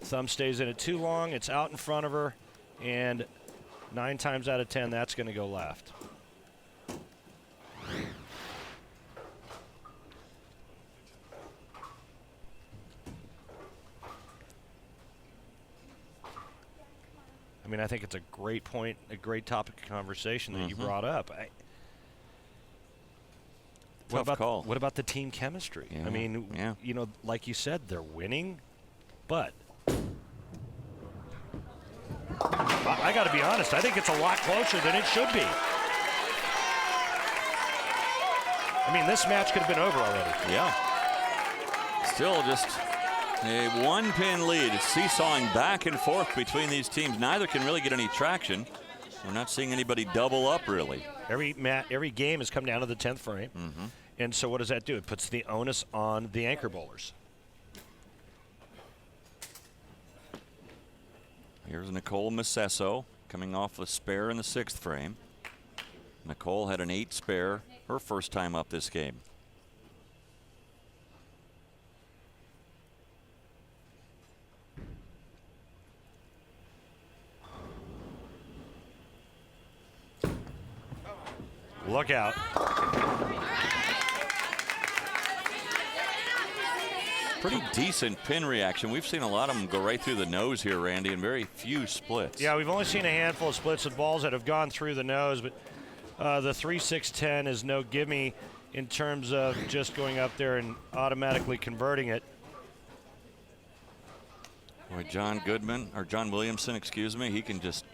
Thumb stays in it too long. It's out in front of her, and 9 times out of 10, that's going to go left. I mean, I think it's a great point, a great topic of conversation that you brought up. What about the team chemistry? Yeah. I mean, you know, like you said, they're winning, but I got to be honest, I think it's a lot closer than it should be. I mean, this match could have been over already. Yeah. Still just a 1-pin lead. It's seesawing back and forth between these teams. Neither can really get any traction. We're not seeing anybody double up, really. Every game has come down to the 10th frame. And so what does that do? It puts the onus on the anchor bowlers. Here's Nicole Macesso coming off a spare in the 6th frame. Nicole had an 8 spare her first time up this game. Look out. Pretty decent pin reaction. We've seen a lot of them go right through the nose here, Randy, and very few splits. Yeah, we've only seen a handful of splits with balls that have gone through the nose, but the 3-6-10 is no gimme in terms of just going up there and automatically converting it. Boy, John Williamson, excuse me, he can just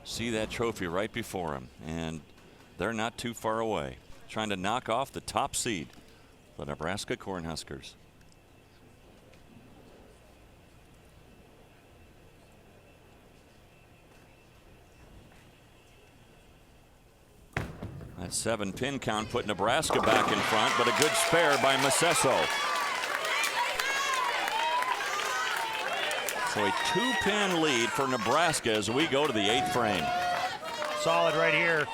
see that trophy right before him, and they're not too far away, trying to knock off the top seed, the Nebraska Cornhuskers. That 7-pin count put Nebraska back in front, but a good spare by Macesso. So a 2-pin lead for Nebraska as we go to the 8th frame. Solid right here.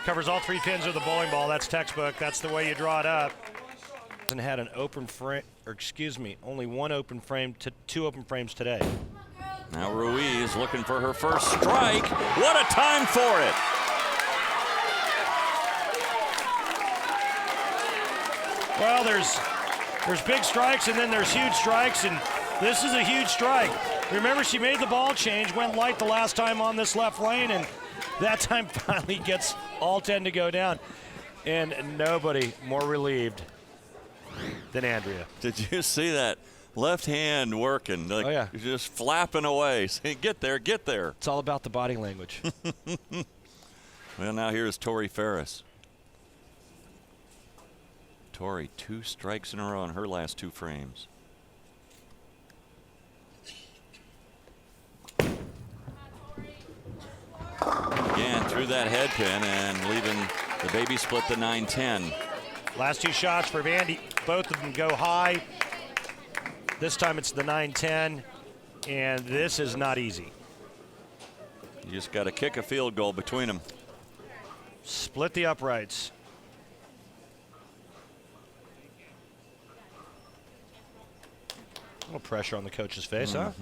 Covers all 3 pins of the bowling ball. That's textbook. That's the way you draw it up. And had an open frame, or excuse me, only 1 open frame to 2 open frames today. Now Ruiz looking for her first strike. What a time for it. Well, there's big strikes and then there's huge strikes, and this is a huge strike. Remember, she made the ball change, went light the last time on this left lane, and that time finally gets all 10 to go down. And nobody more relieved than Andrea. Did you see that left hand working? Like, oh, yeah. Just flapping away, saying, get there, get there. It's all about the body language. Well, now here's Tori Ferris. Tori, 2 strikes in a row in her last 2 frames. Again, through that head pin and leaving the baby split the 9-10. Last 2 shots for Vandy. Both of them go high. This time it's the 9-10, and this is not easy. You just got to kick a field goal between them. Split the uprights. A little pressure on the coach's face, huh?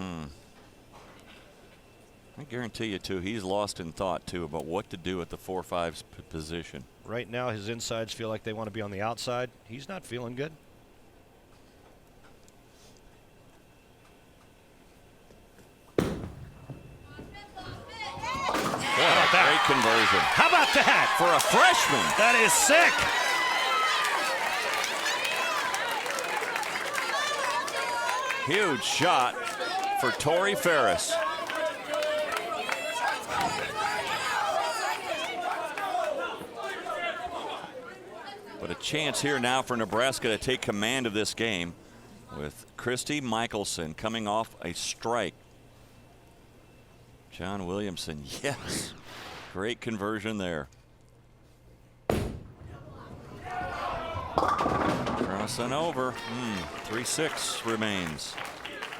I guarantee you, too, he's lost in thought, too, about what to do at the 4-5 position. Right now, his insides feel like they want to be on the outside. He's not feeling good. Great conversion. How about that? For a freshman. That is sick. Huge shot for Tori Ferris. But a chance here now for Nebraska to take command of this game with Christy Michelson coming off a strike. John Williamson, yes. Great conversion there. Crossing over. 3-6 remains.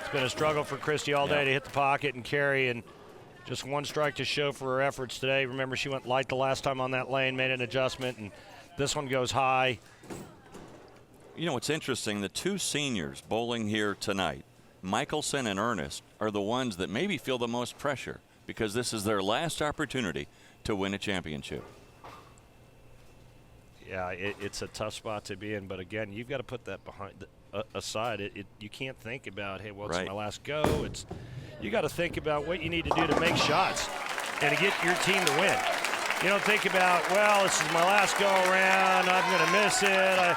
It's been a struggle for Christie all day to hit the pocket and carry, and just one strike to show for her efforts today. Remember, she went light the last time on that lane, made an adjustment, and this one goes high. You know, it's interesting. The two seniors bowling here tonight, Michelson and Ernest, are the ones that maybe feel the most pressure because this is their last opportunity to win a championship. Yeah, it's a tough spot to be in, but again, you've got to put that behind aside. You can't think about, hey, well, it's my last go. You got to think about what you need to do to make shots and to get your team to win. You don't think about, well, this is my last go around. I'm going to miss it. I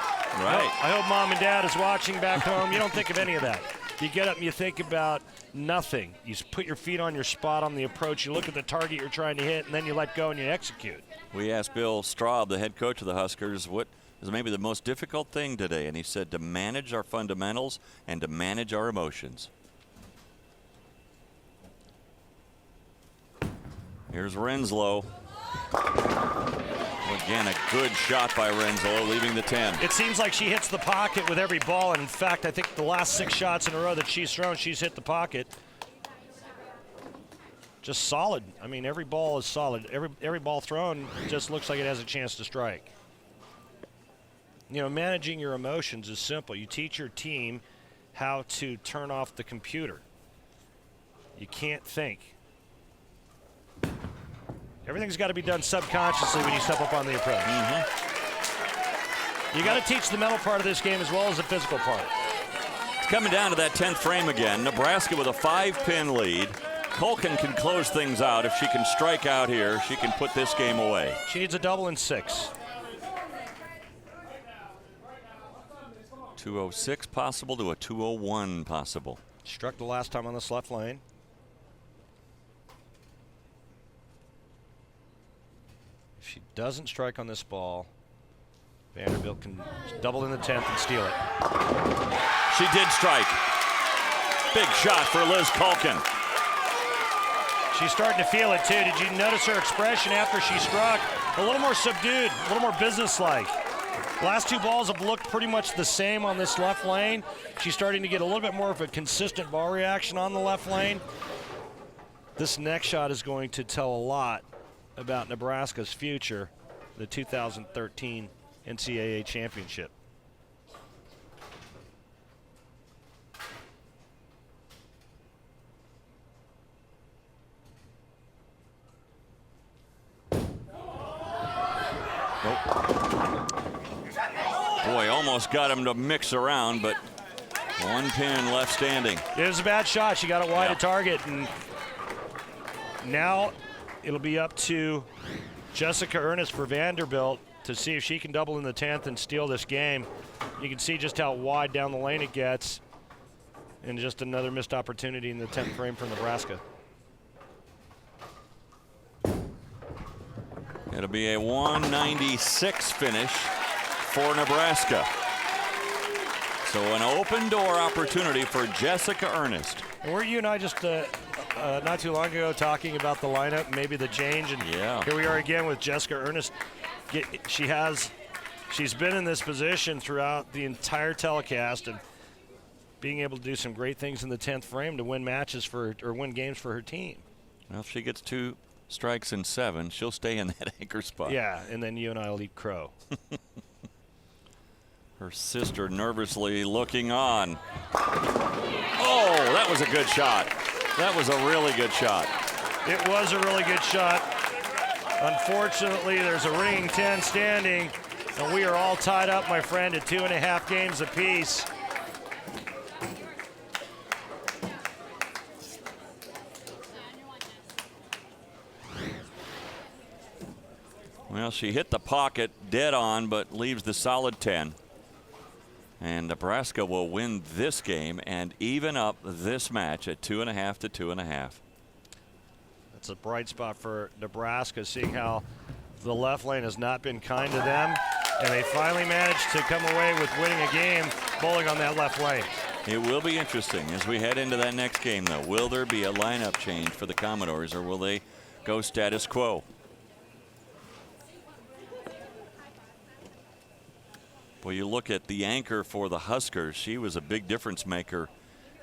hope mom and dad is watching back home. You don't think of any of that. You get up and you think about nothing. You put your feet on your spot on the approach. You look at the target you're trying to hit, and then you let go and you execute. We asked Bill Straub, the head coach of the Huskers, what is maybe the most difficult thing today, and he said to manage our fundamentals and to manage our emotions. Here's Renslow. Again, a good shot by Renslow, leaving the 10. It seems like she hits the pocket with every ball. And in fact, I think the last 6 shots in a row that she's thrown, she's hit the pocket. Just solid. I mean, every ball is solid. Every ball thrown just looks like it has a chance to strike. You know, managing your emotions is simple. You teach your team how to turn off the computer. You can't think. Everything's got to be done subconsciously when you step up on the approach. You got to teach the mental part of this game as well as the physical part. It's coming down to that 10th frame again. Nebraska with a 5-pin lead. Culkin can close things out. If she can strike out here, she can put this game away. She needs a double in 6. 206 possible to a 201 possible. Struck the last time on this left lane. If she doesn't strike on this ball, Vanderbilt can double in the 10th and steal it. She did strike. Big shot for Liz Culkin. She's starting to feel it too. Did you notice her expression after she struck? A little more subdued, a little more businesslike. Last 2 balls have looked pretty much the same on this left lane. She's starting to get a little bit more of a consistent ball reaction on the left lane. This next shot is going to tell a lot about Nebraska's future, the 2013 NCAA championship. Boy, almost got him to mix around, but 1 pin left standing. It was a bad shot. She got it wide of target, and now it'll be up to Jessica Ernest for Vanderbilt to see if she can double in the 10th and steal this game. You can see just how wide down the lane it gets, and just another missed opportunity in the 10th frame for Nebraska. It'll be a 196 finish for Nebraska. So an open door opportunity for Jessica Ernest. And weren't you and I just not too long ago talking about the lineup, maybe the change, and here we are again with Jessica Ernest. She's been in this position throughout the entire telecast and being able to do some great things in the 10th frame to win matches or win games for her team. Well, if she gets 2 strikes in 7, she'll stay in that anchor spot. Yeah, and then you and I will eat crow. Her sister nervously looking on. Oh, that was a good shot. That was a really good shot. It was a really good shot. Unfortunately, there's a ringing 10 standing, and we are all tied up, my friend, at 2.5 games apiece. Well, she hit the pocket dead on, but leaves the solid 10. And Nebraska will win this game and even up this match at 2.5 to 2.5. That's a bright spot for Nebraska, seeing how the left lane has not been kind to them, and they finally managed to come away with winning a game bowling on that left lane. It will be interesting as we head into that next game, though. Will there be a lineup change for the Commodores, or will they go status quo? Well, you look at the anchor for the Huskers. She was a big difference maker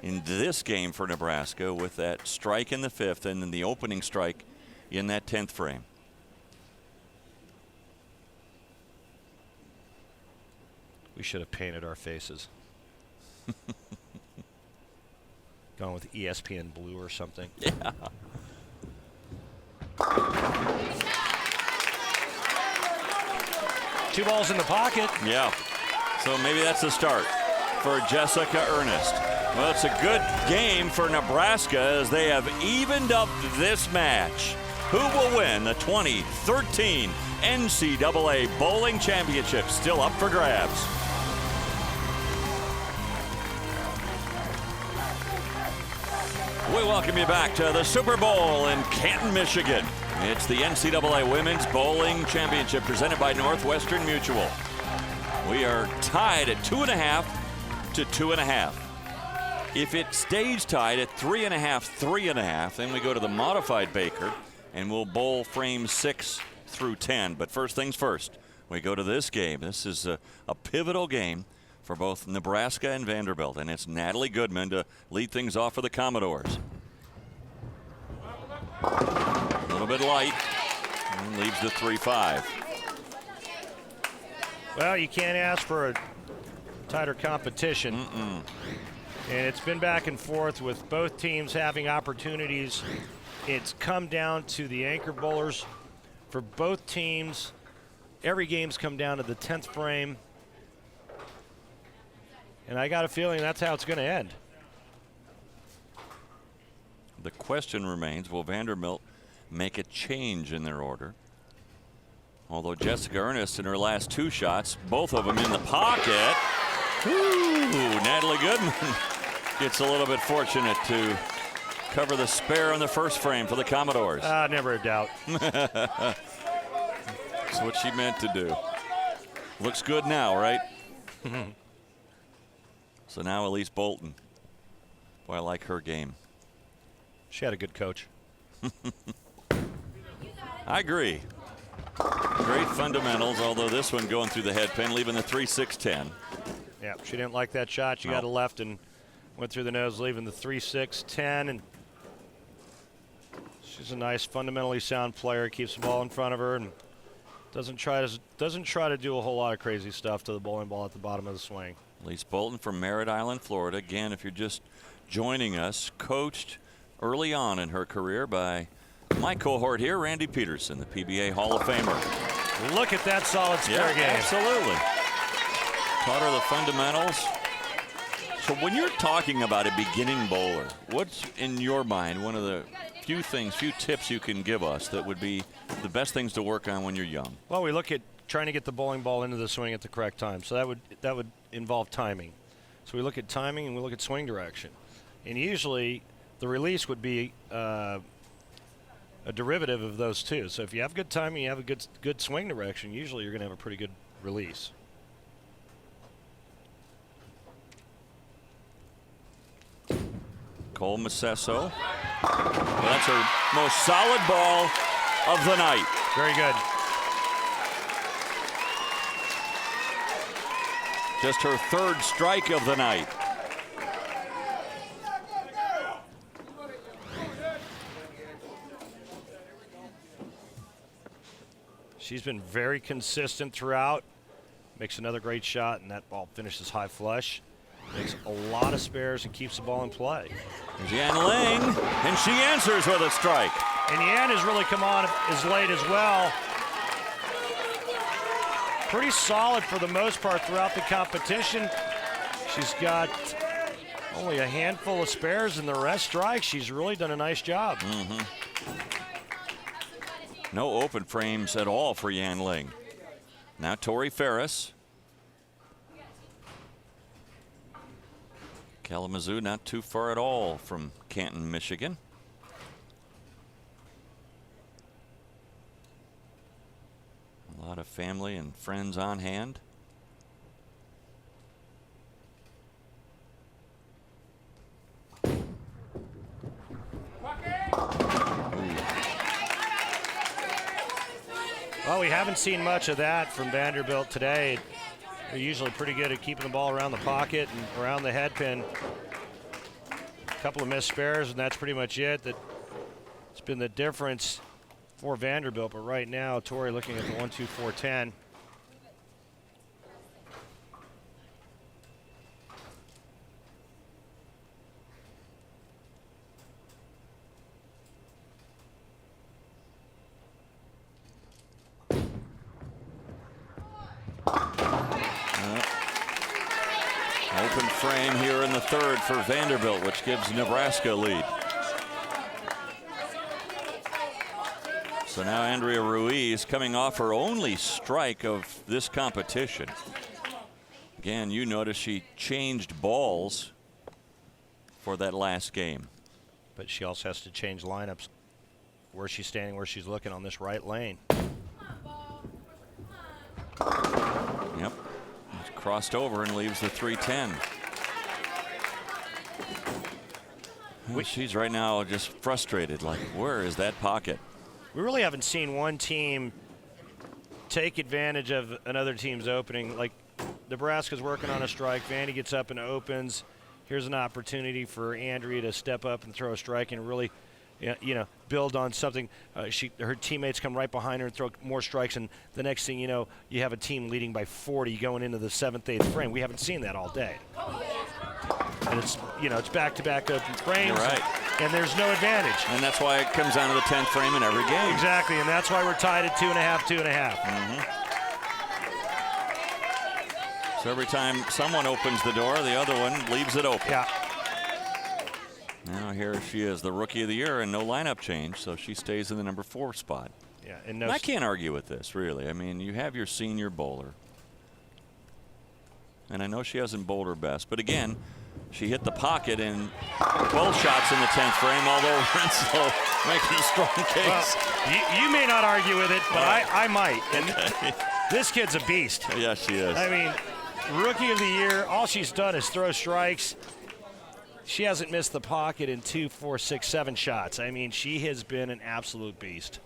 in this game for Nebraska with that strike in the 5th and then the opening strike in that 10th frame. We should have painted our faces. Gone with ESPN blue or something. Yeah. Two balls in the pocket. Yeah. So maybe that's the start for Jessica Ernest. Well, it's a good game for Nebraska as they have evened up this match. Who will win the 2013 NCAA Bowling Championship? Still up for grabs. We welcome you back to the Super Bowl in Canton, Michigan. It's the NCAA Women's Bowling Championship presented by Northwestern Mutual. We are tied at 2.5 to 2.5. If it stays tied at 3.5, 3.5, then we go to the modified Baker and we'll bowl frames 6 through 10. But first things first, we go to this game. This is a pivotal game for both Nebraska and Vanderbilt, and it's Natalie Goodman to lead things off for the Commodores. A little bit light and leaves the 3-5. Well, you can't ask for a tighter competition. And it's been back and forth with both teams having opportunities. It's come down to the anchor bowlers for both teams. Every game's come down to the 10th frame. And I got a feeling that's how it's going to end. The question remains, will Vanderbilt make a change in their order? Although Jessica Ernest in her last 2 shots, both of them in the pocket. Ooh, Natalie Goodman gets a little bit fortunate to cover the spare on the first frame for the Commodores. Never a doubt. That's what she meant to do. Looks good now, right? So now Elise Bolton. Boy, I like her game. She had a good coach. I agree. Great fundamentals, although this one going through the head pin, leaving the 3-6-10. Yeah, she didn't like that shot. She got a left and went through the nose, leaving the 3-6-10. And she's a nice, fundamentally sound player. Keeps the ball in front of her and doesn't try to do a whole lot of crazy stuff to the bowling ball at the bottom of the swing. Elise Bolton from Merritt Island, Florida. Again, if you're just joining us, coached early on in her career by my cohort here, Randy Peterson, the PBA Hall of Famer. Look at that solid spare game. Absolutely. Taught her the fundamentals. So when you're talking about a beginning bowler, what's in your mind one of the few tips you can give us that would be the best things to work on when you're young? Well, we look at trying to get the bowling ball into the swing at the correct time. So that would involve timing. So we look at timing and we look at swing direction. And usually the release would be a derivative of those two. So if you have good timing, you have a good swing direction, usually you're going to have a pretty good release. Cole Macesso. Well, that's her most solid ball of the night. Very good. Just her 3rd strike of the night. She's been very consistent throughout. Makes another great shot, and that ball finishes high flush. Makes a lot of spares and keeps the ball in play. There's Yan Ling, and she answers with a strike. And Yan has really come on as late as well. Pretty solid for the most part throughout the competition. She's got only a handful of spares and the rest strikes. She's really done a nice job. No open frames at all for Yan Ling. Now Tori Ferris. Kalamazoo not too far at all from Canton, Michigan. A lot of family and friends on hand. Well, we haven't seen much of that from Vanderbilt today. They're usually pretty good at keeping the ball around the pocket and around the head pin. A couple of missed spares, and that's pretty much it. It's been the difference for Vanderbilt, but right now, Torrey looking at the 1-2-4-10. Open frame here in the third for Vanderbilt, which gives Nebraska a lead. So now Andrea Ruiz coming off her only strike of this competition. Again, you notice she changed balls for that last game. But she also has to change lineups. Where she's standing, where she's looking on this right lane. Yep. It's crossed over and leaves the 3-10. She's right now just frustrated, like, where is that pocket? We really haven't seen one team take advantage of another team's opening. Like, Nebraska's working on a strike. Vandy gets up and opens. Here's an opportunity for Andrea to step up and throw a strike and really, build on something. Her teammates come right behind her and throw more strikes, and the next thing you know, you have a team leading by 40 going into the 7th, 8th frame. We haven't seen that all day. And it's back-to-back open frames. You're right. And there's no advantage. And that's why it comes down to the 10th frame in every game. Exactly, and that's why we're tied at 2.5. So every time someone opens the door, the other one leaves it open. Yeah. Now here she is, the Rookie of the Year, and no lineup change, so she stays in the number 4 spot. Yeah, and I can't argue with this, really. I mean, you have your senior bowler. And I know she hasn't bowled her best, but again, she hit the pocket in 12 shots in the 10th frame, although Renslow making a strong case. Well, you may not argue with it, but I might. And this kid's a beast. Yeah, she is. I mean, Rookie of the Year, all she's done is throw strikes. She hasn't missed the pocket in 2, 4, 6, 7 shots. I mean, she has been an absolute beast.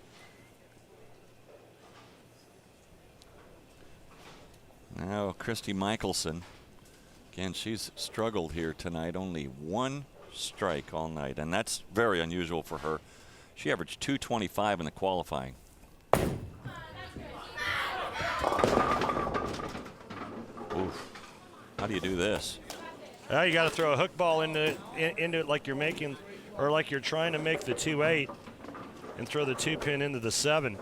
Now, Christy Michelson. Again, she's struggled here tonight. Only 1 strike all night, and that's very unusual for her. She averaged 225 in the qualifying. Oof. How do you do this? Well, you got to throw a hook ball into it like you're making, or like you're trying to make the 2-8, and throw the 2-pin into the 7.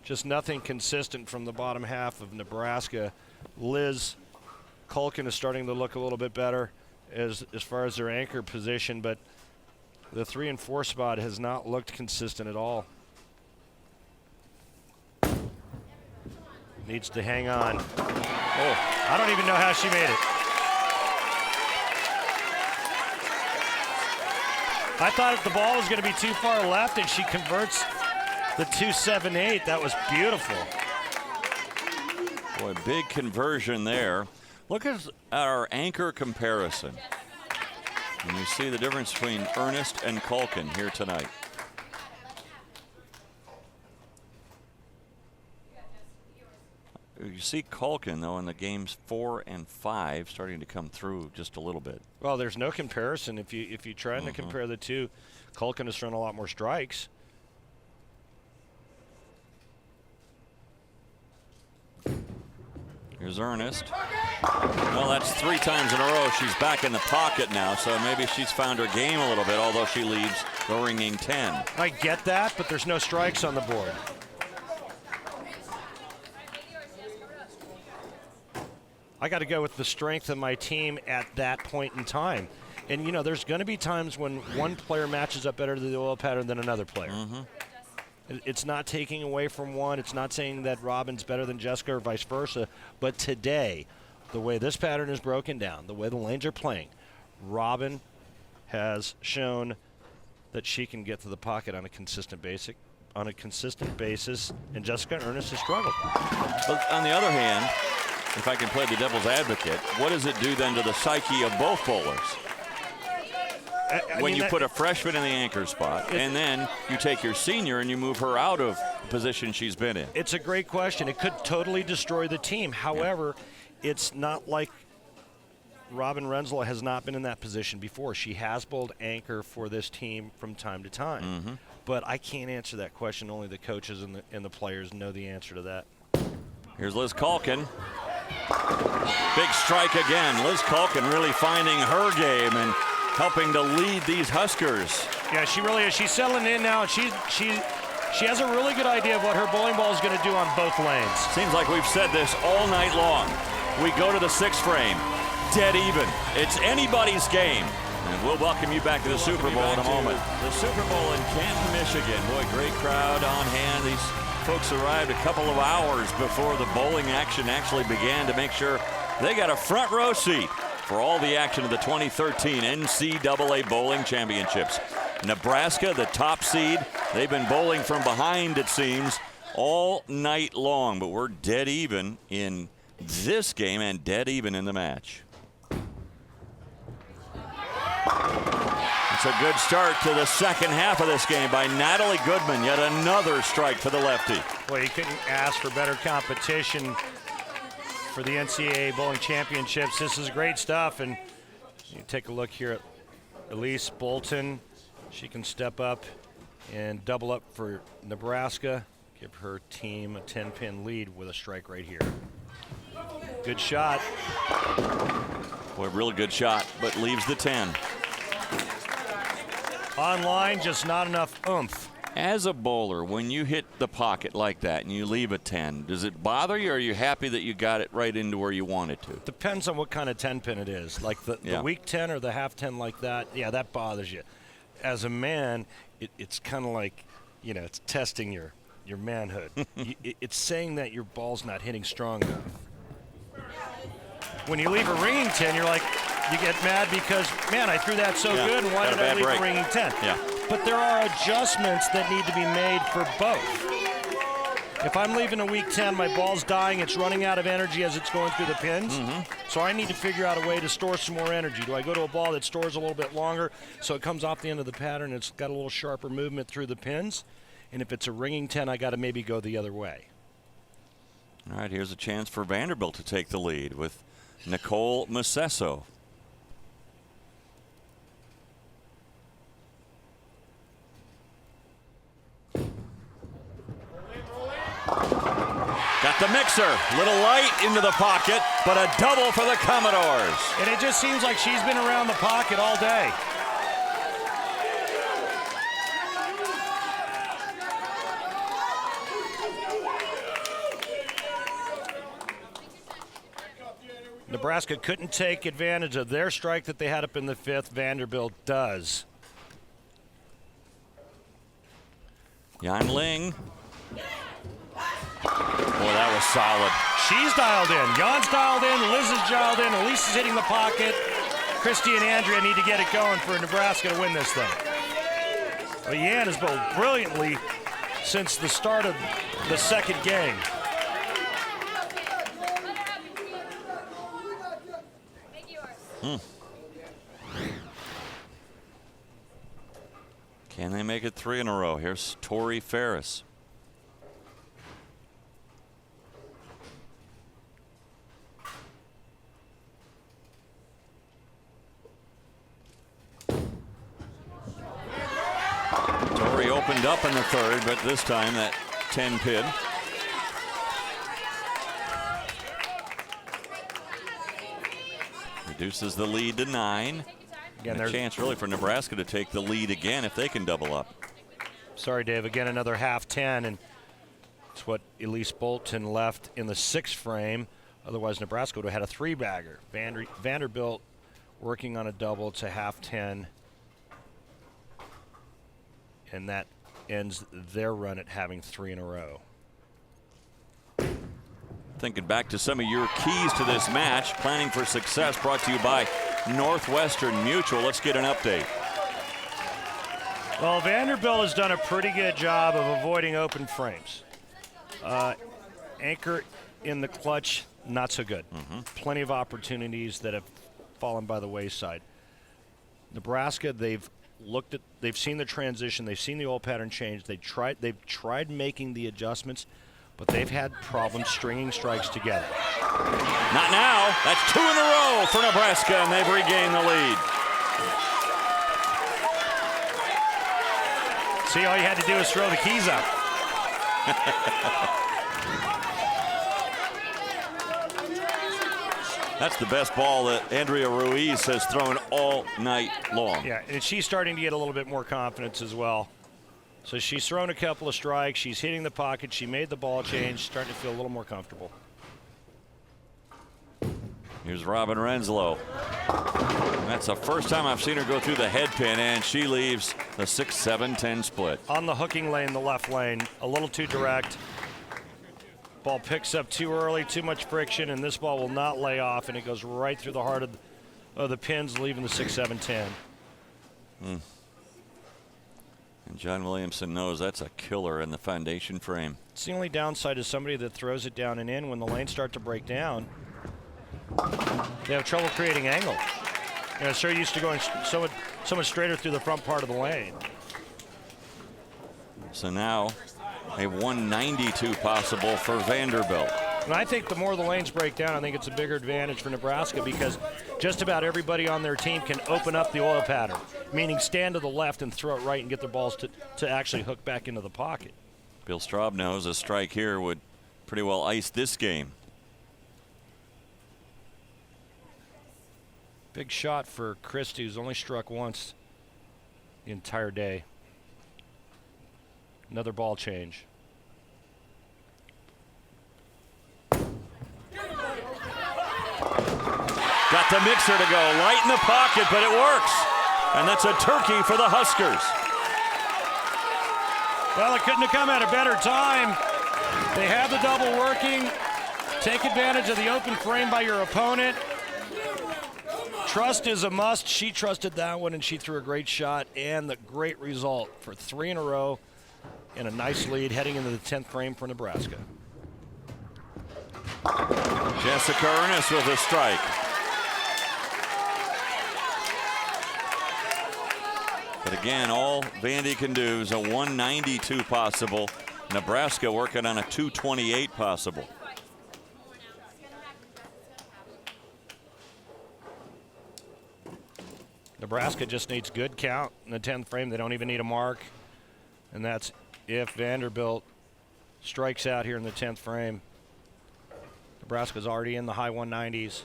Just nothing consistent from the bottom half of Nebraska. Liz Culkin is starting to look a little bit better as far as their anchor position, but the 3 and 4 spot has not looked consistent at all. Needs to hang on. Oh, I don't even know how she made it. I thought if the ball was going to be too far left and she converts the 2-7-8, that was beautiful. Boy, big conversion there. Look at our anchor comparison. And you see the difference between Ernest and Culkin here tonight. You see Culkin, though, in the games 4 and 5 starting to come through just a little bit. Well, there's no comparison. If you try to compare the two, Culkin has thrown a lot more strikes. Here's Ernest. Well, that's 3 times in a row. She's back in the pocket now, so maybe she's found her game a little bit, although she leaves the ringing 10. I get that, but there's no strikes on the board. I got to go with the strength of my team at that point in time. And, there's going to be times when one player matches up better to the oil pattern than another player. It's not taking away from one. It's not saying that Robin's better than Jessica or vice versa. But today, the way this pattern is broken down, the way the lanes are playing, Robin has shown that she can get to the pocket on a consistent basis, and Jessica Ernest has struggled. But on the other hand, if I can play the devil's advocate, what does it do then to the psyche of both bowlers? when you put a freshman in the anchor spot, and then you take your senior and you move her out of the position she's been in? It's a great question. It could totally destroy the team. However, it's not like Robin Renslow has not been in that position before. She has bowled anchor for this team from time to time. But I can't answer that question. Only the coaches and the players know the answer to that. Here's Liz Culkin. Big strike again. Liz Culkin really finding her game and helping to lead these Huskers. Yeah, she really is. She's settling in now, and she has a really good idea of what her bowling ball is going to do on both lanes. Seems like we've said this all night long. We go to the 6th frame. Dead even. It's anybody's game. And we'll welcome you back to the Super Bowl in a moment. The Super Bowl in Canton, Michigan. Boy, great crowd on hand. These folks arrived a couple of hours before the bowling action actually began to make sure they got a front row seat for all the action of the 2013 NCAA Bowling Championships. Nebraska, the top seed. They've been bowling from behind, it seems, all night long. But we're dead even in this game and dead even in the match. It's a good start to the second half of this game by Natalie Goodman. Yet another strike for the lefty. Well, you couldn't ask for better competition for the NCAA Bowling Championships. This is great stuff. And you take a look here at Elise Bolton. She can step up and double up for Nebraska. Give her team a 10-pin lead with a strike right here. Good shot. Boy, real good shot, but leaves the 10. Online, just not enough oomph. As a bowler, when you hit the pocket like that and you leave a 10, does it bother you, or are you happy that you got it right into where you want it to? Depends on what kind of 10-pin it is. Like the weak 10 or the half 10 like that, yeah, that bothers you. As a man, it's kind of like, it's testing your manhood. It's saying that your ball's not hitting strong enough. When you leave a ringing 10, you're like, you get mad because, man, I threw that so good, and why did I leave a ringing 10? Yeah. But there are adjustments that need to be made for both. If I'm leaving a weak 10, my ball's dying, it's running out of energy as it's going through the pins. So I need to figure out a way to store some more energy. Do I go to a ball that stores a little bit longer so it comes off the end of the pattern, it's got a little sharper movement through the pins? And if it's a ringing 10, I got to maybe go the other way. All right, here's a chance for Vanderbilt to take the lead with Nicole Macesso. Got the mixer, little light into the pocket, but a double for the Commodores. And it just seems like she's been around the pocket all day. Nebraska couldn't take advantage of their strike that they had up in the 5th. Vanderbilt does. Yan Ling. Boy, that was solid. She's dialed in. Jan's dialed in. Liz is dialed in. Elise is hitting the pocket. Christy and Andrea need to get it going for Nebraska to win this thing. Well, Yan has bowled brilliantly since the start of the second game. Can they make it 3 in a row? Here's Tori Ferris. Tori opened up in the 3rd, but this time that 10 pin. Reduces the lead to 9. Again, a chance really for Nebraska to take the lead again if they can double up. Sorry, Dave. Again, another half 10, and it's what Elise Bolton left in the 6th frame. Otherwise, Nebraska would have had a 3-bagger. Vanderbilt working on a double to half 10, and that ends their run at having 3 in a row. Thinking back to some of your keys to this match, planning for success brought to you by Northwestern Mutual. Let's get an update. Well, Vanderbilt has done a pretty good job of avoiding open frames. Anchor in the clutch, not so good. Plenty of opportunities that have fallen by the wayside. Nebraska, they've seen the transition, they've seen the old pattern change. They've tried making the adjustments, but they've had problems stringing strikes together. Not now. That's 2 in a row for Nebraska, and they've regained the lead. See, all you had to do is throw the keys up. That's the best ball that Andrea Ruiz has thrown all night long. Yeah, and she's starting to get a little bit more confidence as well. So she's thrown a couple of strikes. She's hitting the pocket. She made the ball change, starting to feel a little more comfortable. Here's Robin Renslow. That's the first time I've seen her go through the head pin, and she leaves the 6-7-10 split. On the hooking lane, the left lane, a little too direct. Ball picks up too early, too much friction, and this ball will not lay off, and it goes right through the heart of the pins, leaving the 6-7-10. And John Williamson knows that's a killer in the foundation frame. It's the only downside is somebody that throws it down and in. When the lanes start to break down, they have trouble creating angle. You know, so used to going so much straighter through the front part of the lane. So now a 192 possible for Vanderbilt. And I think the more the lanes break down, I think it's a bigger advantage for Nebraska because just about everybody on their team can open up the oil pattern, meaning stand to the left and throw it right and get their balls to actually hook back into the pocket. Bill Straub knows a strike here would pretty well ice this game. Big shot for Christie, who's only struck once the entire day. Another ball change. Got the mixer to go light in the pocket, but it works. And that's a turkey for the Huskers. Well, it couldn't have come at a better time. They have the double working. Take advantage of the open frame by your opponent. Trust is a must. She trusted that one, and she threw a great shot and the great result for 3 in a row and a nice lead heading into the 10th frame for Nebraska. Jessica Ernest with a strike. But again, all Vandy can do is a 192 possible. Nebraska working on a 228 possible. Nebraska just needs good count in the 10th frame. They don't even need a mark. And that's if Vanderbilt strikes out here in the 10th frame. Nebraska's already in the high 190s.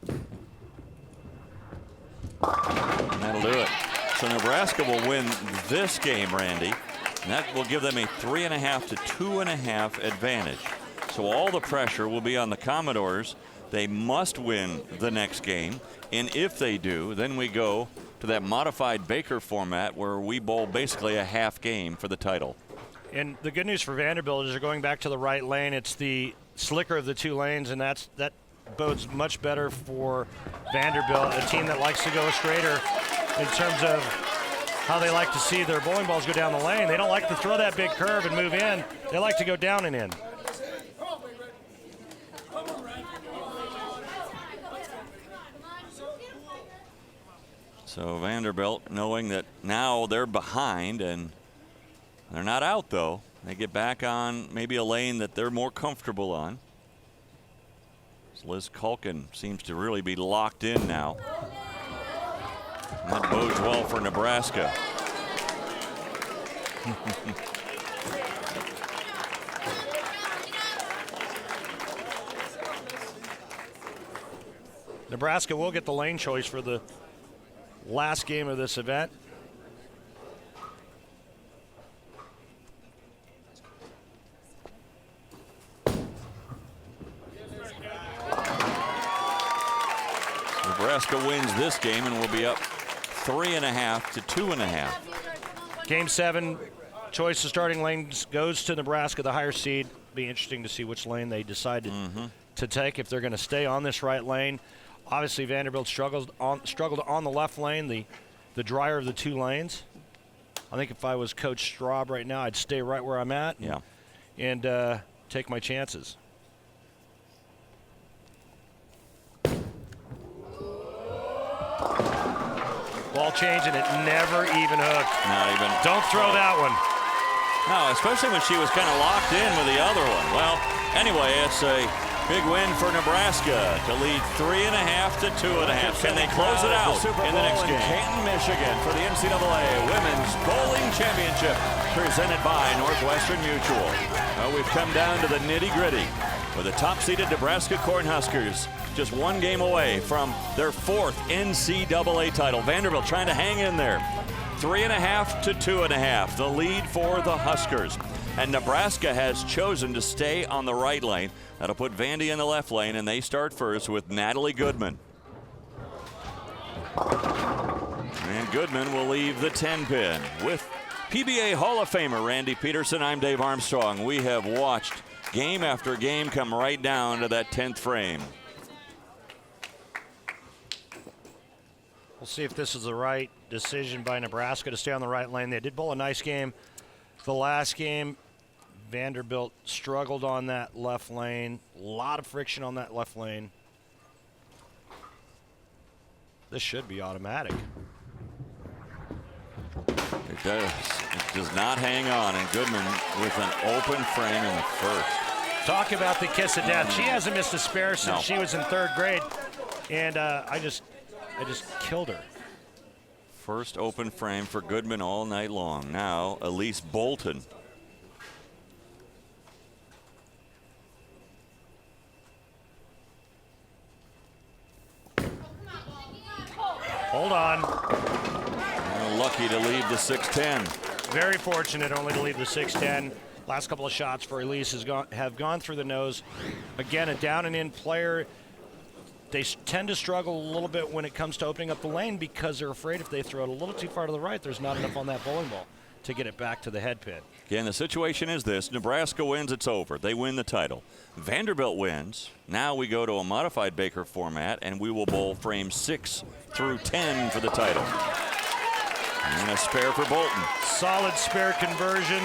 And that'll do it. So Nebraska will win this game, Randy. And that will give them a 3.5 to 2.5 advantage. So all the pressure will be on the Commodores. They must win the next game. And if they do, then we go to that modified Baker format where we bowl basically a half game for the title. And the good news for Vanderbilt is they're going back to the right lane. It's the slicker of the two lanes, and that bodes much better for Vanderbilt, a team that likes to go straighter in terms of how they like to see their bowling balls go down the lane. They don't like to throw that big curve and move in. They like to go down and in. So Vanderbilt, knowing that now they're behind and they're not out though. They get back on maybe a lane that they're more comfortable on. Liz Culkin seems to really be locked in now. And that bodes well for Nebraska. Nebraska will get the lane choice for the last game of this event. Nebraska wins this game and will be up 3.5 to 2.5. Game 7, choice of starting lanes goes to Nebraska, the higher seed. Be interesting to see which lane they decide to take, if they're going to stay on this right lane. Obviously, Vanderbilt struggled on the left lane, the drier of the two lanes. I think if I was Coach Straub right now, I'd stay right where I'm at. Yeah. and take my chances. Ball change, and it never even hooked. Not even. Don't throw that one. No, especially when she was kind of locked in with the other one. Well, anyway, it's a big win for Nebraska to lead 3.5 to 2.5. Can they close it out in the next game? Canton, Michigan for the NCAA Women's Bowling Championship presented by Northwestern Mutual. Well, we've come down to the nitty-gritty with the top-seeded Nebraska Cornhuskers just one game away from their 4th NCAA title. Vanderbilt trying to hang in there. 3.5 to 2.5, the lead for the Huskers. And Nebraska has chosen to stay on the right lane. That'll put Vandy in the left lane, and they start first with Natalie Goodman. And Goodman will leave the 10-pin. With PBA Hall of Famer Randy Peterson, I'm Dave Armstrong. We have watched game after game come right down to that 10th frame. We'll see if this is the right decision by Nebraska to stay on the right lane. They did bowl a nice game. The last game, Vanderbilt struggled on that left lane. A lot of friction on that left lane. This should be automatic. It does. It does not hang on, and Goodman with an open frame in the first. Talk about the kiss of death. She hasn't missed a spare since she was in 3rd grade, and I just killed her. First open frame for Goodman all night long. Now, Elise Bolton. Hold on. Lucky to leave the 6-10. Very fortunate only to leave the 6-10. Last couple of shots for Elise have gone through the nose. Again, a down and in player. They tend to struggle a little bit when it comes to opening up the lane because they're afraid if they throw it a little too far to the right, there's not enough on that bowling ball to get it back to the head pin. Again, the situation is this. Nebraska wins, it's over. They win the title. Vanderbilt wins. Now we go to a modified Baker format, and we will bowl frames 6 through 10 for the title. And a spare for Bolton. Solid spare conversion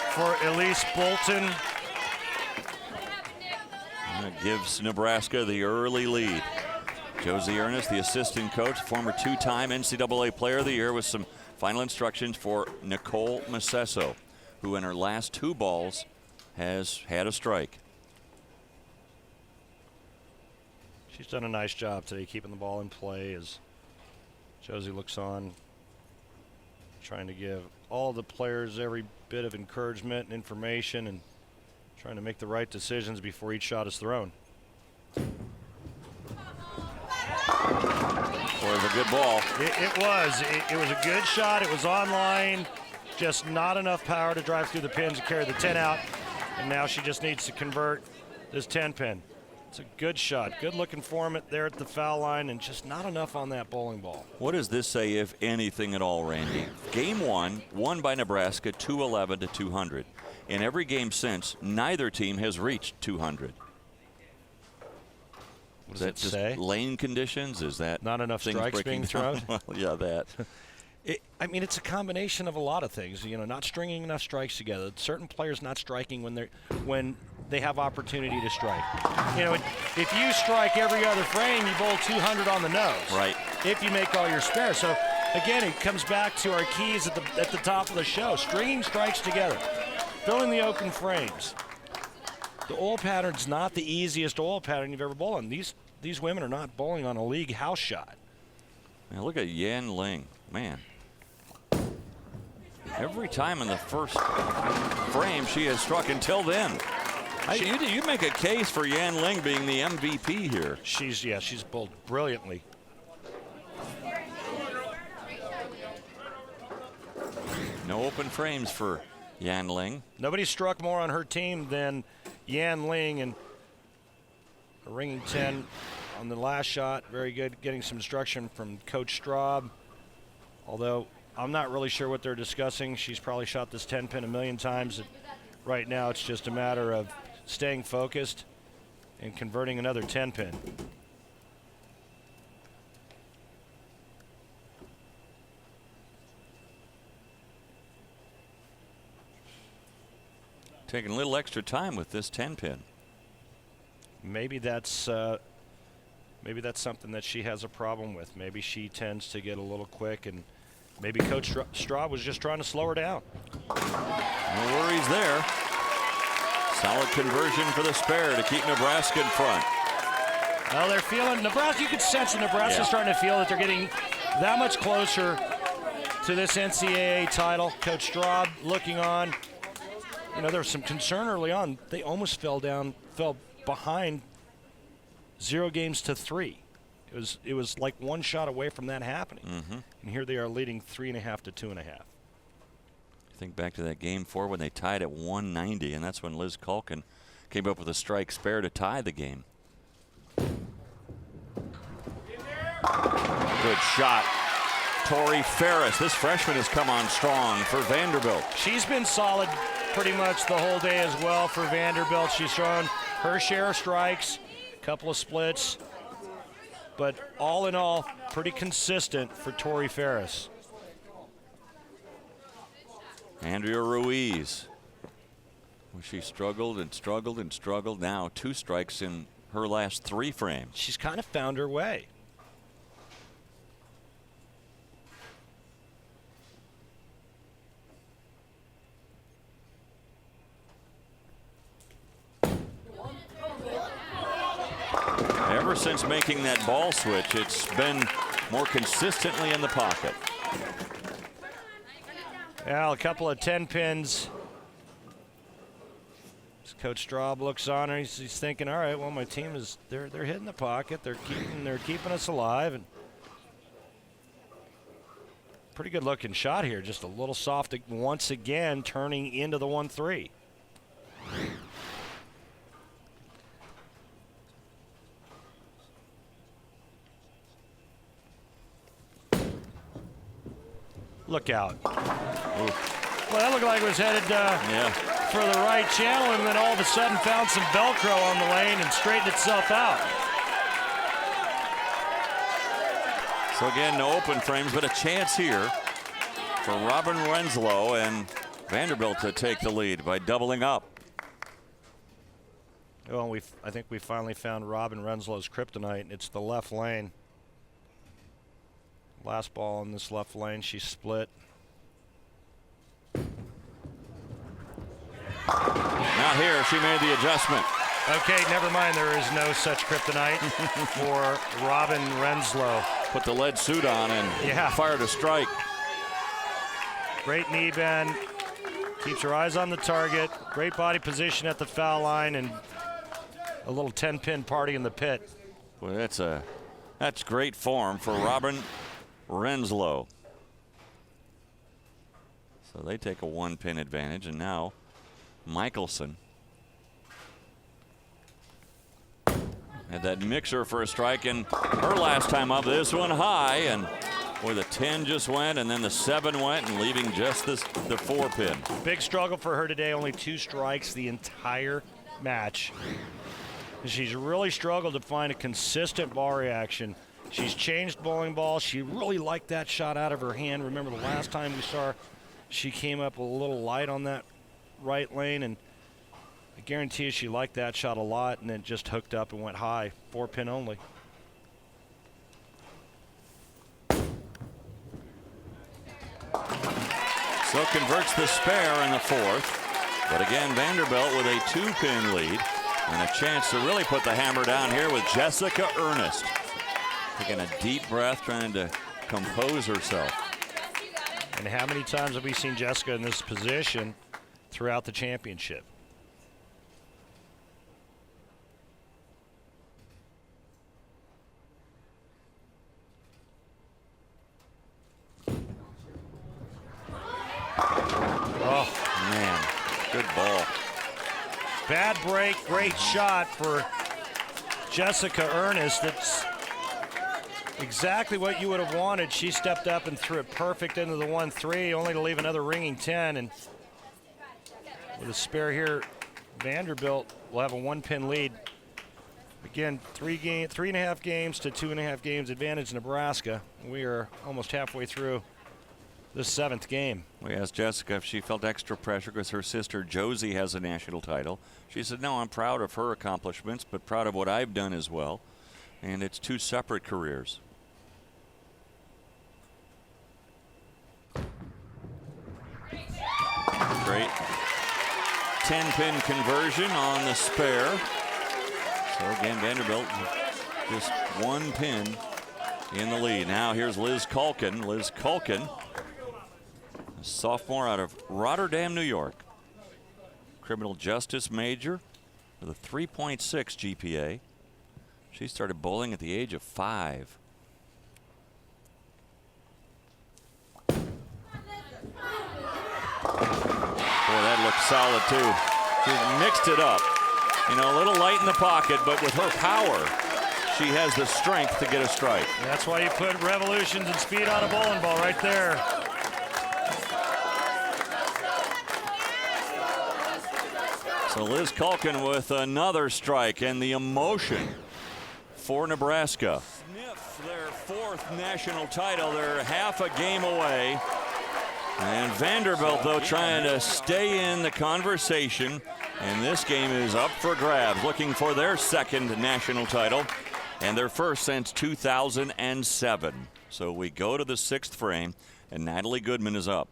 for Elise Bolton. That gives Nebraska the early lead. Josie Ernest, the assistant coach, former 2-time NCAA Player of the Year, with some final instructions for Nicole Macesso, who in her last 2 balls has had a strike. She's done a nice job today keeping the ball in play as Josie looks on, trying to give all the players every bit of encouragement and information and trying to make the right decisions before each shot is thrown. It was a good ball. It was. It was a good shot. It was online. Just not enough power to drive through the pins and carry the 10 out. And now she just needs to convert this 10 pin. It's a good shot. Good looking form there at the foul line, and just not enough on that bowling ball. What does this say, if anything at all, Randy? Game 1, won by Nebraska 211 to 200. In every game since, neither team has reached 200. What does it say? Lane conditions? Is that not enough strikes being thrown? Well, yeah, that. I mean, it's a combination of a lot of things. You know, not stringing enough strikes together. Certain players not striking when they have opportunity to strike. You know, if you strike every other frame, you bowl 200 on the nose. Right. If you make all your spares. So again, it comes back to our keys at the top of the show: stringing strikes together, filling the open frames. The oil pattern's not the easiest oil pattern you've ever bowled on. These women are not bowling on a league house shot. Now look at Yan Ling, man. Every time in the first frame she has struck until then. You make a case for Yan Ling being the MVP here. She's bowled brilliantly. No open frames for Yan Ling. Nobody struck more on her team than Yan Ling, and a ringing 10 on the last shot. Very good, getting some instruction from Coach Straub. Although I'm not really sure what they're discussing. She's probably shot this 10 pin a million times. Right now it's just a matter of staying focused and converting another 10 pin. taking a little extra time with this 10-pin. Maybe that's something that she has a problem with. Maybe she tends to get a little quick, and maybe Coach Straub was just trying to slow her down. No worries there. Solid conversion for the spare to keep Nebraska in front. Well, they're feeling Nebraska. You could sense that Nebraska's starting to feel that they're getting that much closer to this NCAA title. Coach Straub looking on. You know, there was some concern early on. They almost fell behind 0-3. It was like one shot away from that happening. And here they are leading 3.5 to 2.5. Think back to that game 4 when they tied at 190, and that's when Liz Culkin came up with a strike spare to tie the game. Good shot. Tori Ferris. This freshman has come on strong for Vanderbilt. She's been solid pretty much the whole day as well for Vanderbilt. She's thrown her share of strikes, a couple of splits, but all in all, pretty consistent for Tori Ferris. Andrea Ruiz. She struggled and struggled and struggled. Now 2 strikes in her last 3 frames. She's kind of found her way. Ever since making that ball switch, it's been more consistently in the pocket. Well, a couple of 10 pins. As Coach Straub looks on her, he's thinking, all right, well, my team is they're hitting the pocket, they're keeping us alive, and pretty good looking shot here. Just a little soft once again, turning into the 1-3. Look out. Oof. Well, that looked like it was headed for the right channel, and then all of a sudden found some Velcro on the lane and straightened itself out. So again, no open frames, but a chance here for Robin Renslow and Vanderbilt to take the lead by doubling up. Well, I think we finally found Robin Renslow's kryptonite, and it's the left lane. Last ball in this left lane, she split. Now here, she made the adjustment. Okay, never mind. There is no such kryptonite for Robin Renslow. Put the lead suit on and fired a strike. Great knee bend. Keeps her eyes on the target. Great body position at the foul line, and a little 10-pin party in the pit. Well, that's great form for Robin Renslow. So they take a 1-pin advantage, and now Michelson had that mixer for a strike, and her last time up, this one high, and where the 10 just went, and then the 7 went, and leaving just the 4-pin. Big struggle for her today. Only 2 strikes the entire match. She's really struggled to find a consistent ball reaction. She's changed bowling balls. She really liked that shot out of her hand. Remember the last time we saw her, she came up a little light on that right lane, and I guarantee you she liked that shot a lot, and then just hooked up and went high. 4-pin only. So converts the spare in the 4th. But again, Vanderbilt with a 2-pin lead and a chance to really put the hammer down here with Jessica Ernest. Taking a deep breath, trying to compose herself. And how many times have we seen Jessica in this position throughout the championship? Oh, man. Good ball. Bad break, great shot for Jessica Ernest. It's exactly what you would have wanted. She stepped up and threw it perfect into the 1-3, only to leave another ringing 10. And with a spare here, Vanderbilt will have a 1-pin lead. Again, 3.5 games to 2.5 games advantage Nebraska. We are almost halfway through this 7th game. We asked Jessica if she felt extra pressure because her sister Josie has a national title. She said, no, I'm proud of her accomplishments, but proud of what I've done as well. And it's 2 separate careers. Great 10-pin conversion on the spare. So again, Vanderbilt just 1 pin in the lead. Now here's Liz Culkin. Liz Culkin, a sophomore out of Rotterdam, New York. Criminal justice major with a 3.6 GPA. She started bowling at the age of 5. Boy, that looks solid too. She mixed it up. You know, a little light in the pocket, but with her power, she has the strength to get a strike. That's why you put revolutions and speed on a bowling ball right there. So Liz Culkin with another strike, and the emotion for Nebraska. Sniff their 4th national title. They're half a game away. And Vanderbilt, though, trying to stay in the conversation. And this game is up for grabs, looking for their 2nd national title and their 1st since 2007. So we go to the 6th frame, and Natalie Goodman is up.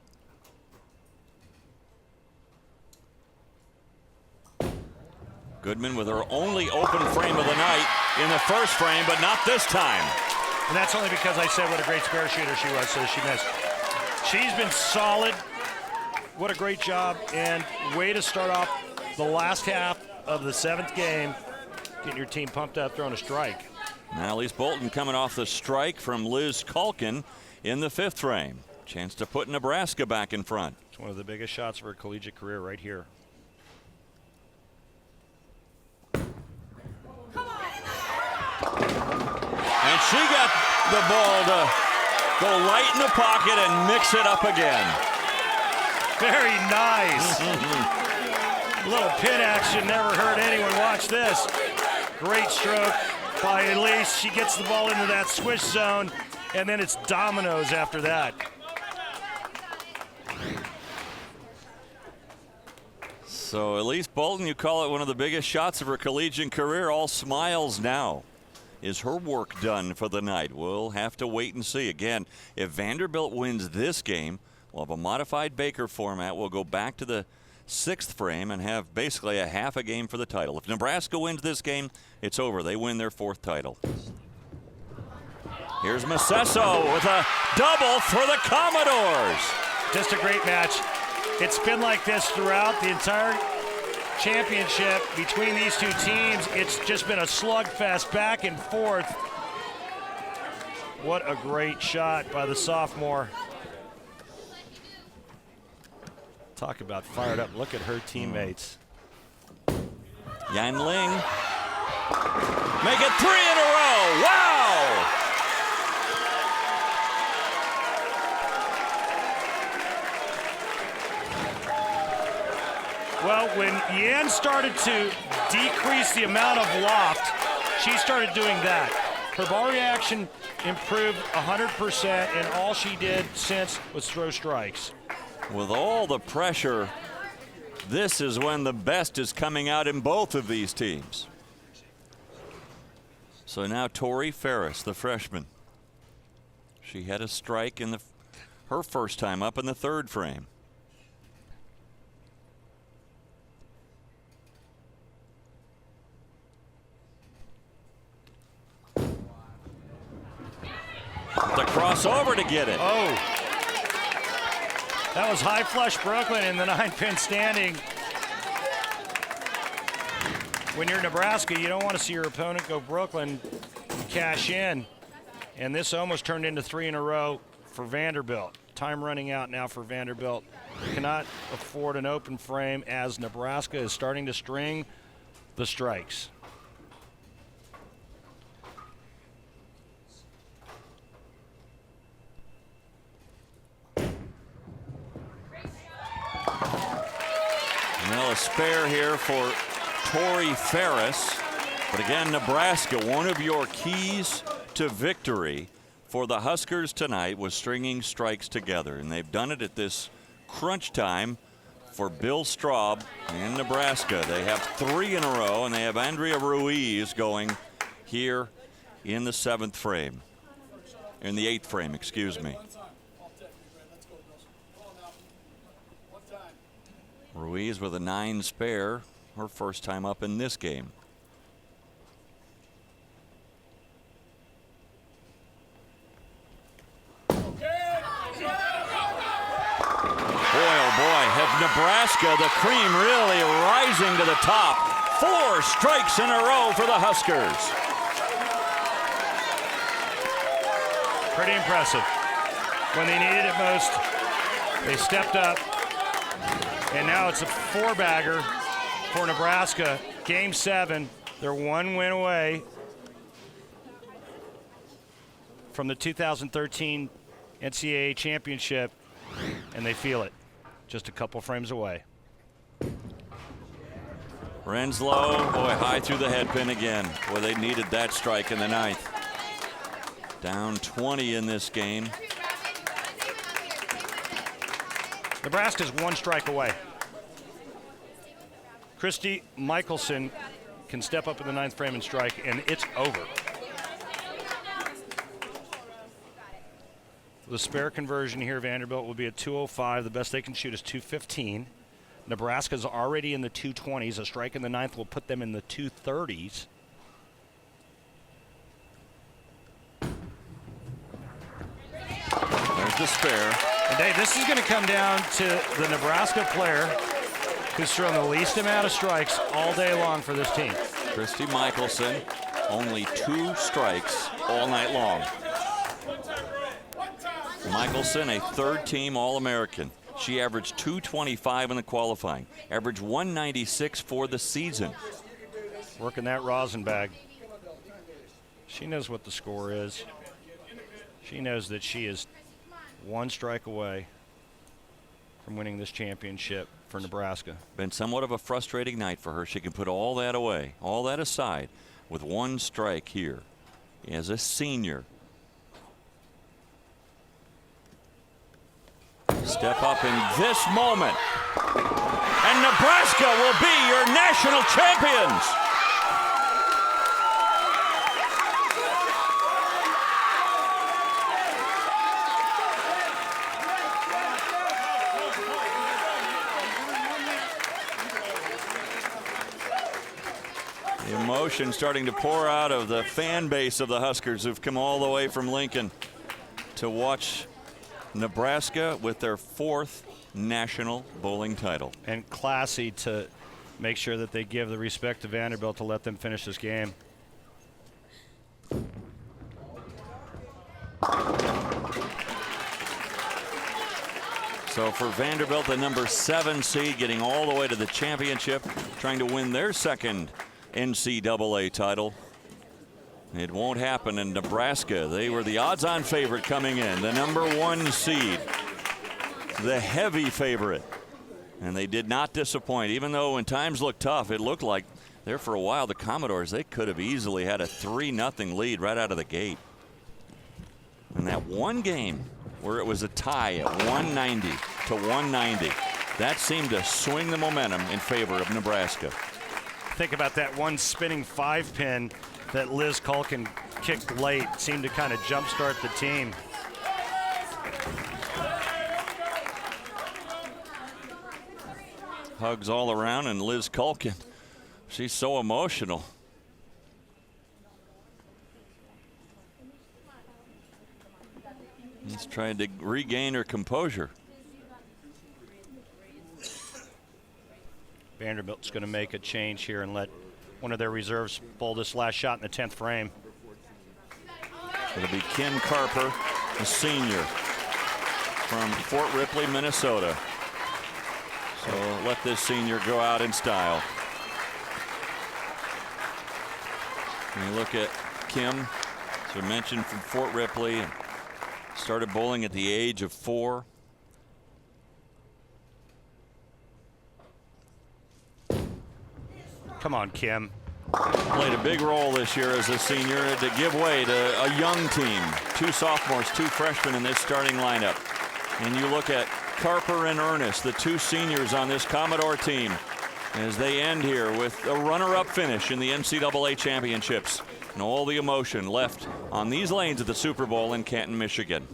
Goodman with her only open frame of the night in the 1st frame, but not this time. And that's only because I said what a great spare shooter she was, so she missed. She's been solid. What a great job, and way to start off the last half of the 7th game, getting your team pumped up, throwing a strike. Now Elise Bolton coming off the strike from Liz Culkin in the 5th frame. Chance to put Nebraska back in front. It's one of the biggest shots of her collegiate career right here. And she got the ball to go light in the pocket and mix it up again. Very nice. A little pin action never hurt anyone. Watch this. Great stroke by Elise. She gets the ball into that swish zone, and then it's dominoes after that. So Elise Bolton, you call it one of the biggest shots of her collegiate career. All smiles now. Is her work done for the night? We'll have to wait and see. Again, if Vanderbilt wins this game, we'll have a modified Baker format. We'll go back to the 6th frame and have basically a half a game for the title. If Nebraska wins this game, it's over. They win their 4th title. Here's Macesso with a double for the Commodores. Just a great match. It's been like this throughout the entire championship between these 2 teams. It's just been a slugfest back and forth. What a great shot by the sophomore. Talk about fired up. Look at her teammates. Yan Ling. Make it 3 in a row. Wow! Well, when Yan started to decrease the amount of loft, she started doing that. Her ball reaction improved 100%, and all she did since was throw strikes. With all the pressure, this is when the best is coming out in both of these teams. So now Tori Ferris, the freshman. She had a strike in her first time up in the 3rd frame. The crossover to get it. Oh. That was high flush Brooklyn in the 9-pin standing. When you're Nebraska, you don't want to see your opponent go Brooklyn and cash in. And this almost turned into 3 in a row for Vanderbilt. Time running out now for Vanderbilt. Cannot afford an open frame as Nebraska is starting to string the strikes. Well, a spare here for Tori Ferris. But again, Nebraska, one of your keys to victory. for the Huskers tonight was stringing strikes together, and they've done it at this crunch time for Bill Straub in Nebraska. They have 3 in a row, and they have Andrea Ruiz going here in the 7th frame. In the 8th frame, excuse me. Ruiz with a 9 spare, her first time up in this game. Nebraska, the cream really rising to the top. 4 strikes in a row for the Huskers. Pretty impressive. When they needed it most, they stepped up. And now it's a 4-bagger for Nebraska. Game 7, they're 1 win away from the 2013 NCAA championship, and they feel it. Just a couple frames away. Renslow, boy, high through the head pin again. Boy, they needed that strike in the 9th. Down 20 in this game. Nebraska's 1 strike away. Christy Michelson can step up in the 9th frame and strike, and it's over. The spare conversion here, Vanderbilt will be at 205. The best they can shoot is 215. Nebraska's already in the 220s. A strike in the 9th will put them in the 230s. There's the spare. And Dave, this is going to come down to the Nebraska player who's thrown the least amount of strikes all day long for this team. Christy Michelson, only 2 strikes all night long. Michelson, a 3rd-team All-American. She averaged 225 in the qualifying, averaged 196 for the season. Working that rosin bag. She knows what the score is. She knows that she is 1 strike away from winning this championship for Nebraska. Been somewhat of a frustrating night for her. She can put all that away, all that aside, with 1 strike here as a senior. Step up in this moment, and Nebraska will be your national champions. The emotion starting to pour out of the fan base of the Huskers, who've come all the way from Lincoln to watch Nebraska with their 4th national bowling title. And classy to make sure that they give the respect to Vanderbilt to let them finish this game. So for Vanderbilt, the number 7 seed, getting all the way to the championship, trying to win their 2nd NCAA title. It won't happen in Nebraska. They were the odds-on favorite coming in, the number 1 seed, the heavy favorite. And they did not disappoint, even though when times looked tough, it looked like there for a while the Commodores, they could have easily had a 3-0 lead right out of the gate. And that one game where it was a tie at 190 to 190, that seemed to swing the momentum in favor of Nebraska. Think about that one spinning 5-pin that Liz Culkin kicked late. Seemed to kind of jumpstart the team. Hugs all around, and Liz Culkin, she's so emotional. He's trying to regain her composure. Vanderbilt's going to make a change here and let one of their reserves bowl this last shot in the 10th frame. It'll be Kim Carper, a senior from Fort Ripley, Minnesota. So let this senior go out in style. And you look at Kim, as I mentioned, from Fort Ripley, and started bowling at the age of 4. Come on, Kim. Played a big role this year as a senior to give way to a young team. 2 sophomores, 2 freshmen in this starting lineup. And you look at Carper and Ernest, the 2 seniors on this Commodore team, as they end here with a runner-up finish in the NCAA championships. And all the emotion left on these lanes at the Super Bowl in Canton, Michigan.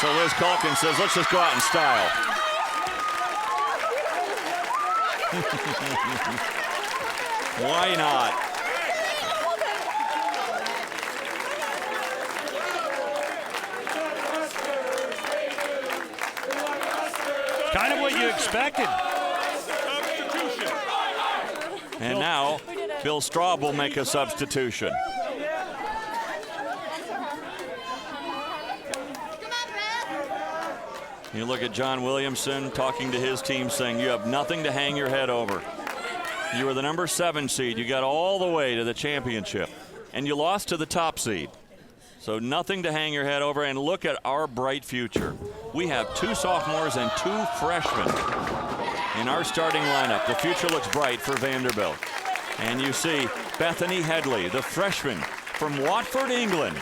So Liz Calkin says, let's just go out in style. Why not? Kind of what you expected. And now Bill Straub will make a substitution. You look at John Williamson talking to his team saying, you have nothing to hang your head over. You were the number 7 seed. You got all the way to the championship, and you lost to the top seed. So nothing to hang your head over, and look at our bright future. We have 2 sophomores and 2 freshmen in our starting lineup. The future looks bright for Vanderbilt. And you see Bethany Headley, the freshman from Watford, England,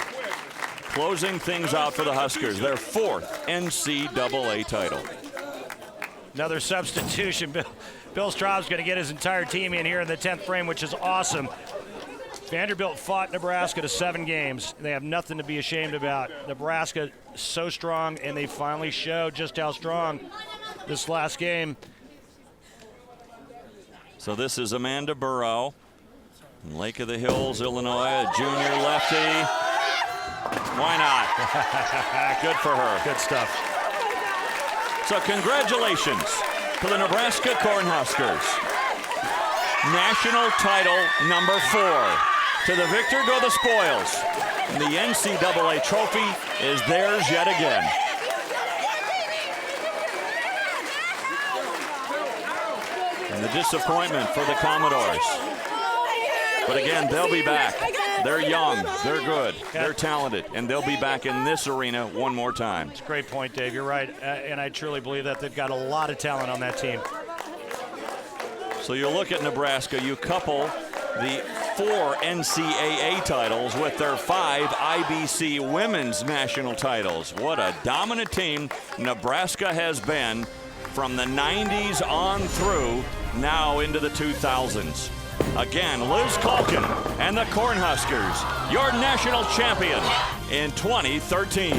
closing things out for the Huskers, their 4th NCAA title. Another substitution. Bill Straub's going to get his entire team in here in the 10th frame, which is awesome. Vanderbilt fought Nebraska to 7 games. They have nothing to be ashamed about. Nebraska so strong, and they finally showed just how strong this last game. So this is Amanda Burrow, Lake of the Hills, Illinois, a junior lefty. Why not? Good for her. Good stuff. So congratulations to the Nebraska Cornhuskers. National title number 4. To the victor go the spoils. And the NCAA trophy is theirs yet again. And the disappointment for the Commodores. But again, they'll be back. They're young, they're good, they're talented, and they'll be back in this arena one more time. It's a great point, Dave. You're right. And I truly believe that they've got a lot of talent on that team. So you look at Nebraska, you couple the 4 NCAA titles with their 5 IBC women's national titles. What a dominant team Nebraska has been from the 90s on through now into the 2000s. Again, Liz Calkin and the Cornhuskers, your national champion in 2013.